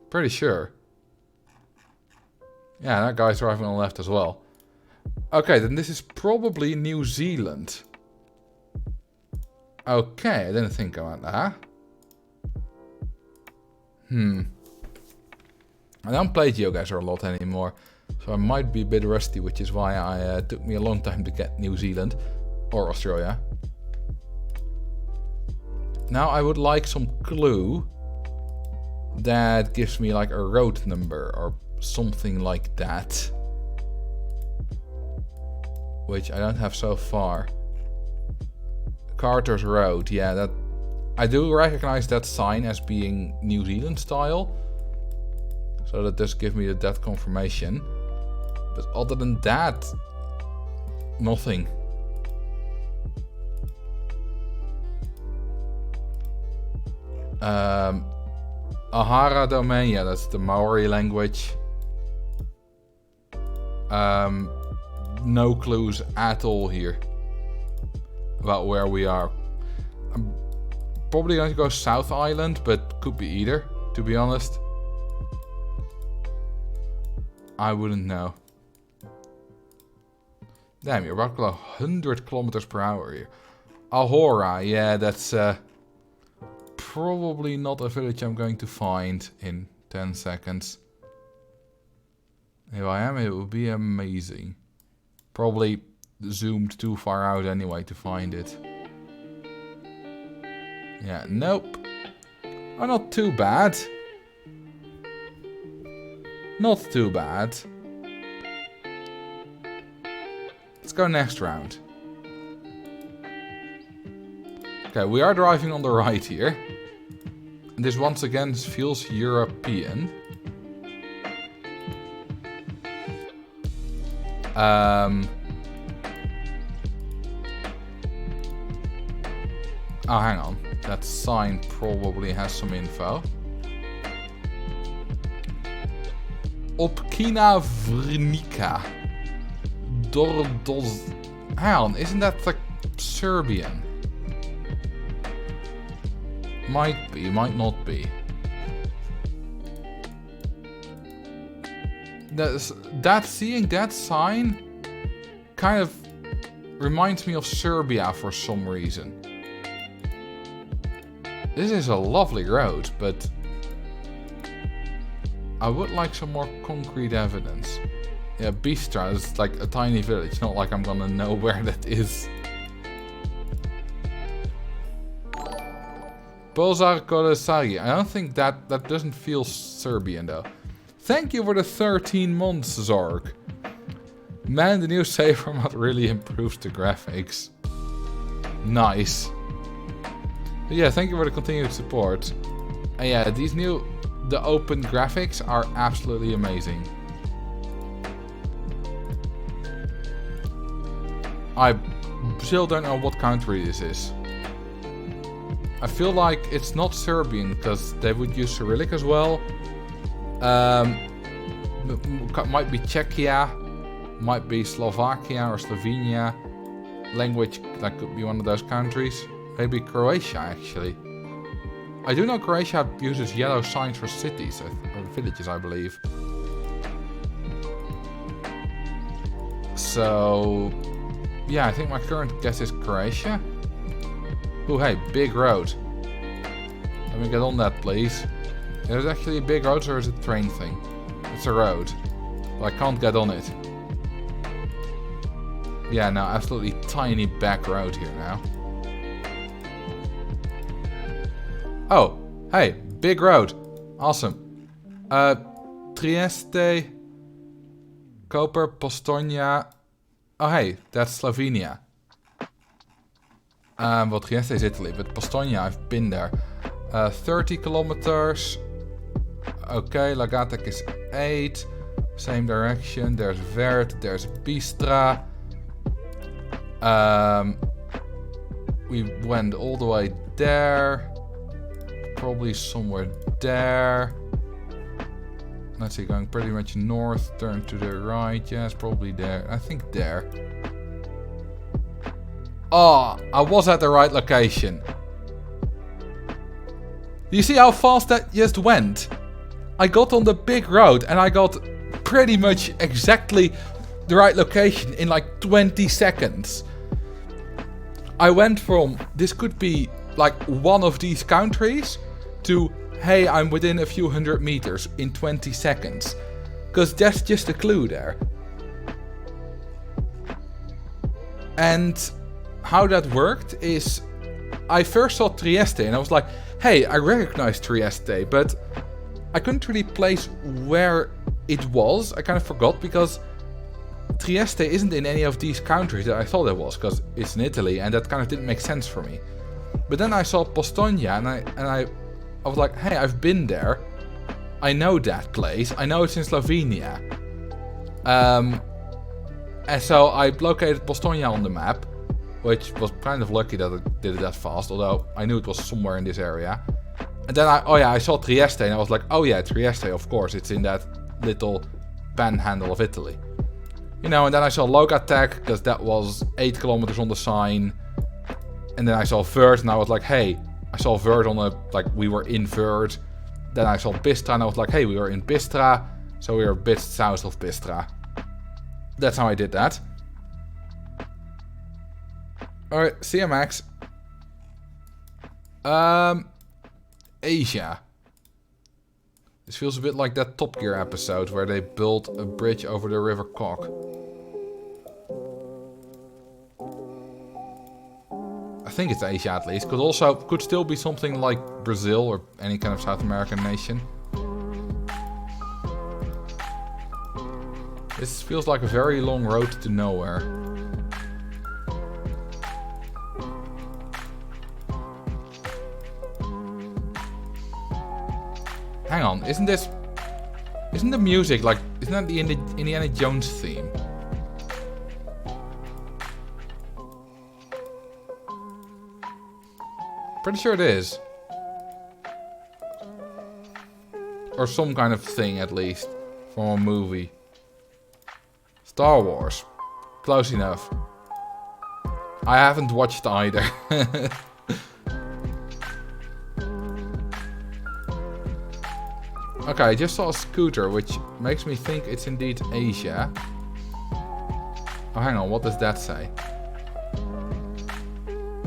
Pretty sure. Yeah, that guy's driving on the left as well. Okay, then this is probably New Zealand. Okay, I didn't think about that. I don't play Geoguessr a lot anymore, so I might be a bit rusty, which is why it took me a long time to get New Zealand or Australia. Now I would like some clue that gives me like a road number or something like that, which I don't have so far. Carter's Road, yeah, that I do recognize that sign as being New Zealand style. So that does give me that confirmation. But other than that, nothing. Ahara domain, yeah, that's the Maori language. No clues at all here about where we are. I'm probably going to go South Island, but could be either, to be honest. I wouldn't know. Damn, you're about to go 100 kilometers per hour here. Ahora, yeah, that's probably not a village I'm going to find in 10 seconds. If I am, it would be amazing. Probably zoomed too far out anyway to find it. Yeah, nope. Oh, not too bad. Not too bad. Let's go next round. Okay, we are driving on the right here. And this once again feels European. Oh, hang on. That sign probably has some info. Opkina Vrnica. Dordos. Hang on, isn't that like Serbian? Might be, might not be. Seeing that sign kind of reminds me of Serbia for some reason. This is a lovely road, but I would like some more concrete evidence. Yeah, Bistra is like a tiny village, not like I'm gonna know where that is. Polzar Kolesari. I don't think that doesn't feel Serbian though. Thank you for the 13 months, Zorg. Man, the new save format really improves the graphics. Nice. But yeah, thank you for the continued support. And yeah, the open graphics are absolutely amazing. I still don't know what country this is. I feel like it's not Serbian because they would use Cyrillic as well. Might be Czechia, might be Slovakia or Slovenia. Language, that could be one of those countries. Maybe Croatia actually. I do know Croatia uses yellow signs for cities, or villages I believe. So, yeah, I think my current guess is Croatia. Oh hey, big road. Let me get on that please. Is it actually a big road or is it a train thing? It's a road. But I can't get on it. Yeah, no, absolutely tiny back road here now. Oh, hey, big road. Awesome. Trieste, Koper, Postojna. Oh hey, that's Slovenia. Well, Trieste is Italy, but Postojna, I've been there. 30 kilometers. Okay, Lagatek is 8. Same direction. There's Vert, there's Bistra. We went all the way there. Probably somewhere there. Let's see, going pretty much north, turn to the right. Yeah, it's probably there. I think there. Oh, I was at the right location. Do you see how fast that just went? I got on the big road and I got pretty much exactly the right location in like 20 seconds. I went from, this could be like one of these countries, to, hey, I'm within a few hundred meters in 20 seconds. Because that's just a clue there. And how that worked is, I first saw Trieste and I was like, hey, I recognize Trieste, but I couldn't really place where it was. I kind of forgot because Trieste isn't in any of these countries that I thought it was, because it's in Italy and that kind of didn't make sense for me. But then I saw Postojna and I was like, hey, I've been there. I know that place. I know it's in Slovenia. And so I located Postojna on the map, which was kind of lucky that I did it that fast, although I knew it was somewhere in this area. And then I saw Trieste and I was like, oh yeah, Trieste, of course, it's in that little panhandle of Italy. You know, and then I saw Logatec, because that was 8 kilometers on the sign. And then I saw Vert and I was like, hey, I saw Vert on a, like, we were in Vert. Then I saw Bistra and I was like, hey, we were in Bistra. So we were a bit south of Bistra. That's how I did that. Alright, see ya, Max. Asia. This feels a bit like that Top Gear episode where they built a bridge over the River Cock. I think it's Asia at least. Could still be something like Brazil or any kind of South American nation. This feels like a very long road to nowhere. Hang on, isn't the music like, isn't that the Indiana Jones theme? Pretty sure it is. Or some kind of thing at least. from a movie. Star Wars. Close enough. I haven't watched either. Okay, I just saw a scooter, which makes me think it's indeed Asia. Oh, hang on, what does that say?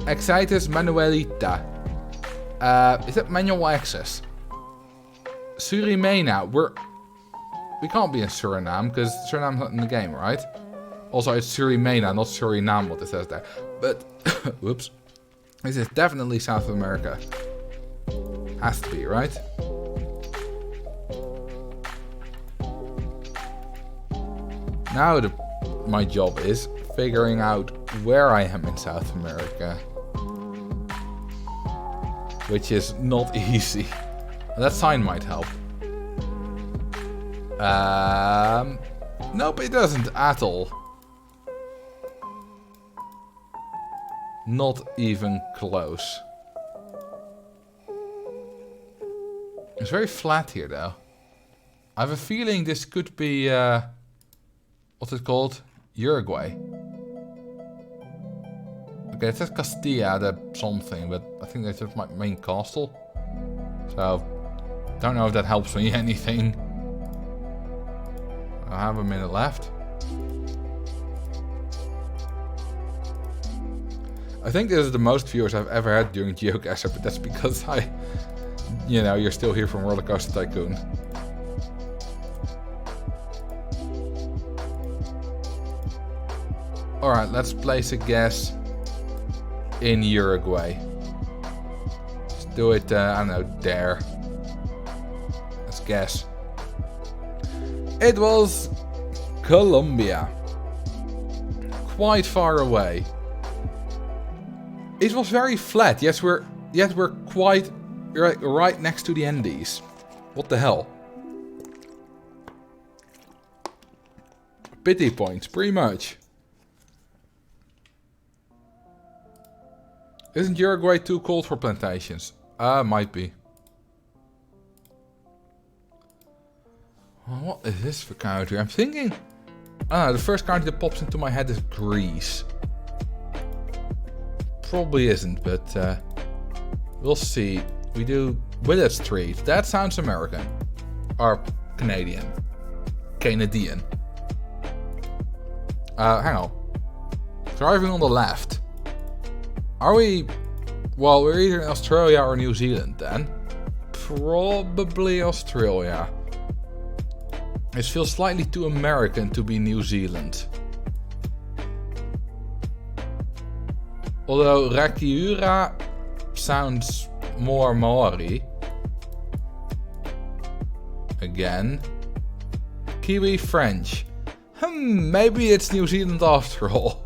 Exitus Manuelita. Is that manual access? Surimena. We can't be in Suriname, because Suriname's not in the game, right? Also, it's Surimena, not Suriname, what it says there. But, whoops. This is definitely South America. Has to be, right? Now my job is figuring out where I am in South America. Which is not easy. That sign might help. Nope, it doesn't at all. Not even close. It's very flat here though. I have a feeling this could be what's it called? Uruguay. Okay, it says Castilla, the something, but I think that's just my main castle. So, don't know if that helps me anything. I have a minute left. I think this is the most viewers I've ever had during Geoguessr, but that's because you're still here from Roller Coaster Tycoon. Alright, let's place a guess in Uruguay. Let's do it, I don't know, there. Let's guess. It was Colombia. Quite far away. It was very flat, yet we're quite right next to the Andes. What the hell? Pity points, pretty much. Isn't Uruguay too cold for plantations? Might be. Well, what is this for country? I'm thinking... the first country that pops into my head is Greece. Probably isn't, but we'll see. We do Willet Street. That sounds American. Or Canadian. Canadian. Hang on. Driving on the left. Are we... Well, we're either in Australia or New Zealand then. Probably Australia. It feels slightly too American to be New Zealand. Although Rakiura sounds more Maori. Again. Kiwi French. Maybe it's New Zealand after all.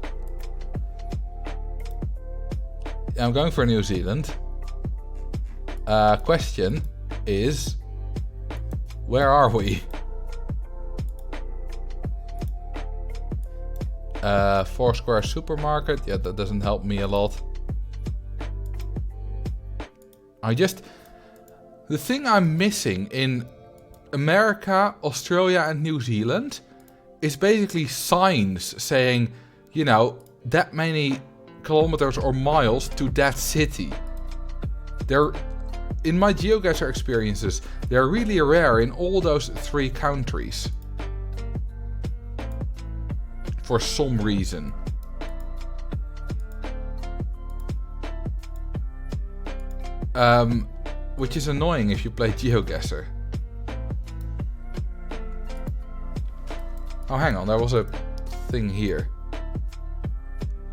I'm going for New Zealand. Question is, where are we? Foursquare supermarket. Yeah, that doesn't help me a lot. The thing I'm missing in America, Australia and New Zealand is basically signs saying, that many kilometers or miles to that city. In my Geoguessr experiences, they're really rare in all those 3 countries. For some reason. Which is annoying if you play Geoguessr. Oh, hang on, there was a thing here.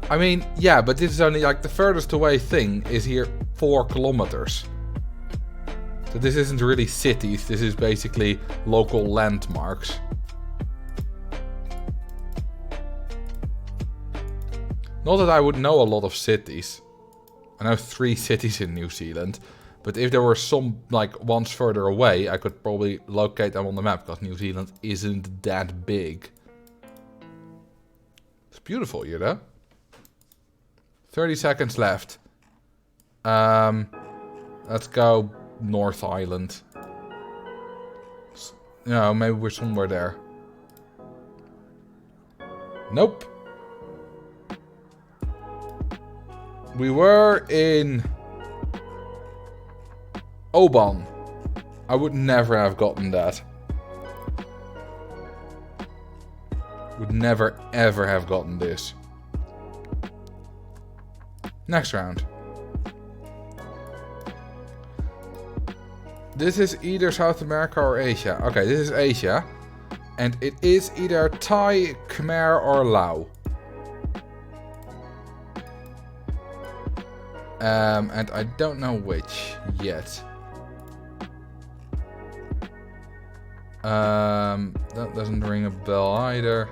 I mean, yeah, but this is only like the furthest away thing is here 4 kilometers. So this isn't really cities, this is basically local landmarks. Not that I would know a lot of cities. I know 3 cities in New Zealand. But if there were some, ones further away, I could probably locate them on the map, because New Zealand isn't that big. It's beautiful, 30 seconds left. Let's go North Island. No, maybe we're somewhere there. Nope. We were in Oban. I would never have gotten that. Would never ever have gotten this. Next round. This is either South America or Asia. Okay, this is Asia. And it is either Thai, Khmer or Lao. And I don't know which yet. That doesn't ring a bell either.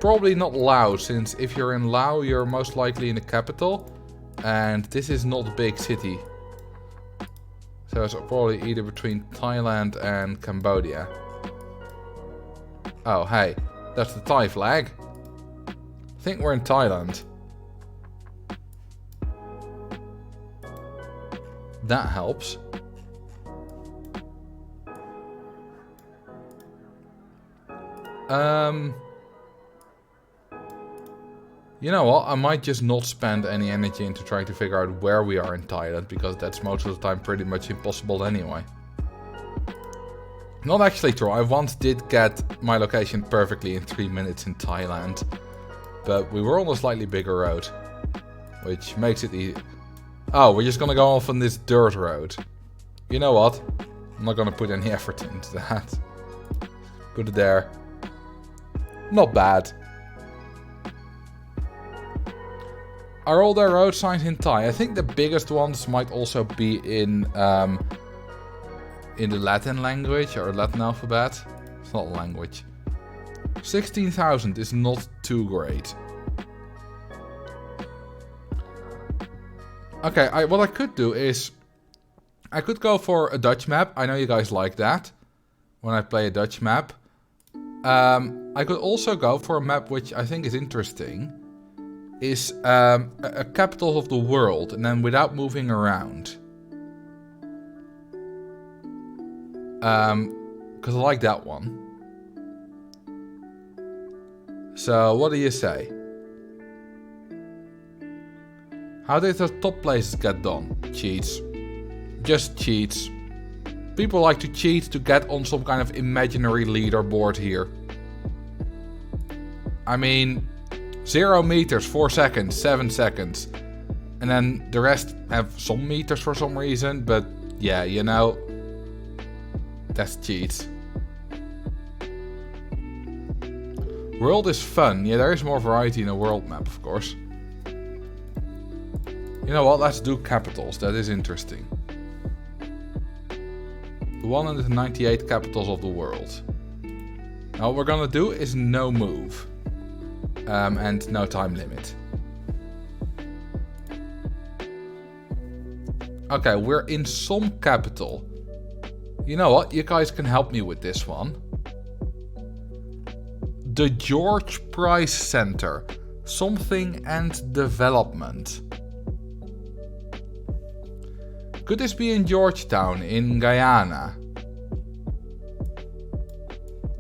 Probably not Lao, since if you're in Lao, you're most likely in the capital. And this is not a big city. So it's probably either between Thailand and Cambodia. Oh, hey. That's the Thai flag. I think we're in Thailand. That helps. You know what? I might just not spend any energy into trying to figure out where we are in Thailand, because that's most of the time pretty much impossible anyway. Not actually true. I once did get my location perfectly in 3 minutes in Thailand. But we were on a slightly bigger road. Which makes it easy. Oh, we're just gonna go off on this dirt road. You know what? I'm not gonna put any effort into that. Put it there. Not bad. Are all their road signs in Thai? I think the biggest ones might also be in the Latin language or Latin alphabet. It's not a language. 16,000 is not too great. Okay, what I could do is I could go for a Dutch map. I know you guys like that when I play a Dutch map. I could also go for a map which I think is interesting. Is a capital of the world, and then without moving around. Because I like that one. So, what do you say? How did the top places get done? Cheats. Just cheats. People like to cheat to get on some kind of imaginary leaderboard here. I mean, 0 meters, 4 seconds, 7 seconds. And then the rest have some meters for some reason, but yeah, you know, that's cheats. World is fun. Yeah, there is more variety in a world map, of course. You know what, let's do capitals. That is interesting. 198 capitals of the world. Now what we're gonna do is no move. And no time limit. Okay, we're in some capital. You know what? You guys can help me with this one. The George Price Center. Something and development. Could this be in Georgetown, in Guyana?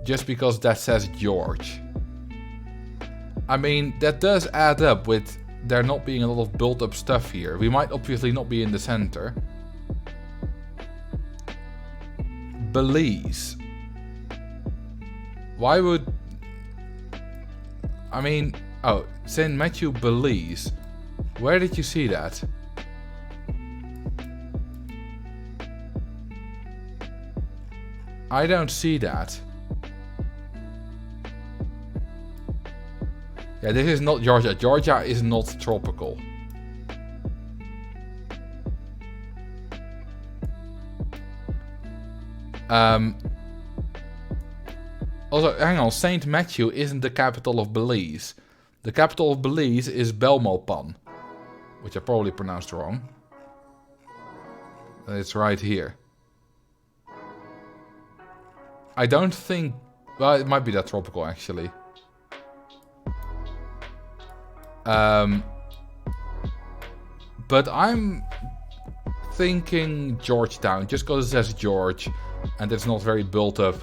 Just because that says George. I mean, that does add up with there not being a lot of built-up stuff here. We might obviously not be in the center. Belize. Why would... I mean... Oh, St. Matthew, Belize. Where did you see that? I don't see that. Yeah, this is not Georgia. Georgia is not tropical. Also, hang on. St. Matthew isn't the capital of Belize. The capital of Belize is Belmopan. Which I probably pronounced wrong. It's right here. I don't think... Well, it might be that tropical, actually. But I'm thinking Georgetown, just because it says George. And it's not very built up.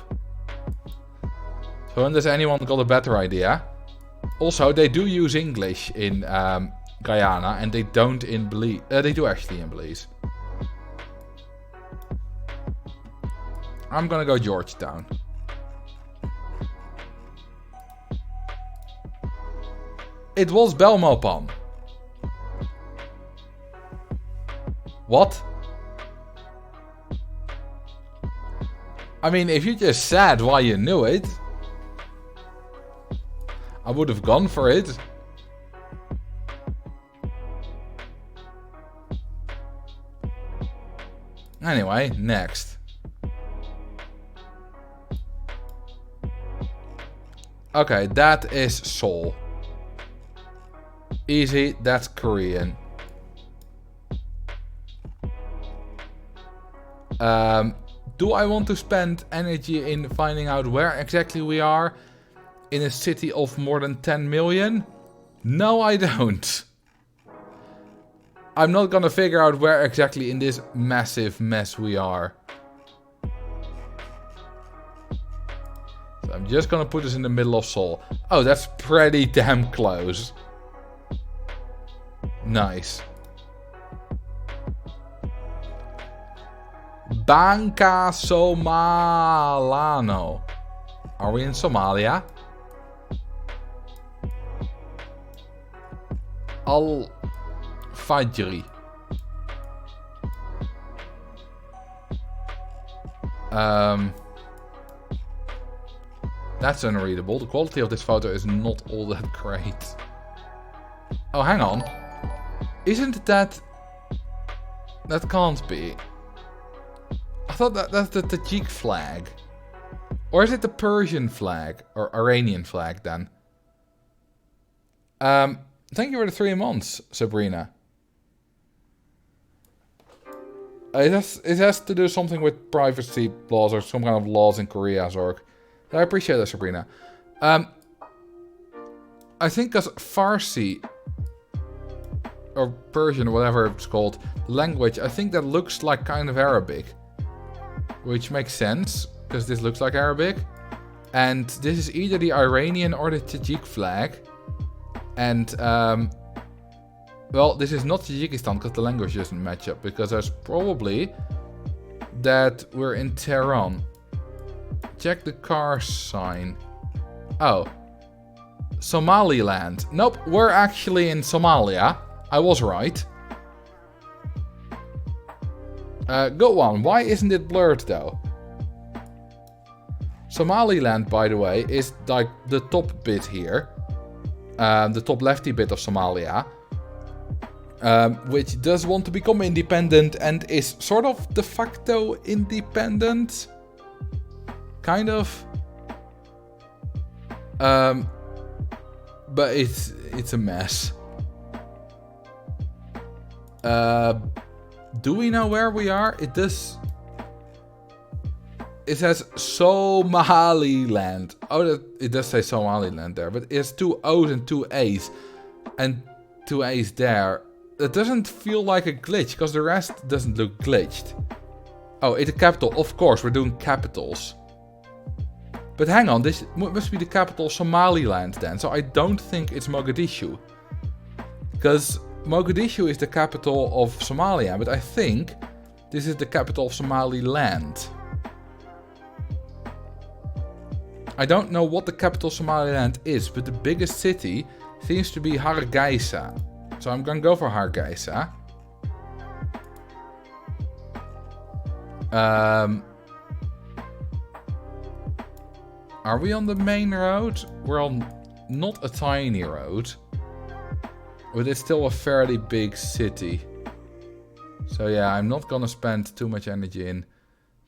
So unless anyone got a better idea. Also, they do use English in Guyana, and they don't in Belize. They do actually in Belize. I'm gonna go Georgetown. It was Belmopan. What? I mean, if you just said why you knew it, I would have gone for it. Anyway, next. Okay, that is Seoul. Easy, that's Korean. Do I want to spend energy in finding out where exactly we are in a city of more than 10 million? No, I don't. I'm not gonna figure out where exactly in this massive mess we are. So I'm just gonna put this in the middle of Seoul. Oh, that's pretty damn close. Nice. Bangka Somalano. Are we in Somalia? Al Fajri. That's unreadable. The quality of this photo is not all that great. Oh, hang on. Isn't that... That can't be. I thought that's the Tajik flag. Or is it the Persian flag? Or Iranian flag then? Thank you for the 3 months, Sabrina. It has to do something with privacy laws or some kind of laws in Korea, Zorg. I appreciate that, Sabrina. I think because Farsi or Persian or whatever it's called language, I think that looks like kind of Arabic, which makes sense because this looks like Arabic, and this is either the Iranian or the Tajik flag, and well, this is not Tajikistan because the language doesn't match up, because there's probably that we're in Tehran. Check the car sign. Oh. Somaliland. Nope, we're actually in Somalia. I was right. Good one. Why isn't it blurred though? Somaliland, by the way, is like the top bit here. The top lefty bit of Somalia. Which does want to become independent and is sort of de facto independent. Kind of. But it's a mess. Do we know where we are? It does. It says Somaliland. Oh, it does say Somaliland there, but it has 2 O's and 2 A's. And 2 A's there. That doesn't feel like a glitch, because the rest doesn't look glitched. Oh, it's a capital. Of course, we're doing capitals. But hang on, this must be the capital of Somaliland then. So I don't think it's Mogadishu. Because Mogadishu is the capital of Somalia, but I think this is the capital of Somaliland. I don't know what the capital of Somaliland is, but the biggest city seems to be Hargeisa. So I'm gonna go for Hargeisa. Are we on the main road? We're on not a tiny road. But it's still a fairly big city. So yeah, I'm not gonna spend too much energy in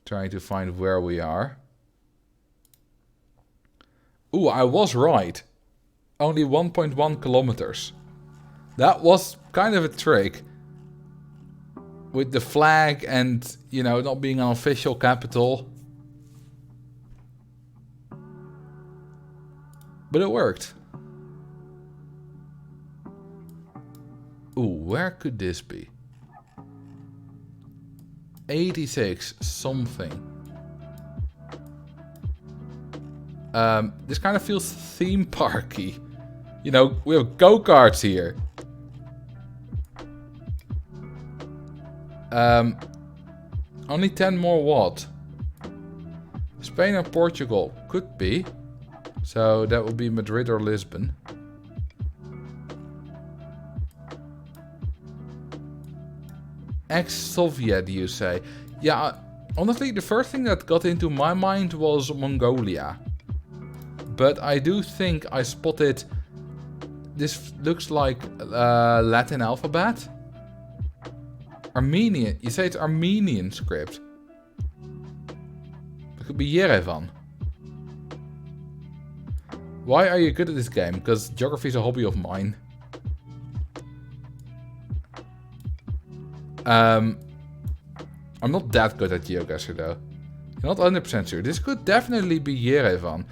trying to find where we are. Ooh, I was right. Only 1.1 kilometers. That was kind of a trick. With the flag and, you know, not being an official capital. But it worked. Ooh, where could this be? 86 something. This kind of feels theme parky. You know, we have go-karts here. Only 10 more what? Spain or Portugal? Could be. So that would be Madrid or Lisbon. Ex-Soviet, you say? Yeah, honestly, the first thing that got into my mind was Mongolia. But I do think I spotted... This looks like Latin alphabet. Armenian. You say it's Armenian script. It could be Yerevan. Why are you good at this game? Because geography is a hobby of mine. I'm not that good at Geoguessr though. You're not 100% sure. This could definitely be Yerevan.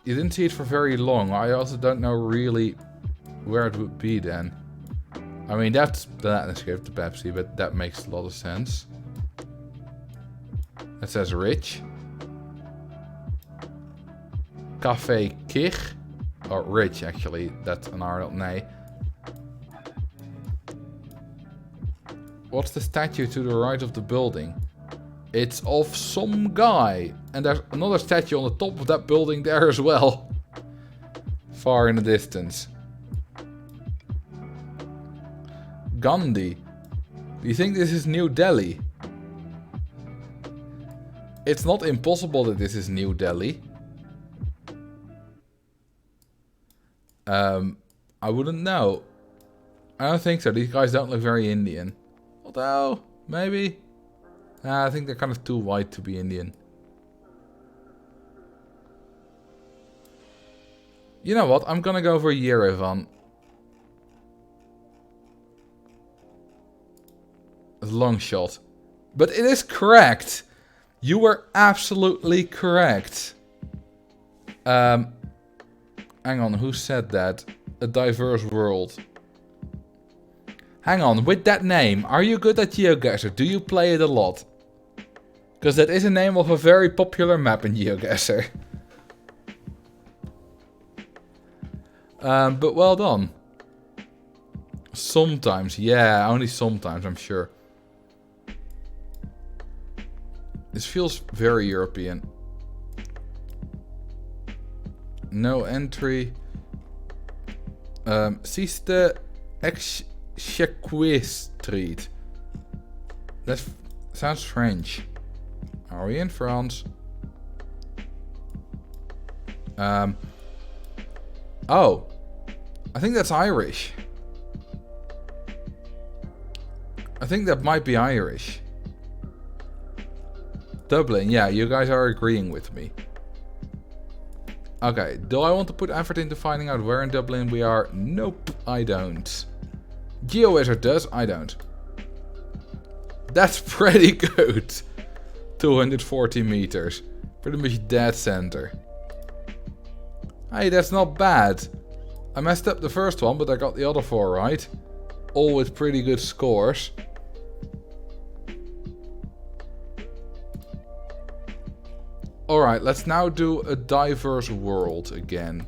You didn't see it for very long. I also don't know really where it would be then. I mean, that's the Latin script, the Pepsi, but that makes a lot of sense. It says rich. Café Kich. Or rich, actually. That's an R, not an A. What's the statue to the right of the building? It's of some guy. And there's another statue on the top of that building there as well. Far in the distance. Gandhi. Do you think this is New Delhi? It's not impossible that this is New Delhi. I wouldn't know. I don't think so. These guys don't look very Indian. Although, maybe. I think they're kind of too white to be Indian. You know what? I'm gonna go for Yerevan. A long shot. But it is correct. You were absolutely correct. Hang on, who said that? A diverse world. Hang on, with that name, are you good at Geoguessr? Do you play it a lot? Because that is a name of a very popular map in Geoguessr. But well done. Sometimes, yeah, only sometimes, I'm sure. This feels very European. No entry. Siste Exchequer Street. That sounds French. Are we in France? Oh. I think that's Irish. I think that might be Irish. Dublin, yeah, you guys are agreeing with me. Okay, do I want to put effort into finding out where in Dublin we are? Nope, I don't. Geoguessr does, I don't. That's pretty good. 240 meters. Pretty much dead center. Hey, that's not bad. I messed up the first one, but I got the other 4 right. All with pretty good scores. Alright, let's now do a diverse world again.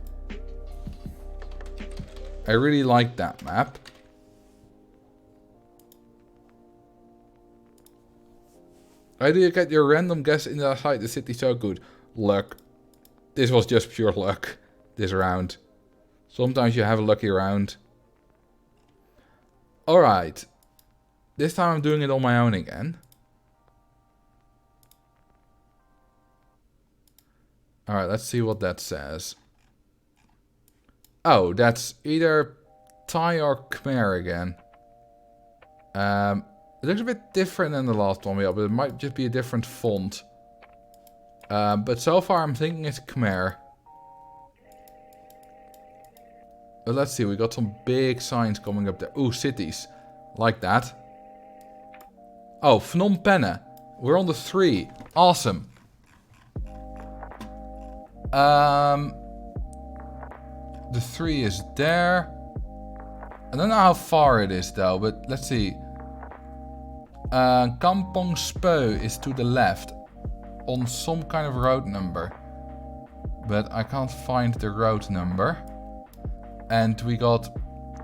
I really like that map. How do you get your random guess inside the city so good? Luck. This was just pure luck. This round. Sometimes you have a lucky round. Alright. This time I'm doing it on my own again. Alright, let's see what that says. Oh, that's either Thai or Khmer again. It looks a bit different than the last one we had, but it might just be a different font. But so far I'm thinking it's Khmer. But let's see, we got some big signs coming up there. Ooh, cities. Like that. Oh, Phnom Penh. We're on the 3. Awesome. The 3 is there. I don't know how far it is though, but let's see. Kampong Speu is to the left. on some kind of road number. But I can't find the road number. And we got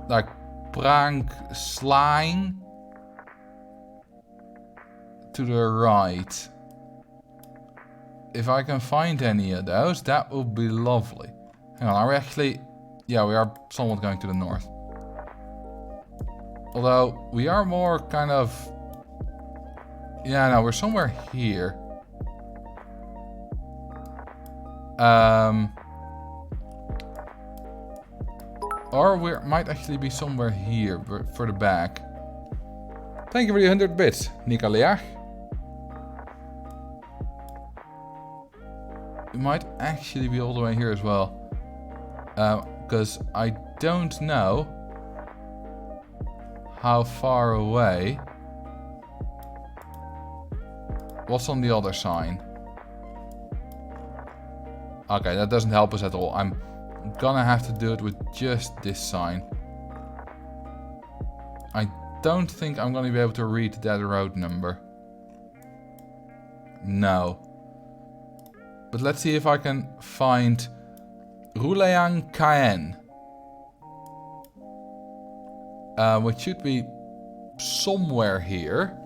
like Prank Slang to the right. If I can find any of those, that would be lovely. Hang on, are we actually... Yeah, we are somewhat going to the north. Although, we are more kind of... Yeah, no, we're somewhere here. Or we might actually be somewhere here, further back. Thank you for the 100 bits, Nika Leach. We might actually be all the way here as well. Because I don't know how far away. What's on the other sign? Okay, that doesn't help us at all. I'm gonna have to do it with just this sign. I don't think I'm gonna be able to read that road number. No. But let's see if I can find Rouleang Cayenne. Which should be somewhere here.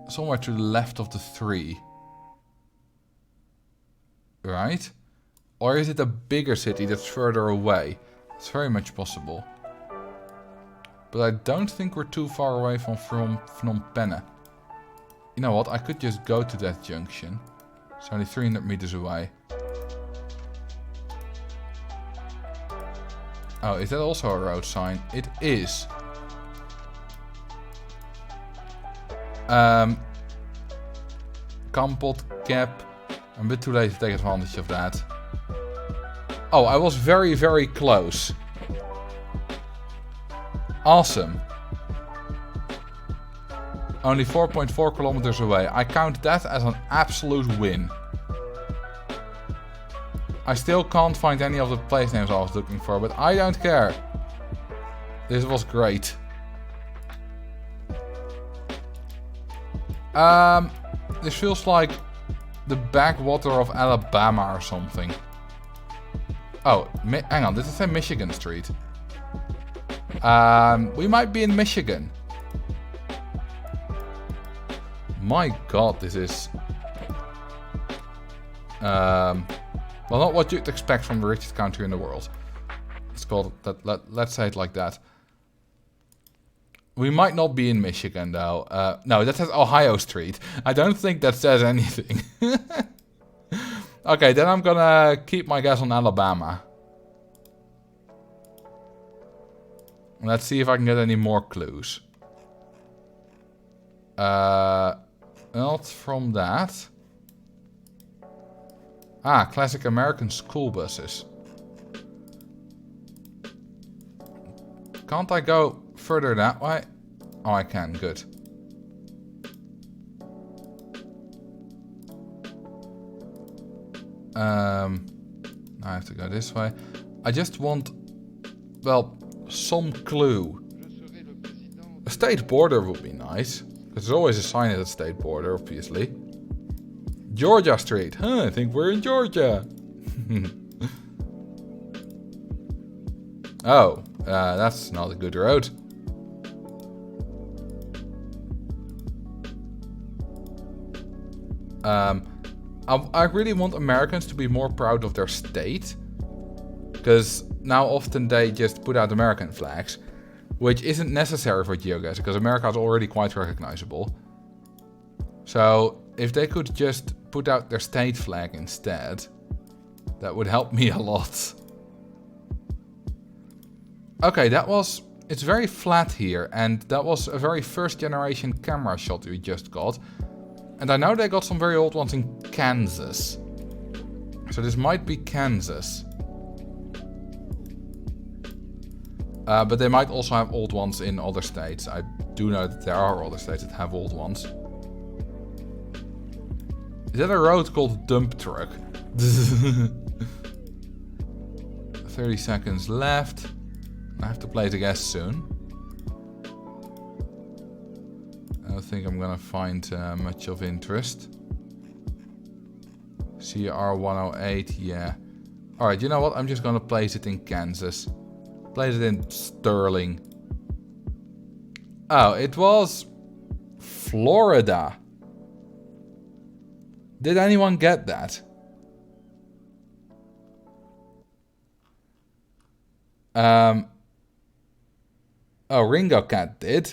Somewhere to the left of the 3. Right? Or is it a bigger city that's further away? It's very much possible. But I don't think we're too far away from Phnom Penh. You know what? I could just go to that junction. It's only 300 meters away. Oh, is that also a road sign? It is. Kampot Cap. I'm a bit too late to take advantage of that. Oh, I was very, very close. Awesome. Only 4.4 kilometers away. I count that as an absolute win. I still can't find any of the place names I was looking for, but I don't care. This was great. This feels like the backwater of Alabama or something. Oh, hang on, this is a Michigan Street. We might be in Michigan. My god, this is... well, not what you'd expect from the richest country in the world. It's called that. Let's say it like that. We might not be in Michigan, though. No, that says Ohio Street. I don't think that says anything. Okay, then I'm gonna keep my guess on Alabama. Let's see if I can get any more clues. Not from that. Ah, classic American school buses. Can't I go further that way? Oh, I can. Good. I have to go this way. I just want, well, some clue. A state border would be nice. Because there's always a sign at the state border, obviously. Georgia Street. Huh, I think we're in Georgia. Oh, that's not a good road. I really want Americans to be more proud of their state. Because now often they just put out American flags. Which isn't necessary for Geoguessr, because America is already quite recognizable. So, if they could just put out their state flag instead, that would help me a lot. Okay, that was... It's very flat here, and that was a very first generation camera shot we just got. And I know they got some very old ones in Kansas. So this might be Kansas. But they might also have old ones in other states. I do know that there are other states that have old ones. Is that a road called Dump Truck? 30 seconds left. I have to place a guess soon. don't think I'm gonna find much of interest. CR 108, yeah. Alright, you know what? I'm just gonna place it in Kansas. Place it in Sterling. Oh, it was Florida. Did anyone get that? Oh, Ringo Cat did.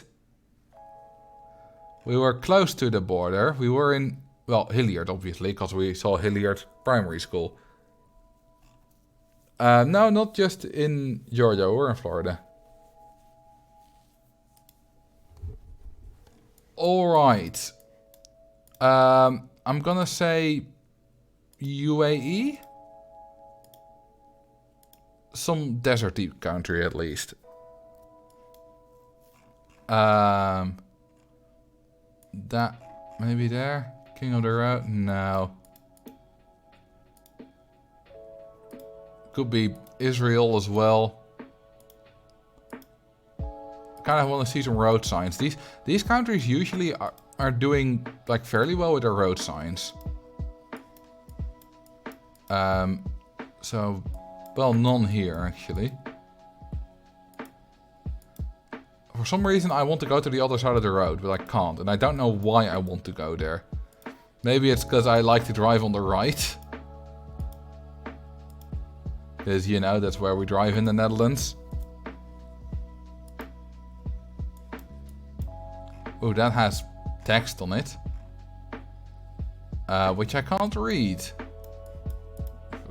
We were close to the border. We were in, well, Hilliard, obviously, because we saw Hilliard Primary School. No, not just in Georgia. We're in Florida. Alright. I'm gonna say UAE? Some deserty country at least. That maybe there? King of the Road? No. Could be Israel as well. Kind of want to see some road signs. These countries usually are doing like fairly well with their road signs. So, well, none here actually. For some reason I want to go to the other side of the road, but I can't. And I don't know why I want to go there. Maybe it's because I like to drive on the right. Because, you know, that's where we drive in the Netherlands. Oh, that has text on it. Which I can't read. If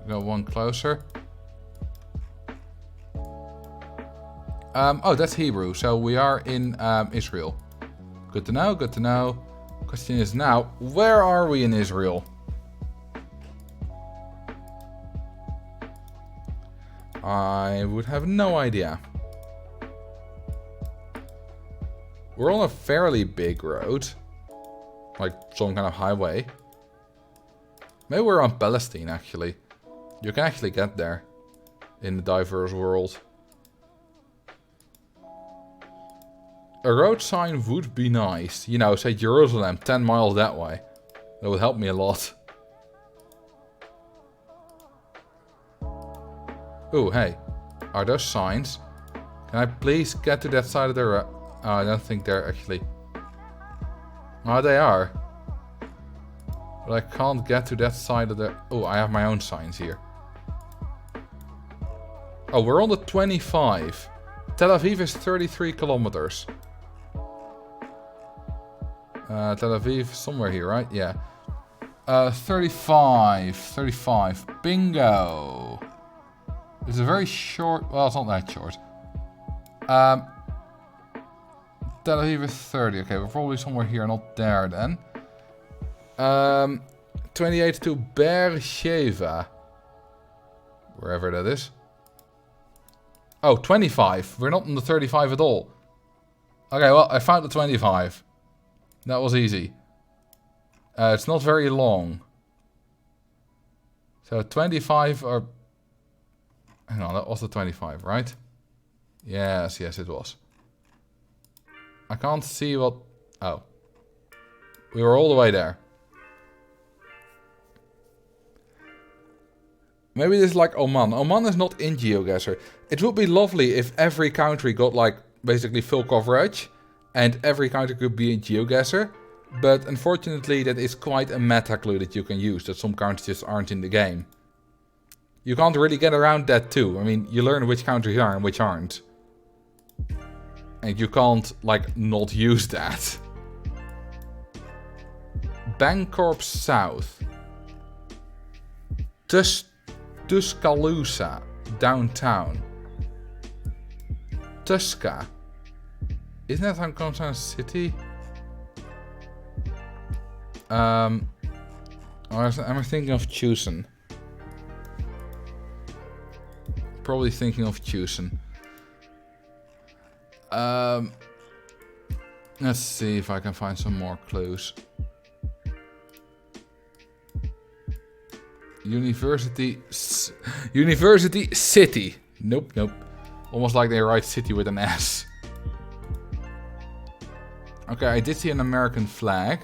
we go one closer. Oh, that's Hebrew. So we are in Israel. Good to know, good to know. Question is now, where are we in Israel? I would have no idea. We're on a fairly big road. Like some kind of highway. Maybe we're on Palestine actually. You can actually get there. In the diverse world. A road sign would be nice. You know, say Jerusalem, 10 miles that way. That would help me a lot. Oh, hey. Are those signs? Can I please get to that side of the road? Oh, I don't think they're actually... Oh, they are. But I can't get to that side of the... Oh, I have my own signs here. Oh, we're on the 25. Tel Aviv is 33 kilometers. Tel Aviv, somewhere here, right? Yeah. 35. Bingo. It's a very short... Well, it's not that short. Tel Aviv is 30. Okay, we're probably somewhere here, not there then. 28 to Beersheba. Wherever that is. Oh, 25. We're not on the 35 at all. Okay, well, I found the 25. That was easy. It's not very long. So 25 or... Hang on, that was the 25, right? Yes, it was. I can't see what... Oh. We were all the way there. Maybe this is like Oman. Oman is not in Geoguessr. It would be lovely if every country got like basically full coverage. And every country could be in Geoguessr. But unfortunately that is quite a meta clue that you can use. That some countries just aren't in the game. You can't really get around that too. I mean, you learn which countries are and which aren't. And you can't like not use that. Bancorp South. Tuscaloosa, downtown. Tusca. Isn't that some kind of city? Or am I thinking of Tucson? Probably thinking of Tucson. Let's see if I can find some more clues. University City. Nope. Almost like they write city with an S. Okay, I did see an American flag.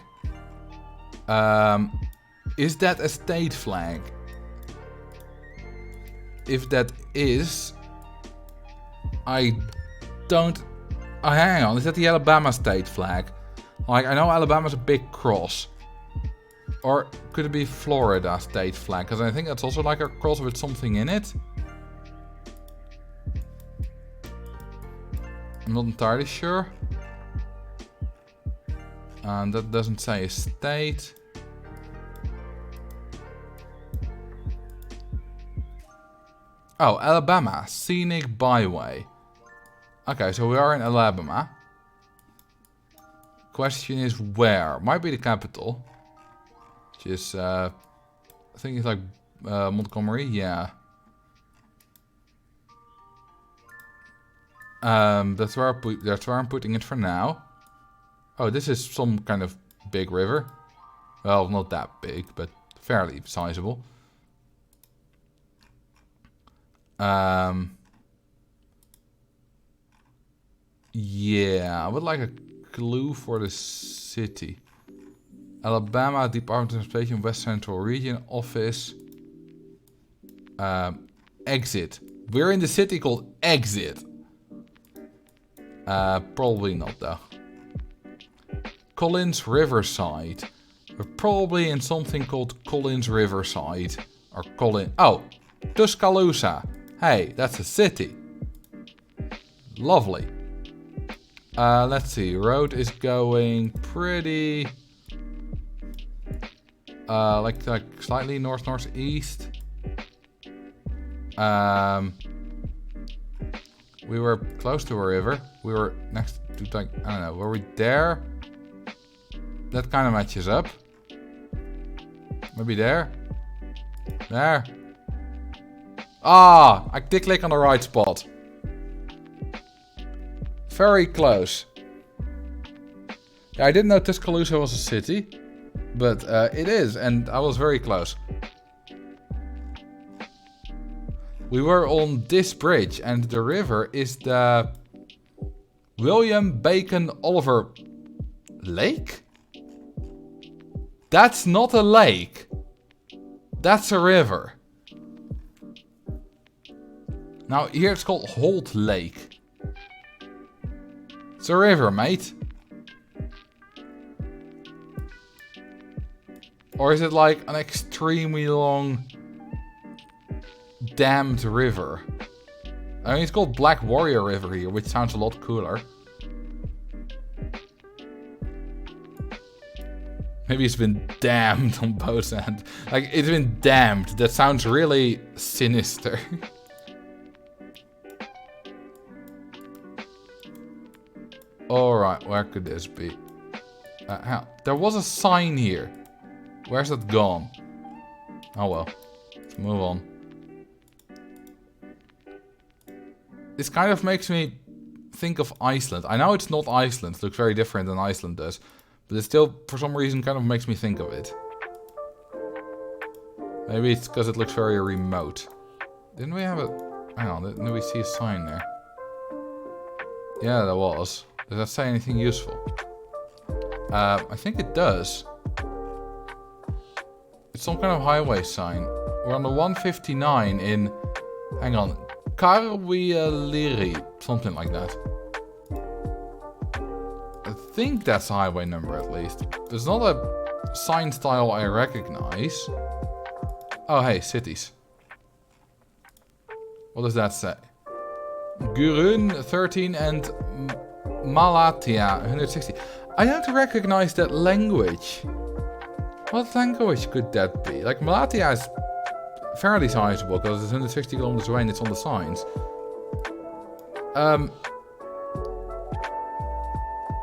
Is that a state flag? If that is... I don't... Oh, hang on. Is that the Alabama state flag? Like, I know Alabama's a big cross. Or could it be Florida state flag? Because I think that's also like a cross with something in it. I'm not entirely sure. And that doesn't say a state. Oh, Alabama. Scenic Byway. Okay, so we are in Alabama. Question is where? Might be the capital. Which is, I think it's like Montgomery, yeah. That's where I'm putting it for now. Oh, this is some kind of big river. Well, not that big, but fairly sizable. Yeah, I would like a clue for the city. Alabama Department of Transportation West Central Region Office. Exit. We're in the city called Exit. Probably not though. Collins Riverside. We're probably in something called Collins Riverside. Or Oh! Tuscaloosa. Hey, that's a city. Lovely. Let's see. Road is going pretty... like slightly northeast. We were close to a river. We were next to like, I don't know, were we there? That kind of matches up. Maybe there. There. Ah, I did click on the right spot. Very close. Yeah, I didn't know Tuscaloosa was a city. But it is, and I was very close. We were on this bridge, and the river is the William Bacon Oliver Lake? That's not a lake. That's a river. Now, here it's called Holt Lake. It's a river, mate. Or is it like an extremely long dammed river? I mean, it's called Black Warrior River here, which sounds a lot cooler. Maybe it's been damned on both ends. Like, it's been damned. That sounds really sinister. Alright, where could this be? There was a sign here. Where's that gone? Oh well. Let's move on. This kind of makes me think of Iceland. I know it's not Iceland. It looks very different than Iceland does. But it still, for some reason, kind of makes me think of it. Maybe it's because it looks very remote. Didn't we have a... Hang on, didn't we see a sign there? Yeah, there was. Does that say anything useful? I think it does. It's some kind of highway sign. We're on the 159 in... Hang on. Karwialiri. Something like that. I think that's a highway number at least. There's not a sign style I recognize. Oh, hey, cities. What does that say? Gurun 13 and Malatia 160. I don't recognize that language. What language could that be? Like, Malatia is fairly sizable because it's 160 kilometers away and it's on the signs.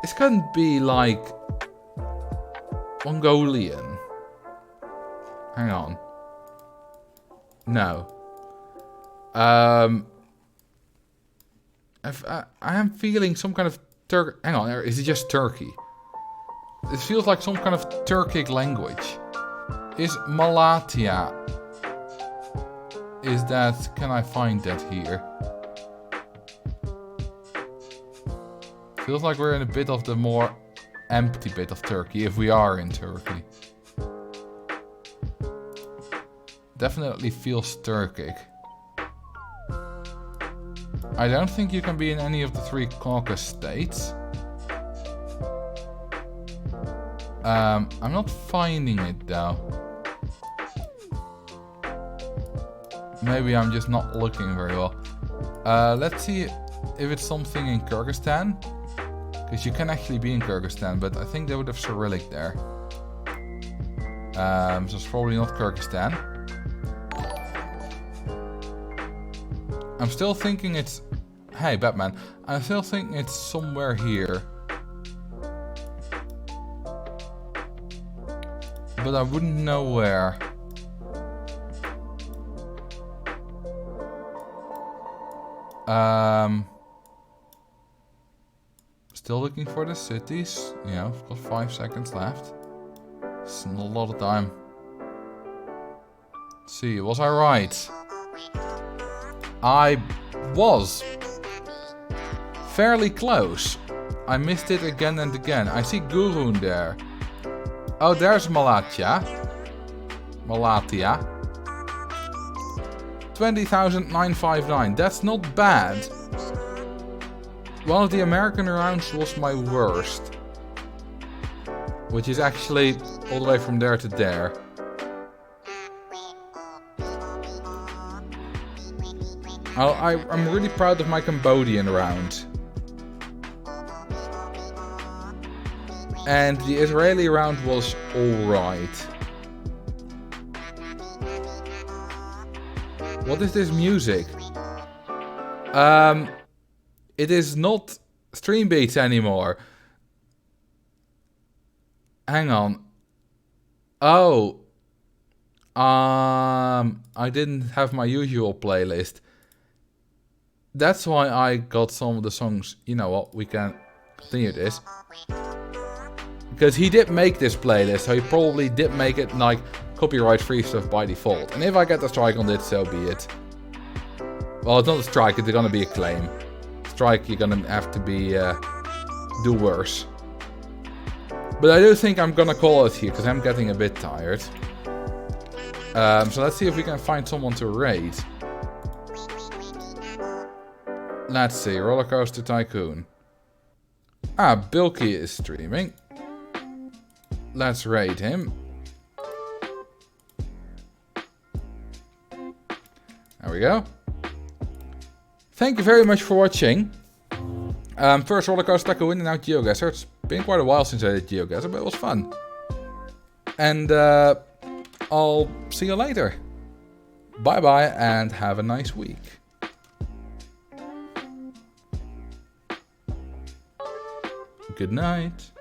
This couldn't be like Mongolian. Hang on. No. I am feeling some kind of Hang on, is it just Turkey? It feels like some kind of Turkic language. Is Malatia? Is that... Can I find that here? Feels like we're in a bit of the more empty bit of Turkey if we are in Turkey. Definitely feels Turkic. I don't think you can be in any of the 3 Caucasus states. I'm not finding it though. Maybe I'm just not looking very well. Let's see if it's something in Kyrgyzstan. Because you can actually be in Kyrgyzstan, but I think they would have Cyrillic there. So it's probably not Kyrgyzstan. I'm still thinking it's... Hey, Batman. I'm still thinking it's somewhere here. But I wouldn't know where. Still looking for the cities. Yeah, I've got 5 seconds left. It's not a lot of time. Let's see, was I right? I was fairly close. I missed it again and again. I see Gurun there. Oh, there's Malatya. 20,959. That's not bad. One of the American rounds was my worst. Which is actually all the way from there to there. I'm really proud of my Cambodian round. And the Israeli round was alright. What is this music? It is not stream beats anymore. Hang on. Oh. I didn't have my usual playlist. That's why I got some of the songs. You know what? We can continue this. Because he did make this playlist, so he probably did make it like copyright-free stuff by default. And if I get a strike on it, so be it. Well, it's not a strike, it's gonna be a claim. Strike, you're gonna have to be do worse. But I do think I'm gonna call it here, because I'm getting a bit tired. So let's see if we can find someone to raid. Let's see, Roller Coaster Tycoon. Ah, Bilky is streaming. Let's raid him. There we go. Thank you very much for watching. First Roller Coaster Tycoon and now Geoguessr. It's been quite a while since I did Geoguessr, but it was fun. And I'll see you later. Bye bye and have a nice week. Good night.